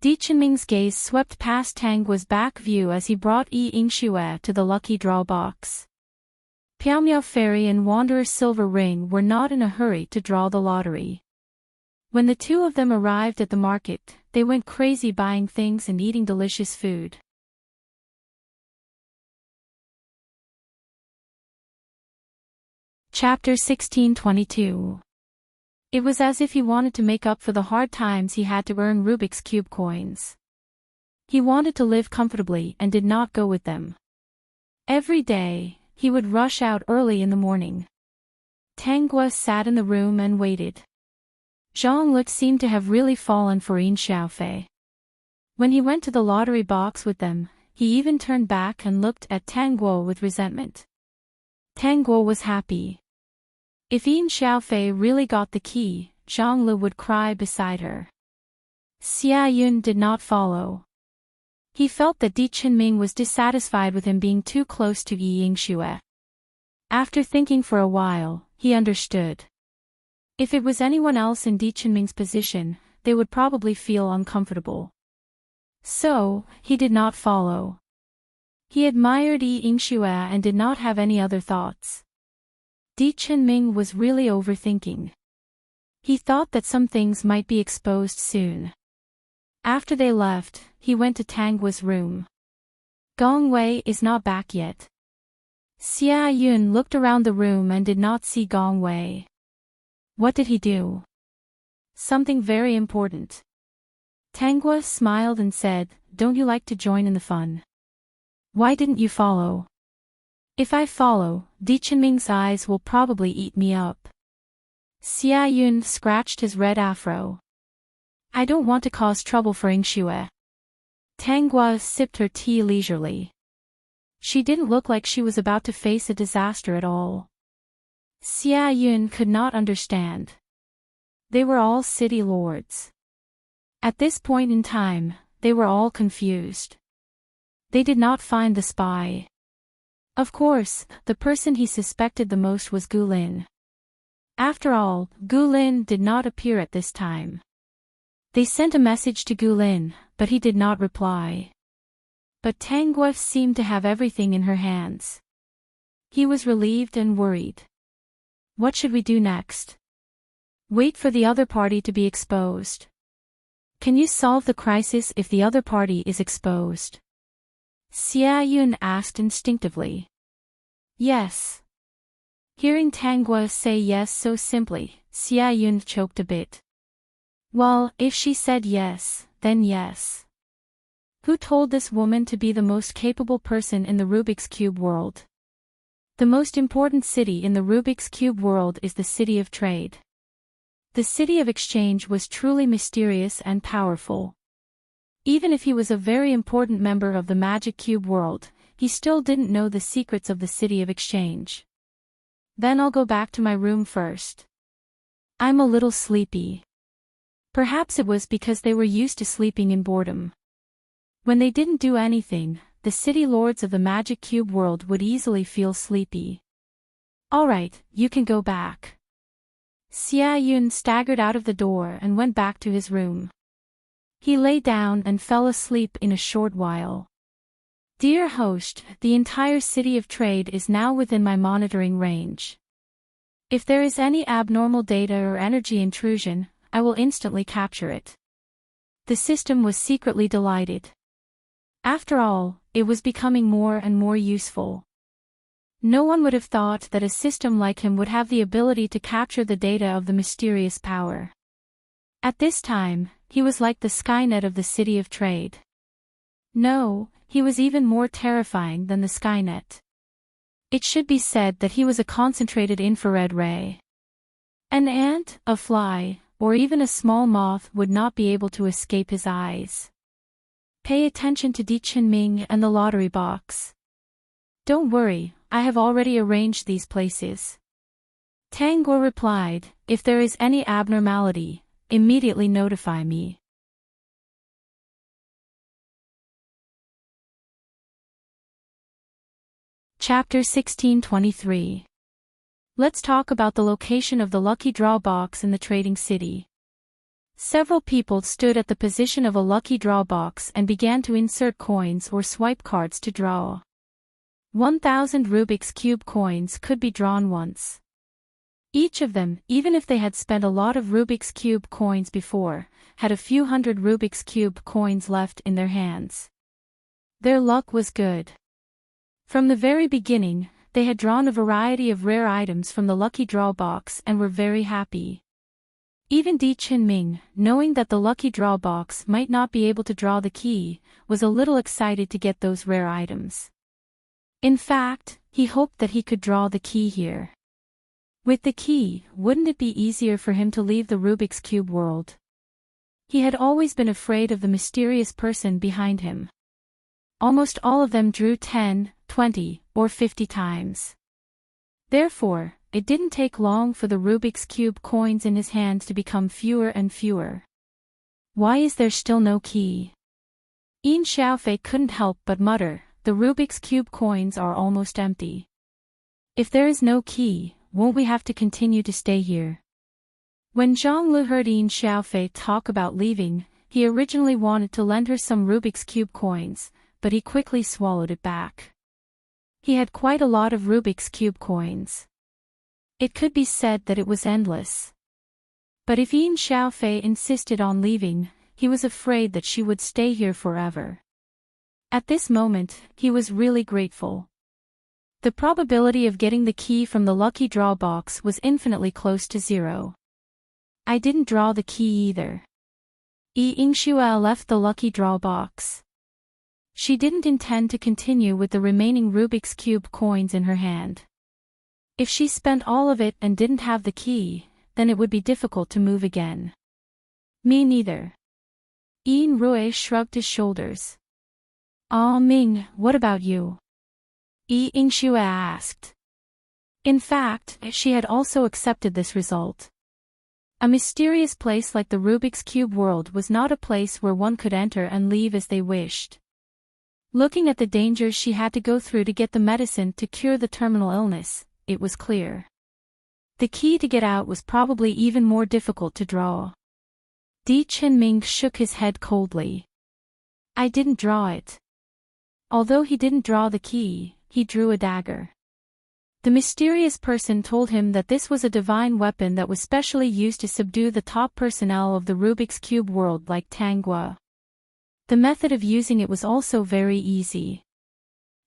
Di Qinming's gaze swept past Tang Guo's back view as he brought Yingxue to the lucky draw box. Piaomiao Fairy and Wanderer Silver Ring were not in a hurry to draw the lottery. When the two of them arrived at the market, they went crazy buying things and eating delicious food. Chapter 1622. It was as if he wanted to make up for the hard times he had to earn Rubik's Cube coins. He wanted to live comfortably and did not go with them. Every day, he would rush out early in the morning. Tang Guo sat in the room and waited. Zhang Lut seemed to have really fallen for Yin Xiaofei. When he went to the lottery box with them, he even turned back and looked at Tang Guo with resentment. Tang Guo was happy. If Yin Xiaofei really got the key, Zhang Lu would cry beside her. Xia Yun did not follow. He felt that Di Qinming was dissatisfied with him being too close to Yingxue. After thinking for a while, he understood. If it was anyone else in Di Qinming's position, they would probably feel uncomfortable. So, he did not follow. He admired Yingxue and did not have any other thoughts. Di Qinming was really overthinking. He thought that some things might be exposed soon. After they left, he went to Tang Guo's room. Gong Wei is not back yet. Xia Yun looked around the room and did not see Gong Wei. What did he do? Something very important. Tang Guo smiled and said, "Don't you like to join in the fun? Why didn't you follow?" If I follow, Di Qinming's eyes will probably eat me up. Xia Yun scratched his red afro. I don't want to cause trouble for Yingxue. Tang Guo sipped her tea leisurely. She didn't look like she was about to face a disaster at all. Xia Yun could not understand. They were all city lords. At this point in time, they were all confused. They did not find the spy. Of course, the person he suspected the most was Gu Lin. After all, Gu Lin did not appear at this time. They sent a message to Gu Lin, but he did not reply. But Tang Guo seemed to have everything in her hands. He was relieved and worried. What should we do next? Wait for the other party to be exposed. Can you solve the crisis if the other party is exposed? Xia Yun asked instinctively. Yes. Hearing Tang Guo say yes so simply, Xia Yun choked a bit. Well, if she said yes, then yes. Who told this woman to be the most capable person in the Rubik's Cube world? The most important city in the Rubik's Cube world is the city of trade. The city of exchange was truly mysterious and powerful. Even if he was a very important member of the Magic Cube world, he still didn't know the secrets of the city of exchange. Then I'll go back to my room first. I'm a little sleepy. Perhaps it was because they were used to sleeping in boredom. When they didn't do anything, the city lords of the Magic Cube world would easily feel sleepy. Alright, you can go back. Xia Yun staggered out of the door and went back to his room. He lay down and fell asleep in a short while. Dear host, the entire city of trade is now within my monitoring range. If there is any abnormal data or energy intrusion, I will instantly capture it. The system was secretly delighted. After all, it was becoming more and more useful. No one would have thought that a system like him would have the ability to capture the data of the mysterious power. At this time, he was like the Skynet of the City of Trade. No, he was even more terrifying than the Skynet. It should be said that he was a concentrated infrared ray. An ant, a fly, or even a small moth would not be able to escape his eyes. Pay attention to Di Qinming and the lottery box. Don't worry, I have already arranged these places. Tang Guo replied, if there is any abnormality, immediately notify me. Chapter 1623. Let's talk about the location of the lucky draw box in the trading city. Several people stood at the position of a lucky draw box and began to insert coins or swipe cards to draw. 1,000 Rubik's Cube coins could be drawn once. Each of them, even if they had spent a lot of Rubik's Cube coins before, had a few hundred Rubik's Cube coins left in their hands. Their luck was good. From the very beginning, they had drawn a variety of rare items from the lucky draw box and were very happy. Even Di Qinming, knowing that the lucky draw box might not be able to draw the key, was a little excited to get those rare items. In fact, he hoped that he could draw the key here. With the key, wouldn't it be easier for him to leave the Rubik's Cube world? He had always been afraid of the mysterious person behind him. Almost all of them drew 10, 20, or 50 times. Therefore, it didn't take long for the Rubik's Cube coins in his hands to become fewer and fewer. Why is there still no key? Yin Xiaofei couldn't help but mutter, the Rubik's Cube coins are almost empty. If there is no key, won't we have to continue to stay here? When Zhang Lu heard Yin Xiaofei talk about leaving, he originally wanted to lend her some Rubik's Cube coins, but he quickly swallowed it back. He had quite a lot of Rubik's Cube coins. It could be said that it was endless. But if Yin Xiaofei insisted on leaving, he was afraid that she would stay here forever. At this moment, he was really grateful. The probability of getting the key from the lucky draw box was infinitely close to zero. I didn't draw the key either. Yi Yingxue left the lucky draw box. She didn't intend to continue with the remaining Rubik's Cube coins in her hand. If she spent all of it and didn't have the key, then it would be difficult to move again. Me neither. Yin Rui shrugged his shoulders. Ah Ming, what about you? Yi Yingxue asked. In fact, she had also accepted this result. A mysterious place like the Rubik's Cube world was not a place where one could enter and leave as they wished. Looking at the dangers she had to go through to get the medicine to cure the terminal illness, it was clear. The key to get out was probably even more difficult to draw. Di Qinming shook his head coldly. I didn't draw it. Although he didn't draw the key, he drew a dagger. The mysterious person told him that this was a divine weapon that was specially used to subdue the top personnel of the Rubik's Cube world like Tang Guo. The method of using it was also very easy.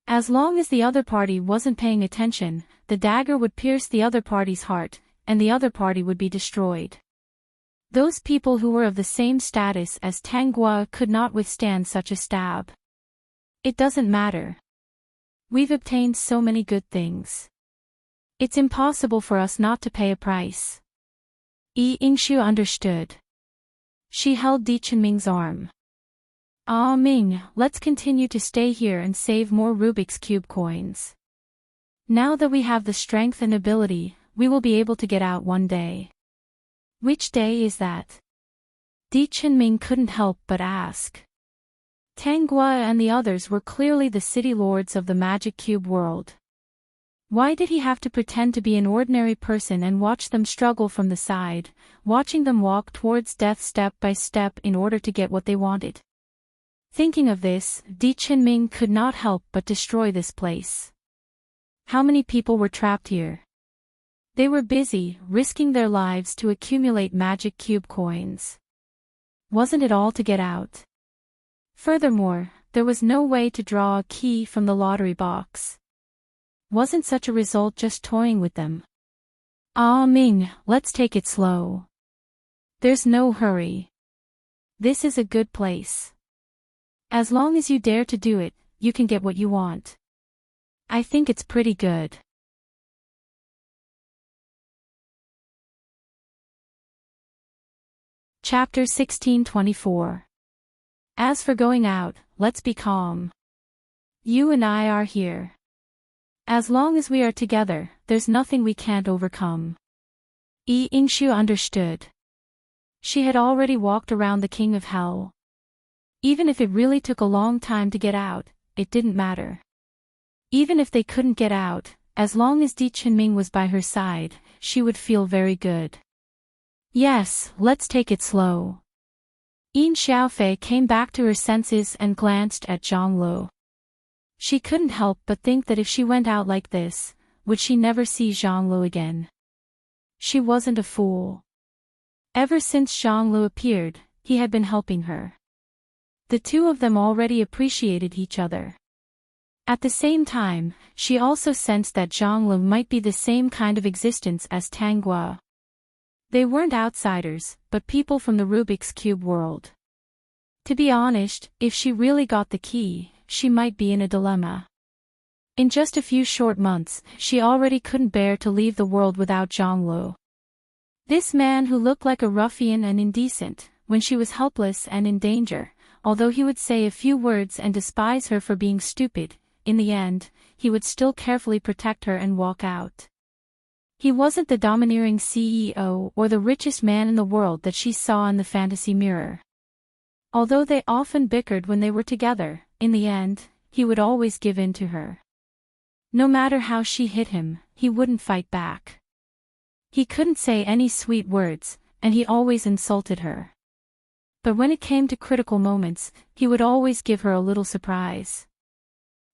As long as the other party wasn't paying attention, the dagger would pierce the other party's heart, and the other party would be destroyed. Those people who were of the same status as Tang Guo could not withstand such a stab. It doesn't matter. We've obtained so many good things. It's impossible for us not to pay a price. Yi Yingxue understood. She held Di Qinming's arm. Ah Ming, let's continue to stay here and save more Rubik's Cube coins. Now that we have the strength and ability, we will be able to get out one day. Which day is that? Di Qinming couldn't help but ask. Tanghua and the others were clearly the city lords of the Magic Cube world. Why did he have to pretend to be an ordinary person and watch them struggle from the side, watching them walk towards death step by step in order to get what they wanted? Thinking of this, Di Qinming could not help but destroy this place. How many people were trapped here? They were busy, risking their lives to accumulate Magic Cube coins. Wasn't it all to get out? Furthermore, there was no way to draw a key from the lottery box. Wasn't such a result just toying with them? Ah Ming, let's take it slow. There's no hurry. This is a good place. As long as you dare to do it, you can get what you want. I think it's pretty good. Chapter 1624. As for going out, let's be calm. You and I are here. As long as we are together, there's nothing we can't overcome. Yi Yingshu understood. She had already walked around the King of Hell. Even if it really took a long time to get out, it didn't matter. Even if they couldn't get out, as long as Di Qinming was by her side, she would feel very good. Yes, let's take it slow. Yin Xiaofei came back to her senses and glanced at Zhang Lu. She couldn't help but think that if she went out like this, would she never see Zhang Lu again? She wasn't a fool. Ever since Zhang Lu appeared, he had been helping her. The two of them already appreciated each other. At the same time, she also sensed that Zhang Lu might be the same kind of existence as Tanghua. They weren't outsiders, but people from the Rubik's Cube world. To be honest, if she really got the key, she might be in a dilemma. In just a few short months, she already couldn't bear to leave the world without Zhang Lu. This man who looked like a ruffian and indecent, when she was helpless and in danger, although he would say a few words and despise her for being stupid, in the end, he would still carefully protect her and walk out. He wasn't the domineering CEO or the richest man in the world that she saw in the fantasy mirror. Although they often bickered when they were together, in the end, he would always give in to her. No matter how she hit him, he wouldn't fight back. He couldn't say any sweet words, and he always insulted her. But when it came to critical moments, he would always give her a little surprise.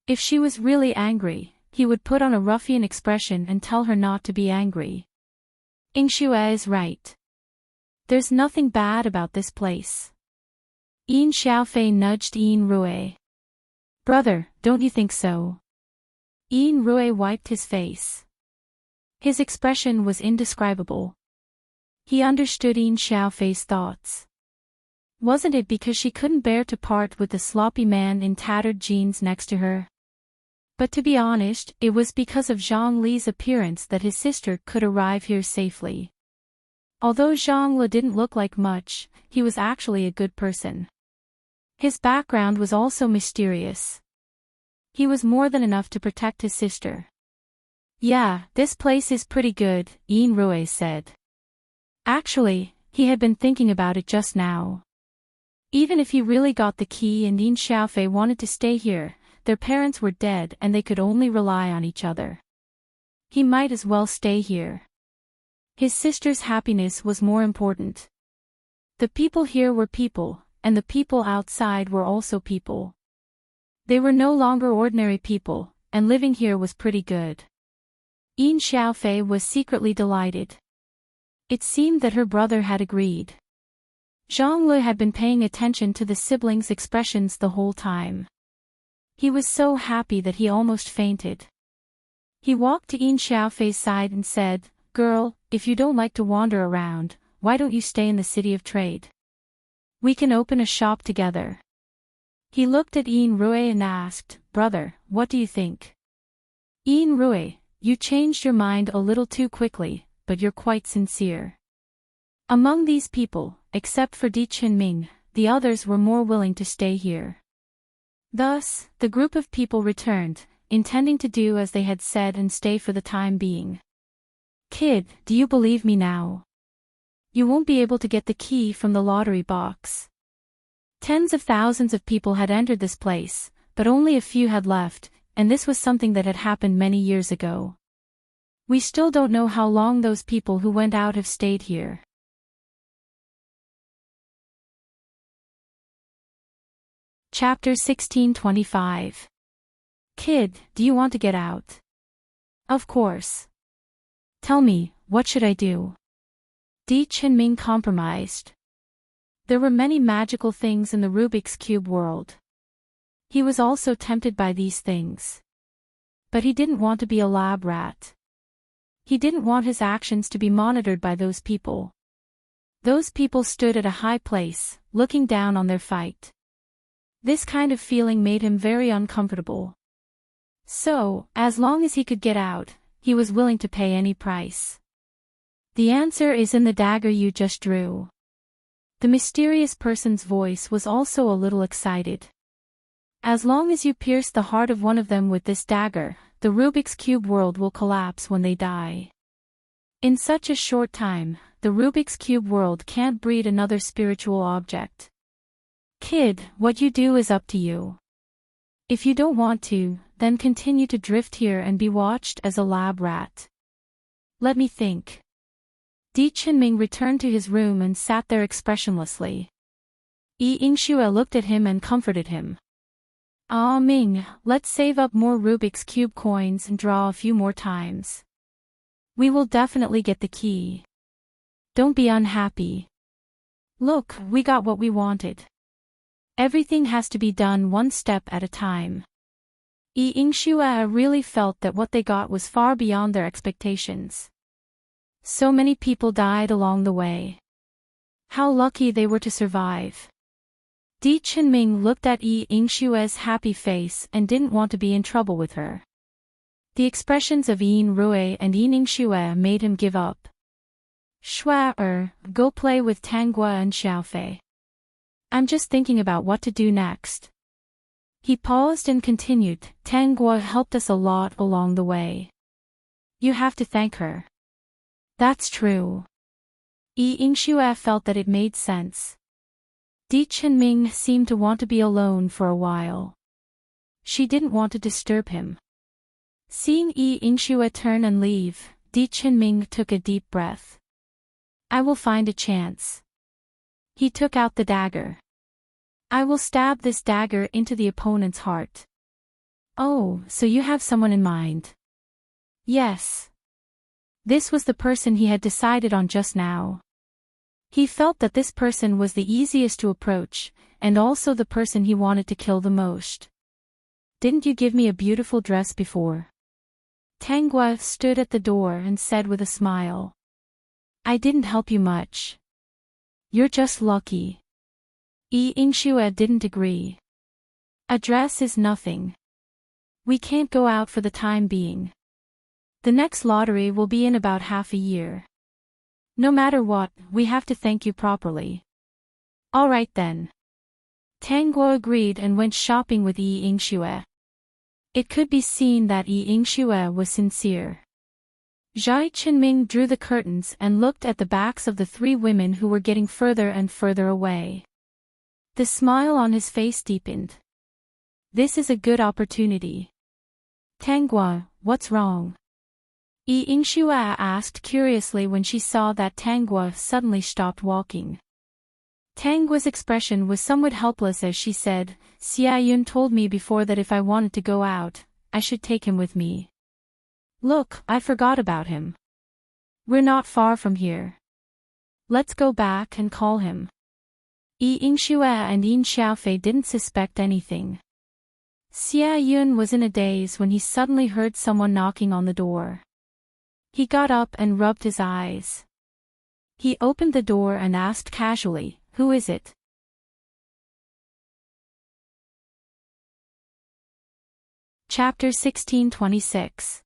If she was really angry, he would put on a ruffian expression and tell her not to be angry. Yingxue is right. There's nothing bad about this place. Yin Xiaofei nudged Yin Rui. Brother, don't you think so? Yin Rui wiped his face. His expression was indescribable. He understood Yin Xiaofei's thoughts. Wasn't it because she couldn't bear to part with the sloppy man in tattered jeans next to her? But to be honest, it was because of Zhang Li's appearance that his sister could arrive here safely. Although Zhang Li didn't look like much, he was actually a good person. His background was also mysterious. He was more than enough to protect his sister. Yeah, this place is pretty good, Yin Rui said. Actually, he had been thinking about it just now. Even if he really got the key and Yin Xiaofei wanted to stay here, their parents were dead and they could only rely on each other. He might as well stay here. His sister's happiness was more important. The people here were people, and the people outside were also people. They were no longer ordinary people, and living here was pretty good. Yin Xiaofei was secretly delighted. It seemed that her brother had agreed. Zhang Li had been paying attention to the siblings' expressions the whole time. He was so happy that he almost fainted. He walked to Yin Xiaofei's side and said, "Girl, if you don't like to wander around, why don't you stay in the city of trade? We can open a shop together." He looked at Yin Rui and asked, "Brother, what do you think?" "Yin Rui, you changed your mind a little too quickly, but you're quite sincere." Among these people, except for Di Qinming, the others were more willing to stay here. Thus, the group of people returned, intending to do as they had said and stay for the time being. "Kid, do you believe me now? You won't be able to get the key from the lottery box." Tens of thousands of people had entered this place, but only a few had left, and this was something that had happened many years ago. We still don't know how long those people who went out have stayed here. Chapter 1625. Kid, do you want to get out? Of course. Tell me, what should I do? Di Qinming compromised. There were many magical things in the Rubik's Cube world. He was also tempted by these things. But he didn't want to be a lab rat. He didn't want his actions to be monitored by those people. Those people stood at a high place, looking down on their fight. This kind of feeling made him very uncomfortable. So, as long as he could get out, he was willing to pay any price. The answer is in the dagger you just drew. The mysterious person's voice was also a little excited. As long as you pierce the heart of one of them with this dagger, the Rubik's Cube world will collapse when they die. In such a short time, the Rubik's Cube world can't breed another spiritual object. Kid, what you do is up to you. If you don't want to, then continue to drift here and be watched as a lab rat. Let me think. Di Qinming returned to his room and sat there expressionlessly. Yi Yingxue looked at him and comforted him. Ah Ming, let's save up more Rubik's Cube coins and draw a few more times. We will definitely get the key. Don't be unhappy. Look, we got what we wanted. Everything has to be done one step at a time. Yi Yingxue really felt that what they got was far beyond their expectations. So many people died along the way. How lucky they were to survive. Di Qinming looked at Yi Yingxue's happy face and didn't want to be in trouble with her. The expressions of Yin Rui and Yi Yingxue made him give up. Shua, go play with Tanggua and Xiaofei. I'm just thinking about what to do next. He paused and continued, Tanggua helped us a lot along the way. You have to thank her. That's true. Yi Yingxue felt that it made sense. Di Qinming seemed to want to be alone for a while. She didn't want to disturb him. Seeing Yi Yingxue turn and leave, Di Qinming took a deep breath. I will find a chance. He took out the dagger. I will stab this dagger into the opponent's heart. Oh, so you have someone in mind. Yes. This was the person he had decided on just now. He felt that this person was the easiest to approach, and also the person he wanted to kill the most. Didn't you give me a beautiful dress before? Tanggua stood at the door and said with a smile. I didn't help you much. You're just lucky. Yi Yingxue didn't agree. A dress is nothing. We can't go out for the time being. The next lottery will be in about half a year. No matter what, we have to thank you properly. All right then. Tanggua agreed and went shopping with Yi Yingxue. It could be seen that Yi Yingxue was sincere. Zhai Qinming drew the curtains and looked at the backs of the three women who were getting further and further away. The smile on his face deepened. This is a good opportunity. Tanggua, what's wrong? Yi Yingxue asked curiously when she saw that Tanggua suddenly stopped walking. Tanggua's expression was somewhat helpless as she said, Xia Yun told me before that if I wanted to go out, I should take him with me. Look, I forgot about him. We're not far from here. Let's go back and call him. Yi Yingxue and Yin Xiaofei didn't suspect anything. Xia Yun was in a daze when he suddenly heard someone knocking on the door. He got up and rubbed his eyes. He opened the door and asked casually, Who is it? Chapter 1626.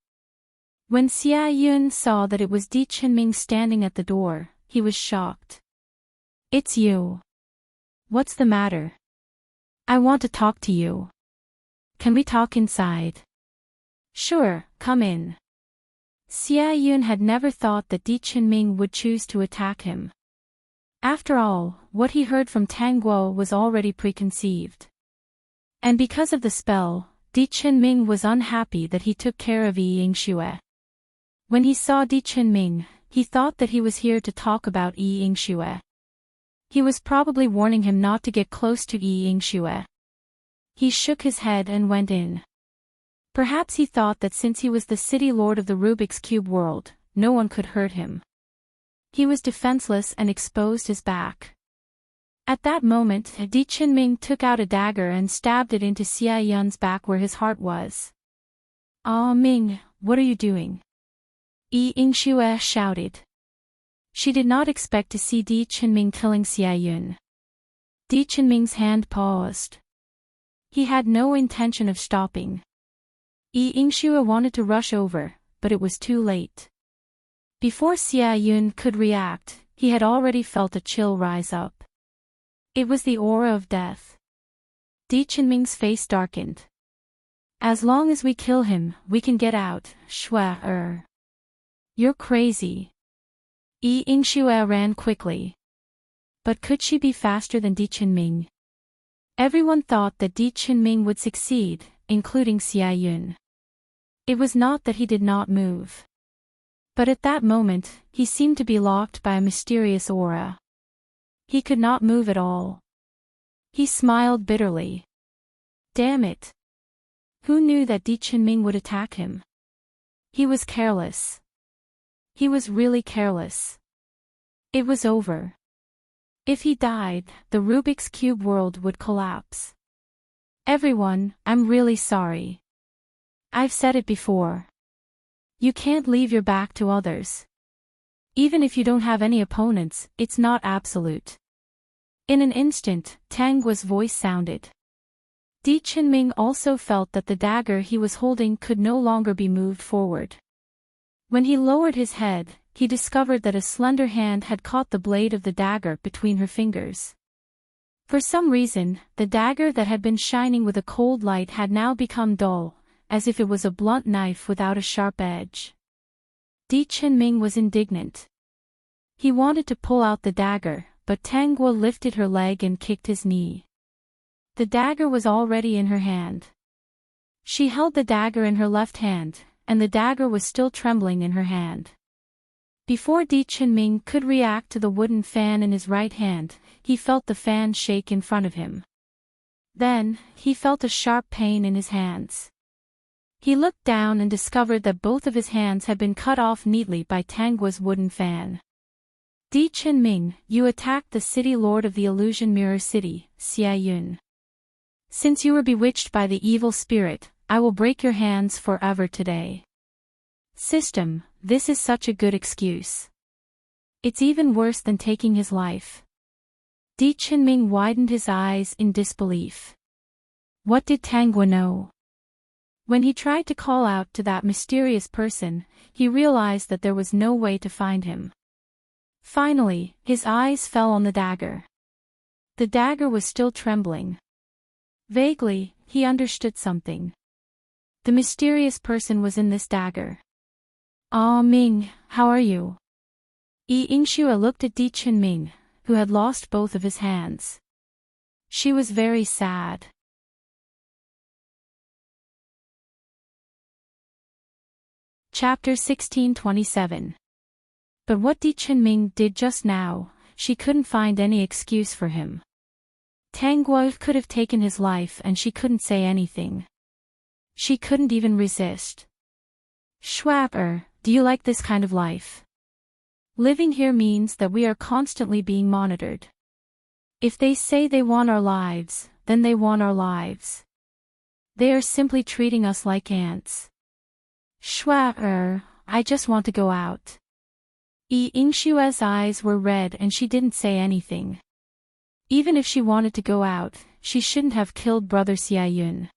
When Xia Yun saw that it was Di Qinming standing at the door, he was shocked. It's you. What's the matter? I want to talk to you. Can we talk inside? Sure, come in. Xia Yun had never thought that Di Qinming would choose to attack him. After all, what he heard from Tang Guo was already preconceived. And because of the spell, Di Qinming was unhappy that he took care of Yi Yingxue. When he saw Di Qinming, he thought that he was here to talk about Yi Yingxue. He was probably warning him not to get close to Yi Yingxue. He shook his head and went in. Perhaps he thought that since he was the city lord of the Rubik's Cube world, no one could hurt him. He was defenseless and exposed his back. At that moment, Di Qinming took out a dagger and stabbed it into Xia Yun's back where his heart was. "Ah Ming, what are you doing?" Yi Yingxue shouted. She did not expect to see Di Qinming killing Xia Yun. Di Qinming's hand paused. He had no intention of stopping. Yi Yingxue wanted to rush over, but it was too late. Before Xia Yun could react, he had already felt a chill rise up. It was the aura of death. Di Qinming's face darkened. "As long as we kill him, we can get out, Shui. You're crazy." Yi Yingxue ran quickly. But could she be faster than Di Qinming? Everyone thought that Di Qinming would succeed, including Xia Yun. It was not that he did not move. But at that moment, he seemed to be locked by a mysterious aura. He could not move at all. He smiled bitterly. Damn it. Who knew that Di Qinming would attack him? He was careless. He was really careless. It was over. If he died, the Rubik's Cube world would collapse. Everyone, I'm really sorry. I've said it before. You can't leave your back to others. Even if you don't have any opponents, it's not absolute. In an instant, Tang Guo's voice sounded. Di Qinming also felt that the dagger he was holding could no longer be moved forward. When he lowered his head, he discovered that a slender hand had caught the blade of the dagger between her fingers. For some reason, the dagger that had been shining with a cold light had now become dull, as if it was a blunt knife without a sharp edge. Di Qinming was indignant. He wanted to pull out the dagger, but Tang Guo lifted her leg and kicked his knee. The dagger was already in her hand. She held the dagger in her left hand, and the dagger was still trembling in her hand. Before Di Qinming could react to the wooden fan in his right hand, he felt the fan shake in front of him. Then, he felt a sharp pain in his hands. He looked down and discovered that both of his hands had been cut off neatly by Tang Guo's wooden fan. Di Qinming, you attacked the city lord of the illusion mirror city, Xia Yun. Since you were bewitched by the evil spirit, I will break your hands forever today. System, this is such a good excuse. It's even worse than taking his life. Di Qinming widened his eyes in disbelief. What did Tang Guo know? When he tried to call out to that mysterious person, he realized that there was no way to find him. Finally, his eyes fell on the dagger. The dagger was still trembling. Vaguely, he understood something. The mysterious person was in this dagger. Ah Ming, how are you? Yi Yingxue looked at Di Qinming, who had lost both of his hands. She was very sad. Chapter 1627. But what Di Qinming did just now, she couldn't find any excuse for him. Tang Guo could have taken his life and she couldn't say anything. She couldn't even resist. Schwapper, do you like this kind of life? Living here means that we are constantly being monitored. If they say they want our lives, then they want our lives. They are simply treating us like ants. Schwapper, I just want to go out. Yi Yingxue's eyes were red and she didn't say anything. Even if she wanted to go out, she shouldn't have killed brother Xia Yun.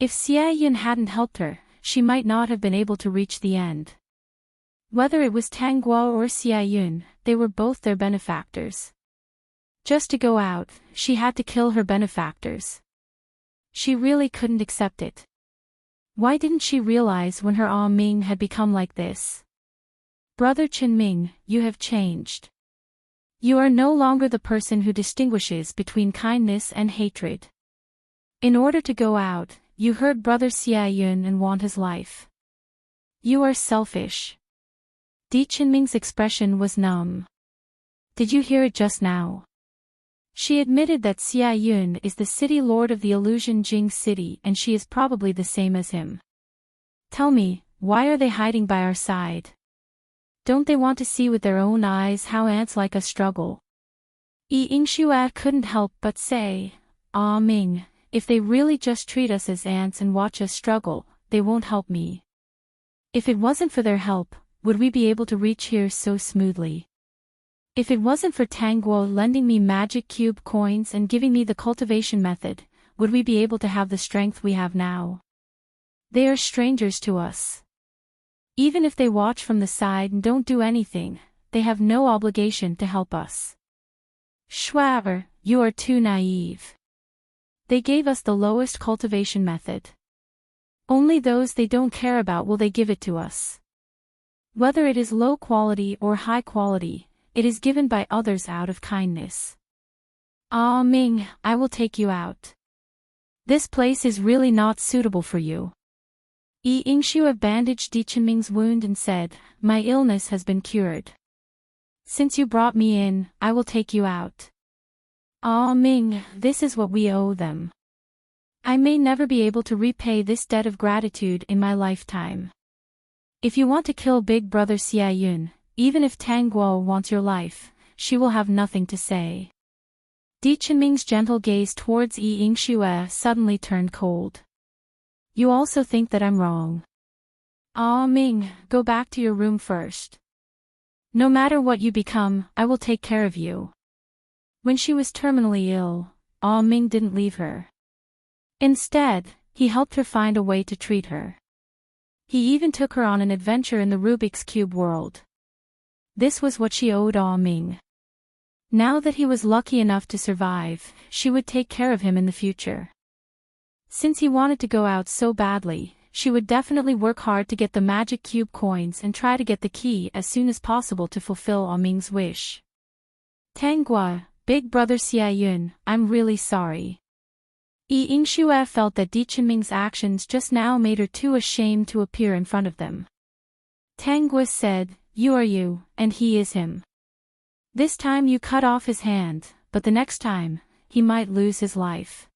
If Xia Yun hadn't helped her, she might not have been able to reach the end. Whether it was Tang Guo or Xia Yun, they were both their benefactors. Just to go out, she had to kill her benefactors. She really couldn't accept it. Why didn't she realize when her Ah Ming had become like this? Brother Qinming, you have changed. You are no longer the person who distinguishes between kindness and hatred. In order to go out, you hurt Brother Xia Yun and want his life. You are selfish. Di Qinming's expression was numb. Did you hear it just now? She admitted that Xia Yun is the city lord of the illusion Jing City and she is probably the same as him. Tell me, why are they hiding by our side? Don't they want to see with their own eyes how ants like us struggle? Yi Yingxue couldn't help but say, "Ah Ming, if they really just treat us as ants and watch us struggle, they won't help me. If it wasn't for their help, would we be able to reach here so smoothly? If it wasn't for Tang Guo lending me magic cube coins and giving me the cultivation method, would we be able to have the strength we have now? They are strangers to us. Even if they watch from the side and don't do anything, they have no obligation to help us. Schwaber, you are too naive. They gave us the lowest cultivation method. Only those they don't care about will they give it to us. Whether it is low quality or high quality, it is given by others out of kindness. Ah Ming, I will take you out. This place is really not suitable for you. Yi Yingxue bandaged Di Qinming's wound and said, "My illness has been cured. Since you brought me in, I will take you out." Ah Ming, this is what we owe them. I may never be able to repay this debt of gratitude in my lifetime. If you want to kill Big Brother Xia Yun, even if Tang Guo wants your life, she will have nothing to say. Di Qinming's gentle gaze towards Yi Yingxue suddenly turned cold. You also think that I'm wrong. Ah Ming, go back to your room first. No matter what you become, I will take care of you. When she was terminally ill, Ah Ming didn't leave her. Instead, he helped her find a way to treat her. He even took her on an adventure in the Rubik's Cube world. This was what she owed Ah Ming. Now that he was lucky enough to survive, she would take care of him in the future. Since he wanted to go out so badly, she would definitely work hard to get the magic cube coins and try to get the key as soon as possible to fulfill Ah Ming's wish. Tang Guo, Big Brother Xia Yun, I'm really sorry. Yi Yingxue felt that Di Qinming's actions just now made her too ashamed to appear in front of them. Tang Guo said, "You are you, and he is him. This time you cut off his hand, but the next time, he might lose his life.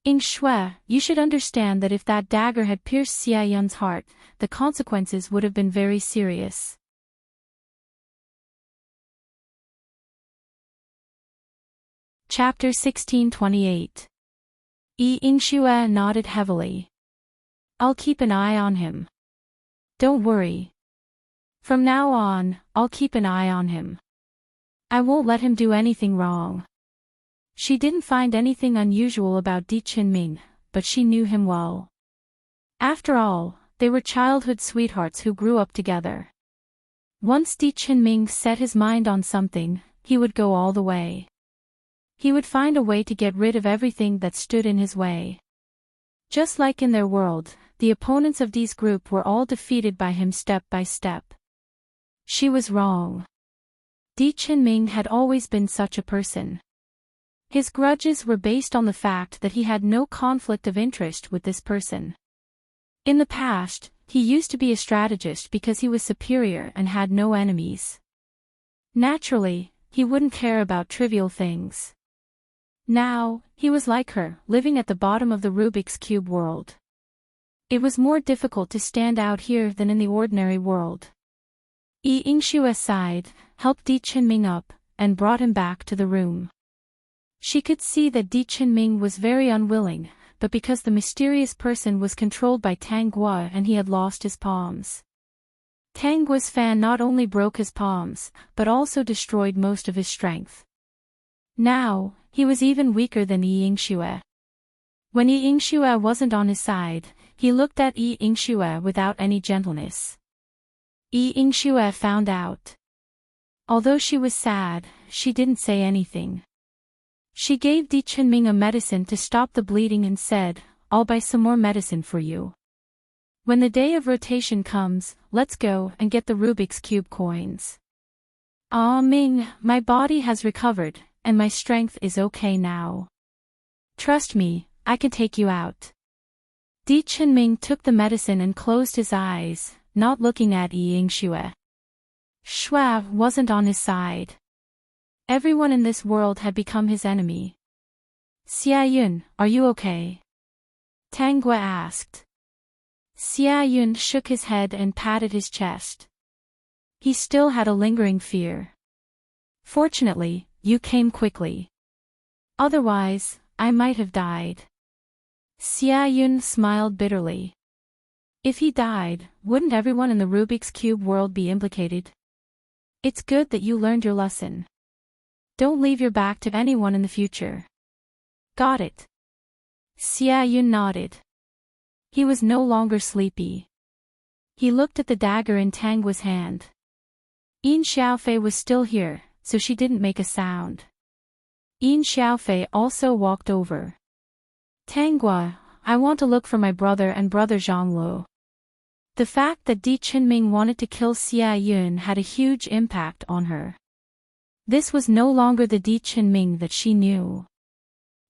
Yingxue, you should understand that if that dagger had pierced Xia Yun's heart, the consequences would have been very serious." Chapter 1628. Yi Yingxue nodded heavily. I'll keep an eye on him. Don't worry. From now on, I'll keep an eye on him. I won't let him do anything wrong. She didn't find anything unusual about Di Qinming, but she knew him well. After all, they were childhood sweethearts who grew up together. Once Di Qinming set his mind on something, he would go all the way. He would find a way to get rid of everything that stood in his way. Just like in their world, the opponents of Di's group were all defeated by him step by step. She was wrong. Di Qinming had always been such a person. His grudges were based on the fact that he had no conflict of interest with this person. In the past, he used to be a strategist because he was superior and had no enemies. Naturally, he wouldn't care about trivial things. Now, he was like her, living at the bottom of the Rubik's Cube world. It was more difficult to stand out here than in the ordinary world. Yi Yingxue sighed, helped Di Qinming up, and brought him back to the room. She could see that Di Qinming was very unwilling, but because the mysterious person was controlled by Tang Guo and he had lost his palms. Tang Guo's fan not only broke his palms, but also destroyed most of his strength. Now, he was even weaker than Yi Yingxue. When Yi Yingxue wasn't on his side, he looked at Yi Yingxue without any gentleness. Yi Yingxue found out. Although she was sad, she didn't say anything. She gave Di Qinming a medicine to stop the bleeding and said, I'll buy some more medicine for you. When the day of rotation comes, let's go and get the Rubik's Cube coins. Ah Ming, my body has recovered, and my strength is okay now. Trust me, I can take you out. Di Chenming took the medicine and closed his eyes, not looking at Ying Xue. Xue wasn't on his side. Everyone in this world had become his enemy. Xia Yun, are you okay? Tang Gui asked. Xia Yun shook his head and patted his chest. He still had a lingering fear. Fortunately, you came quickly. Otherwise, I might have died. Xia Yun smiled bitterly. If he died, wouldn't everyone in the Rubik's Cube world be implicated? It's good that you learned your lesson. Don't leave your back to anyone in the future. Got it. Xia Yun nodded. He was no longer sleepy. He looked at the dagger in Tang Gui's hand. Yin Xiaofei was still here, so she didn't make a sound. Yin Xiaofei also walked over. Tang Gui, I want to look for my brother and brother Zhonglu. The fact that Di Chenming wanted to kill Xia Yun had a huge impact on her. This was no longer the Di Chenming that she knew.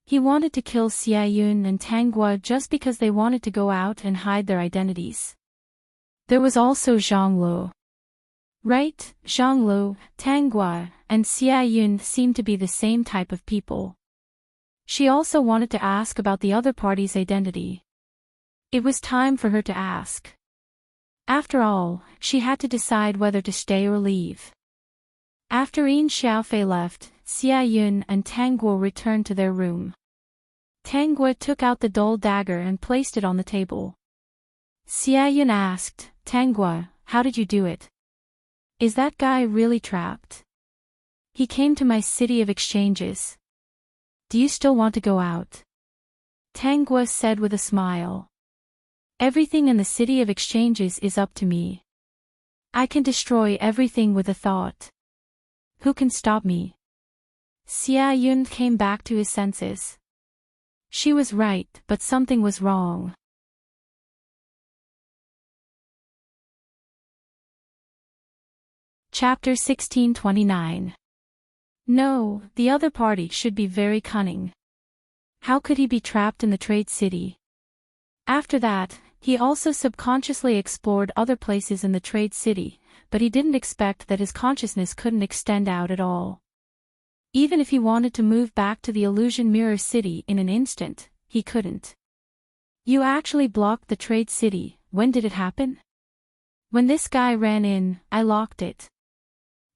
He wanted to kill Xia Yun and Tang Gui just because they wanted to go out and hide their identities. There was also Zhonglu. Right, Zhonglu, Tang Gui, and Xia Yun seemed to be the same type of people. She also wanted to ask about the other party's identity. It was time for her to ask. After all, she had to decide whether to stay or leave. After Yin Xiaofei left, Xia Yun and Tang Gui returned to their room. Tang Gui took out the dull dagger and placed it on the table. Xia Yun asked, Tang Gui, how did you do it? Is that guy really trapped? He came to my city of exchanges. Do you still want to go out? Tang Gui said with a smile. Everything in the city of exchanges is up to me. I can destroy everything with a thought. Who can stop me? Xia Yun came back to his senses. She was right, but something was wrong. Chapter 1629. No, the other party should be very cunning. How could he be trapped in the trade city? After that, he also subconsciously explored other places in the trade city, but he didn't expect that his consciousness couldn't extend out at all. Even if he wanted to move back to the illusion mirror city in an instant, he couldn't. You actually blocked the trade city. When did it happen? When this guy ran in, I locked it.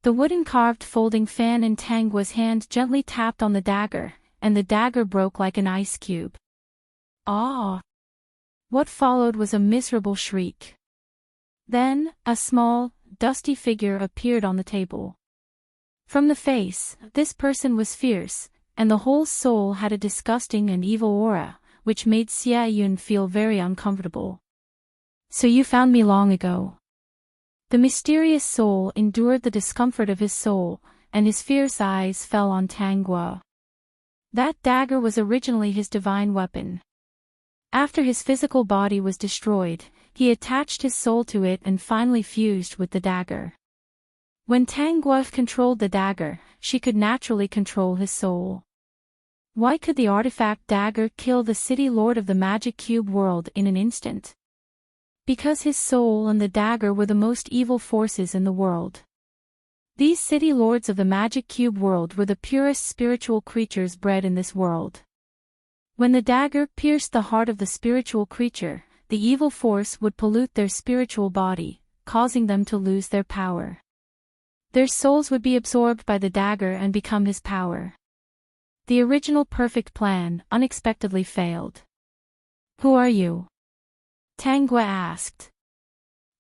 The wooden carved folding fan in Tang Gui's hand gently tapped on the dagger, and the dagger broke like an ice cube. Ah! What followed was a miserable shriek. Then, a small, dusty figure appeared on the table. From the face, this person was fierce, and the whole soul had a disgusting and evil aura, which made Xia Yun feel very uncomfortable. So you found me long ago. The mysterious soul endured the discomfort of his soul, and his fierce eyes fell on Tang Gui. That dagger was originally his divine weapon. After his physical body was destroyed, he attached his soul to it and finally fused with the dagger. When Tang Gui controlled the dagger, she could naturally control his soul. Why could the artifact dagger kill the city lord of the magic cube world in an instant? Because his soul and the dagger were the most evil forces in the world. These city lords of the magic cube world were the purest spiritual creatures bred in this world. When the dagger pierced the heart of the spiritual creature, the evil force would pollute their spiritual body, causing them to lose their power. Their souls would be absorbed by the dagger and become his power. The original perfect plan unexpectedly failed. Who are you? Tang Gui asked.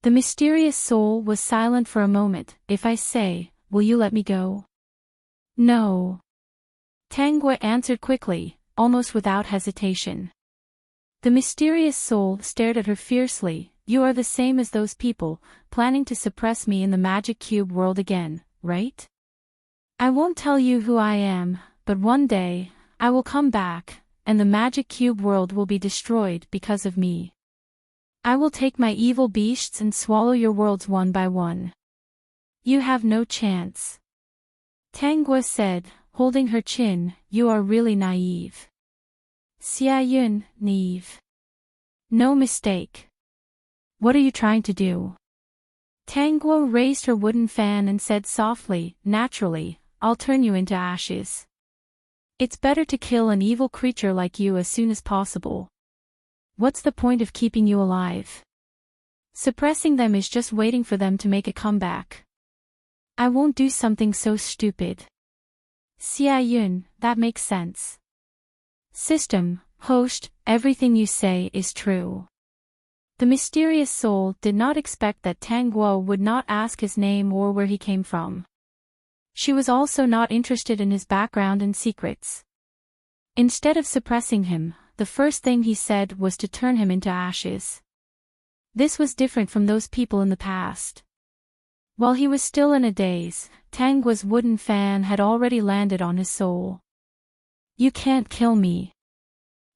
The mysterious soul was silent for a moment. If I say, will you let me go? No. Tang Gui answered quickly, almost without hesitation. The mysterious soul stared at her fiercely. You are the same as those people, planning to suppress me in the magic cube world again, right? I won't tell you who I am, but one day, I will come back, and the magic cube world will be destroyed because of me. I will take my evil beasts and swallow your worlds one by one. You have no chance. Tangwa said, holding her chin, you are really naive. Xia Yun, naive. No mistake. What are you trying to do? Tangwa raised her wooden fan and said softly, naturally, I'll turn you into ashes. It's better to kill an evil creature like you as soon as possible. What's the point of keeping you alive? Suppressing them is just waiting for them to make a comeback. I won't do something so stupid. Xia Yun, that makes sense. System, host, everything you say is true. The mysterious soul did not expect that Tangguo would not ask his name or where he came from. She was also not interested in his background and secrets. Instead of suppressing him, the first thing he said was to turn him into ashes. This was different from those people in the past. While he was still in a daze, Tangguo's wooden fan had already landed on his soul. You can't kill me.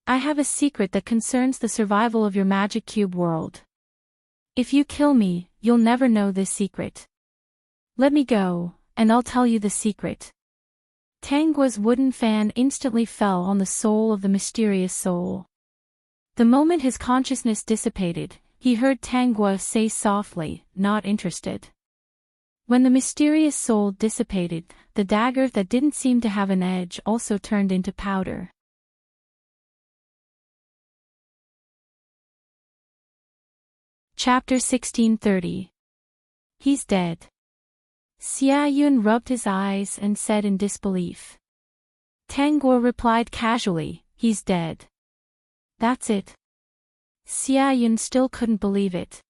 I have a secret that concerns the survival of your magic cube world. If you kill me, you'll never know this secret. Let me go, and I'll tell you the secret. Tangguo's wooden fan instantly fell on the soul of the mysterious soul. The moment his consciousness dissipated, he heard Tangguo say softly, not interested. When the mysterious soul dissipated, the dagger that didn't seem to have an edge also turned into powder. Chapter 1630. He's dead. Xia Yun rubbed his eyes and said in disbelief. Tangguo replied casually, he's dead. That's it. Xia Yun still couldn't believe it.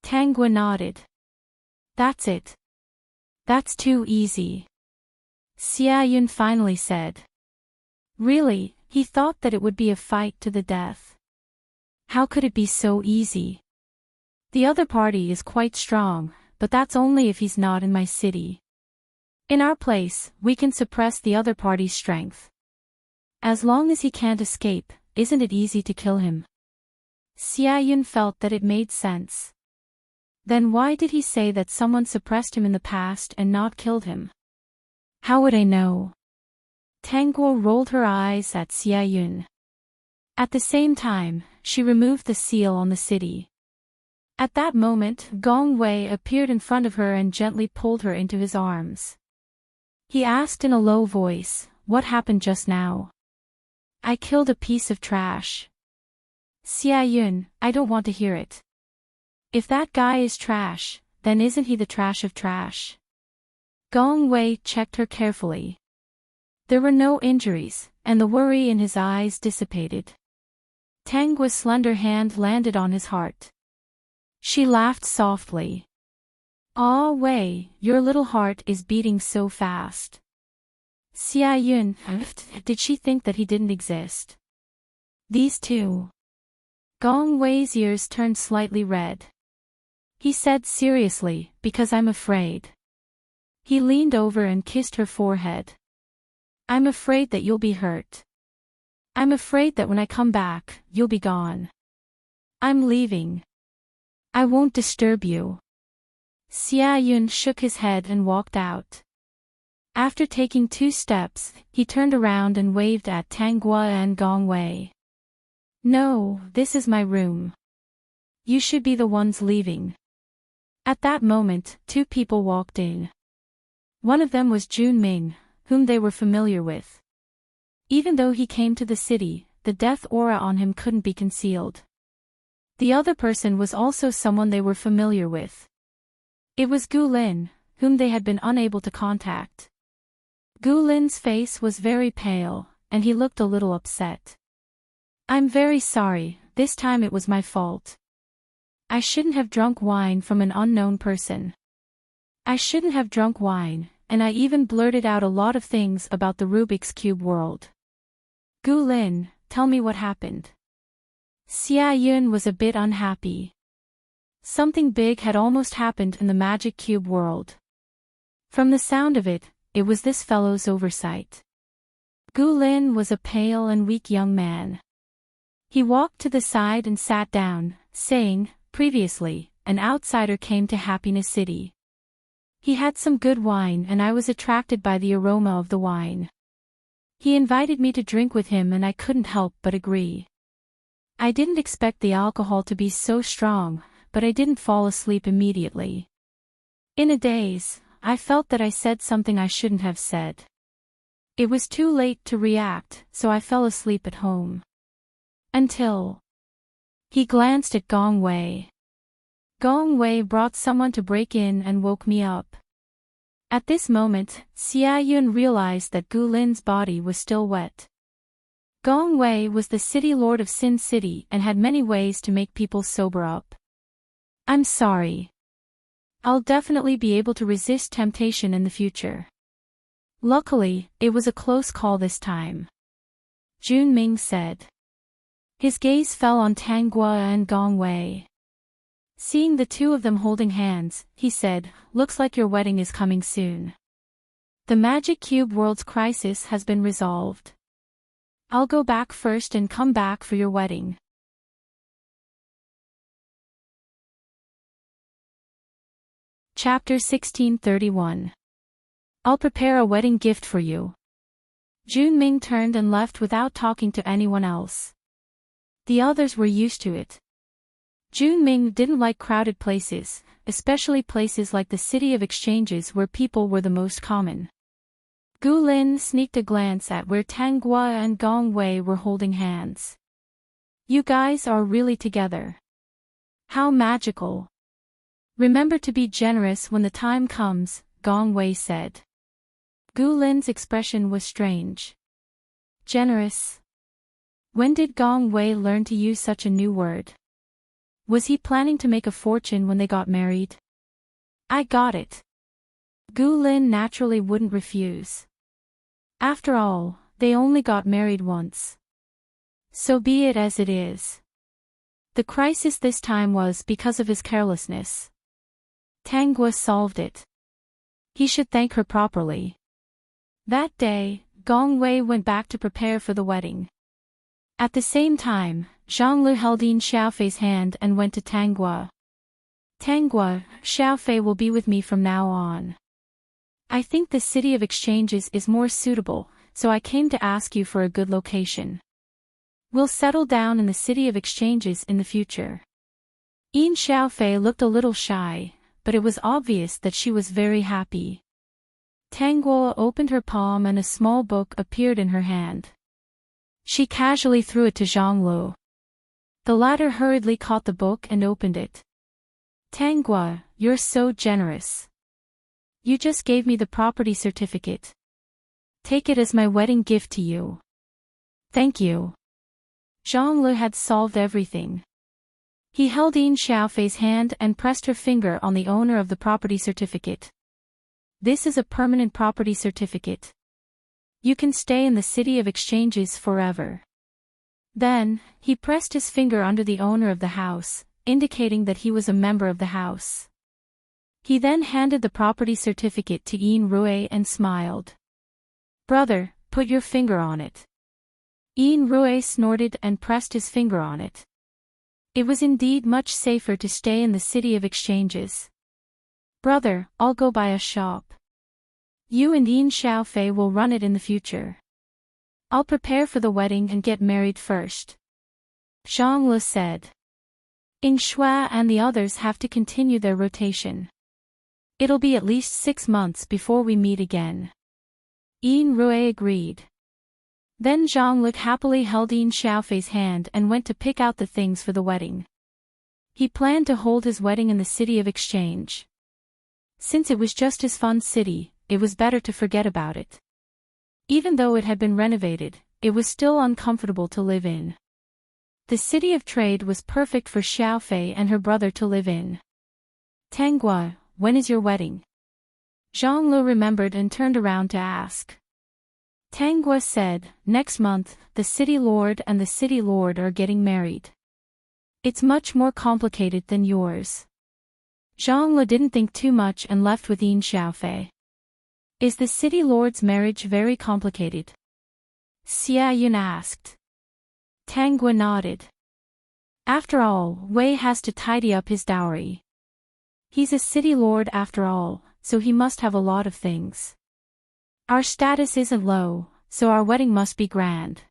Tangguo nodded. That's it. That's too easy. Xia Yun finally said. Really, he thought that it would be a fight to the death. How could it be so easy? The other party is quite strong, but that's only if he's not in my city. In our place, we can suppress the other party's strength. As long as he can't escape, isn't it easy to kill him? Xia Yun felt that it made sense. Then why did he say that someone suppressed him in the past and not killed him? How would I know? Tangguo rolled her eyes at Xia Yun. At the same time, she removed the seal on the city. At that moment, Gong Wei appeared in front of her and gently pulled her into his arms. He asked in a low voice, what happened just now? I killed a piece of trash. Xia Yun, I don't want to hear it. If that guy is trash, then isn't he the trash of trash? Gong Wei checked her carefully. There were no injuries, and the worry in his eyes dissipated. Tangguo's slender hand landed on his heart. She laughed softly. Ah Wei, your little heart is beating so fast. Xia Yun, did she think that he didn't exist? These two. Gong Wei's ears turned slightly red. He said seriously, because I'm afraid. He leaned over and kissed her forehead. I'm afraid that you'll be hurt. I'm afraid that when I come back, you'll be gone. I'm leaving. I won't disturb you. Xia Yun shook his head and walked out. After taking 2 steps, he turned around and waved at Tangguo and Gong Wei. No, this is my room. You should be the ones leaving. At that moment, 2 people walked in. One of them was Jun Ming, whom they were familiar with. Even though he came to the city, the death aura on him couldn't be concealed. The other person was also someone they were familiar with. It was Gu Lin, whom they had been unable to contact. Gu Lin's face was very pale, and he looked a little upset. I'm very sorry, this time it was my fault. I shouldn't have drunk wine from an unknown person. I shouldn't have drunk wine, and I even blurted out a lot of things about the Rubik's Cube world. Gu Lin, tell me what happened. Xia Yun was a bit unhappy. Something big had almost happened in the Magic Cube world. From the sound of it, it was this fellow's oversight. Gu Lin was a pale and weak young man. He walked to the side and sat down, saying, previously, an outsider came to Happiness City. He had some good wine and I was attracted by the aroma of the wine. He invited me to drink with him and I couldn't help but agree. I didn't expect the alcohol to be so strong, but I didn't fall asleep immediately. In a daze, I felt that I said something I shouldn't have said. It was too late to react, so I fell asleep at home. Until he glanced at Gong Wei. Gong Wei brought someone to break in and woke me up. At this moment, Xia Yun realized that Gu Lin's body was still wet. Gong Wei was the city lord of Sin City and had many ways to make people sober up. I'm sorry. I'll definitely be able to resist temptation in the future. Luckily, it was a close call this time. Jun Ming said. His gaze fell on Tang Guo and Gong Wei. Seeing the two of them holding hands, he said, "Looks like your wedding is coming soon. The Magic Cube World's crisis has been resolved. I'll go back first and come back for your wedding." Chapter 1631. I'll prepare a wedding gift for you. Jun Ming turned and left without talking to anyone else. The others were used to it. Jun Ming didn't like crowded places, especially places like the City of Exchanges where people were the most common. Gu Lin sneaked a glance at where Tang Guo and Gong Wei were holding hands. You guys are really together. How magical. Remember to be generous when the time comes, Gong Wei said. Gu Lin's expression was strange. Generous? When did Gong Wei learn to use such a new word? Was he planning to make a fortune when they got married? I got it. Gu Lin naturally wouldn't refuse. After all, they only got married once. So be it as it is. The crisis this time was because of his carelessness. Tang Guo solved it. He should thank her properly. That day, Gong Wei went back to prepare for the wedding. At the same time, Zhang Lu held Yin Xiaofei's hand and went to Tang Guo. Tang Guo, Xiaofei will be with me from now on. I think the City of Exchanges is more suitable, so I came to ask you for a good location. We'll settle down in the City of Exchanges in the future. Yin Xiaofei looked a little shy, but it was obvious that she was very happy. Tang Guo opened her palm and a small book appeared in her hand. She casually threw it to Zhang Lu. The latter hurriedly caught the book and opened it. Tang Guo, you're so generous. You just gave me the property certificate. Take it as my wedding gift to you. Thank you. Zhang Lu had solved everything. He held Yin Xiaofei's hand and pressed her finger on the owner of the property certificate. This is a permanent property certificate. You can stay in the City of Exchanges forever. Then, he pressed his finger under the owner of the house, indicating that he was a member of the house. He then handed the property certificate to Yin Rui and smiled. Brother, put your finger on it. Yin Rui snorted and pressed his finger on it. It was indeed much safer to stay in the City of Exchanges. Brother, I'll go buy a shop. You and Yin Xiaofei will run it in the future. I'll prepare for the wedding and get married first. Zhang Lu said. Ing Shua and the others have to continue their rotation. It'll be at least 6 months before we meet again. Yin Rui agreed. Then Zhang Lu happily held Yin Xiaofei's hand and went to pick out the things for the wedding. He planned to hold his wedding in the City of Exchange. Since it was just his fun city, it was better to forget about it. Even though it had been renovated, it was still uncomfortable to live in. The city of trade was perfect for Xiaofei and her brother to live in. Tang Guo, when is your wedding? Zhang Lu remembered and turned around to ask. Tang Guo said, next month, the city lord and the city lord are getting married. It's much more complicated than yours. Zhang Lu didn't think too much and left with Yin Xiaofei. Is the city lord's marriage very complicated? Xia Yun asked. Tang Guo nodded. After all, Wei has to tidy up his dowry. He's a city lord after all, so he must have a lot of things. Our status isn't low, so our wedding must be grand.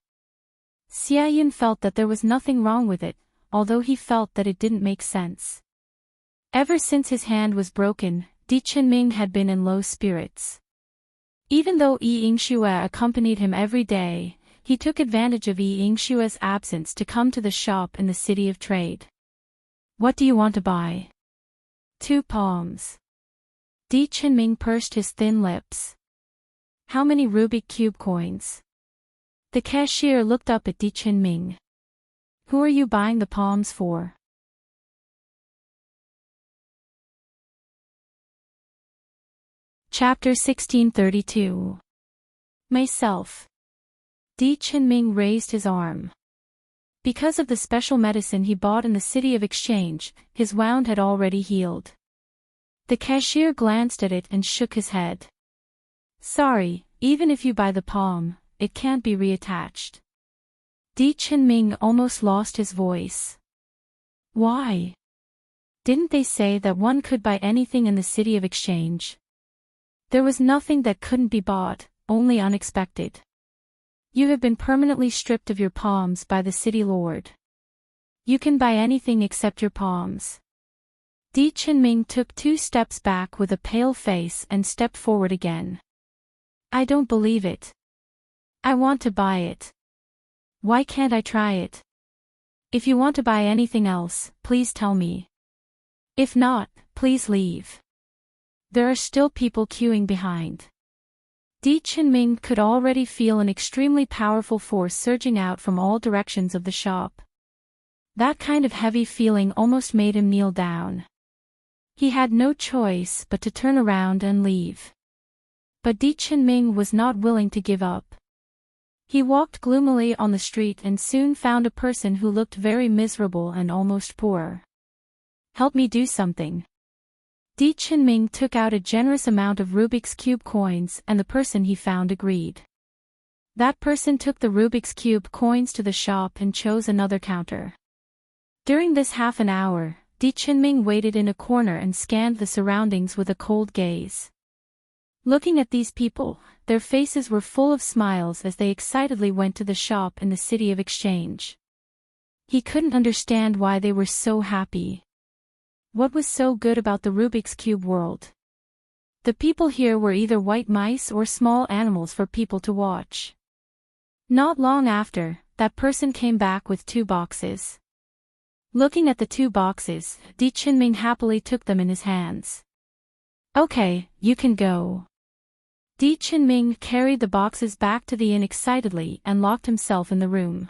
Xiaoyan felt that there was nothing wrong with it, although he felt that it didn't make sense. Ever since his hand was broken, Di Qinming had been in low spirits. Even though Yi Yingxue accompanied him every day, he took advantage of Yi Yingxue's absence to come to the shop in the city of trade. What do you want to buy? 2 palms. Di Qinming pursed his thin lips. How many Rubik cube coins? The cashier looked up at Di Qinming. Who are you buying the palms for? Chapter 1632. Myself. Di Qinming raised his arm. Because of the special medicine he bought in the city of exchange, his wound had already healed. The cashier glanced at it and shook his head. Sorry, even if you buy the palm, it can't be reattached. Di Qinming almost lost his voice. Why? Didn't they say that one could buy anything in the city of exchange? There was nothing that couldn't be bought, only unexpected. You have been permanently stripped of your palms by the city lord. You can buy anything except your palms. Di Qinming took 2 steps back with a pale face and stepped forward again. I don't believe it. I want to buy it. Why can't I try it? If you want to buy anything else, please tell me. If not, please leave. There are still people queuing behind. Di Qinming could already feel an extremely powerful force surging out from all directions of the shop. That kind of heavy feeling almost made him kneel down. He had no choice but to turn around and leave. But Di Qinming was not willing to give up. He walked gloomily on the street and soon found a person who looked very miserable and almost poor. Help me do something. Di Qinming took out a generous amount of Rubik's Cube coins and the person he found agreed. That person took the Rubik's Cube coins to the shop and chose another counter. During this half an hour, Di Qinming waited in a corner and scanned the surroundings with a cold gaze. Looking at these people, their faces were full of smiles as they excitedly went to the shop in the city of exchange. He couldn't understand why they were so happy. What was so good about the Rubik's Cube world? The people here were either white mice or small animals for people to watch. Not long after, that person came back with 2 boxes. Looking at the 2 boxes, Di Qinming happily took them in his hands. Okay, you can go. Di Qinming carried the boxes back to the inn excitedly and locked himself in the room.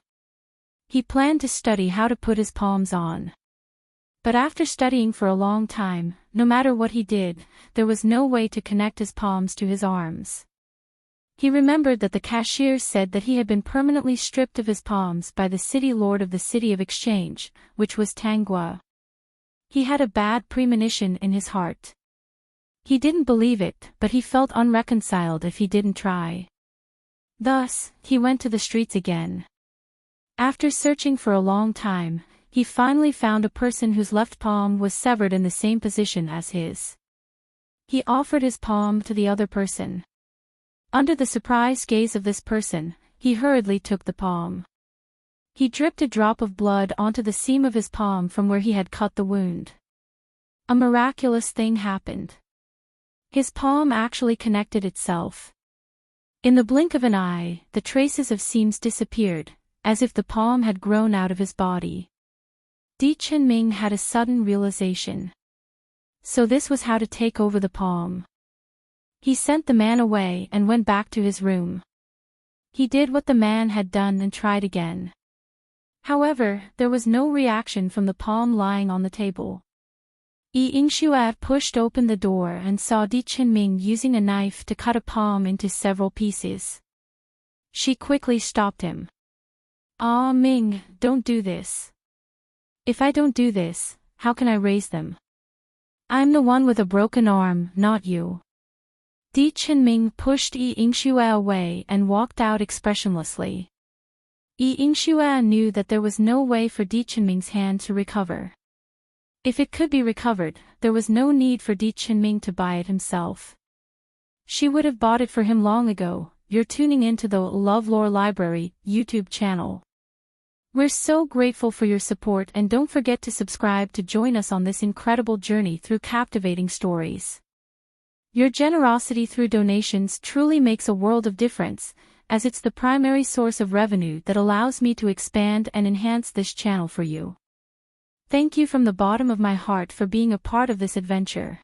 He planned to study how to put his palms on. But after studying for a long time, no matter what he did, there was no way to connect his palms to his arms. He remembered that the cashier said that he had been permanently stripped of his palms by the city lord of the city of exchange, which was Tanggua. He had a bad premonition in his heart. He didn't believe it, but he felt unreconciled if he didn't try. Thus, he went to the streets again. After searching for a long time, he finally found a person whose left palm was severed in the same position as his. He offered his palm to the other person. Under the surprised gaze of this person, he hurriedly took the palm. He dripped a drop of blood onto the seam of his palm from where he had cut the wound. A miraculous thing happened. His palm actually connected itself. In the blink of an eye, the traces of seams disappeared, as if the palm had grown out of his body. Di Qinming had a sudden realization. So this was how to take over the palm. He sent the man away and went back to his room. He did what the man had done and tried again. However, there was no reaction from the palm lying on the table. Yi Yingxue pushed open the door and saw Di Qinming using a knife to cut a palm into several pieces. She quickly stopped him. Ah, Ming, don't do this. If I don't do this, how can I raise them? I'm the one with a broken arm, not you. Di Qinming pushed Yi Yingxue away and walked out expressionlessly. Yi Yingxue knew that there was no way for Di Qinming's hand to recover. If it could be recovered, there was no need for Di Chenming to buy it himself. She would have bought it for him long ago. You're tuning into the LoveLore Library YouTube channel. We're so grateful for your support, and don't forget to subscribe to join us on this incredible journey through captivating stories. Your generosity through donations truly makes a world of difference, as it's the primary source of revenue that allows me to expand and enhance this channel for you. Thank you from the bottom of my heart for being a part of this adventure.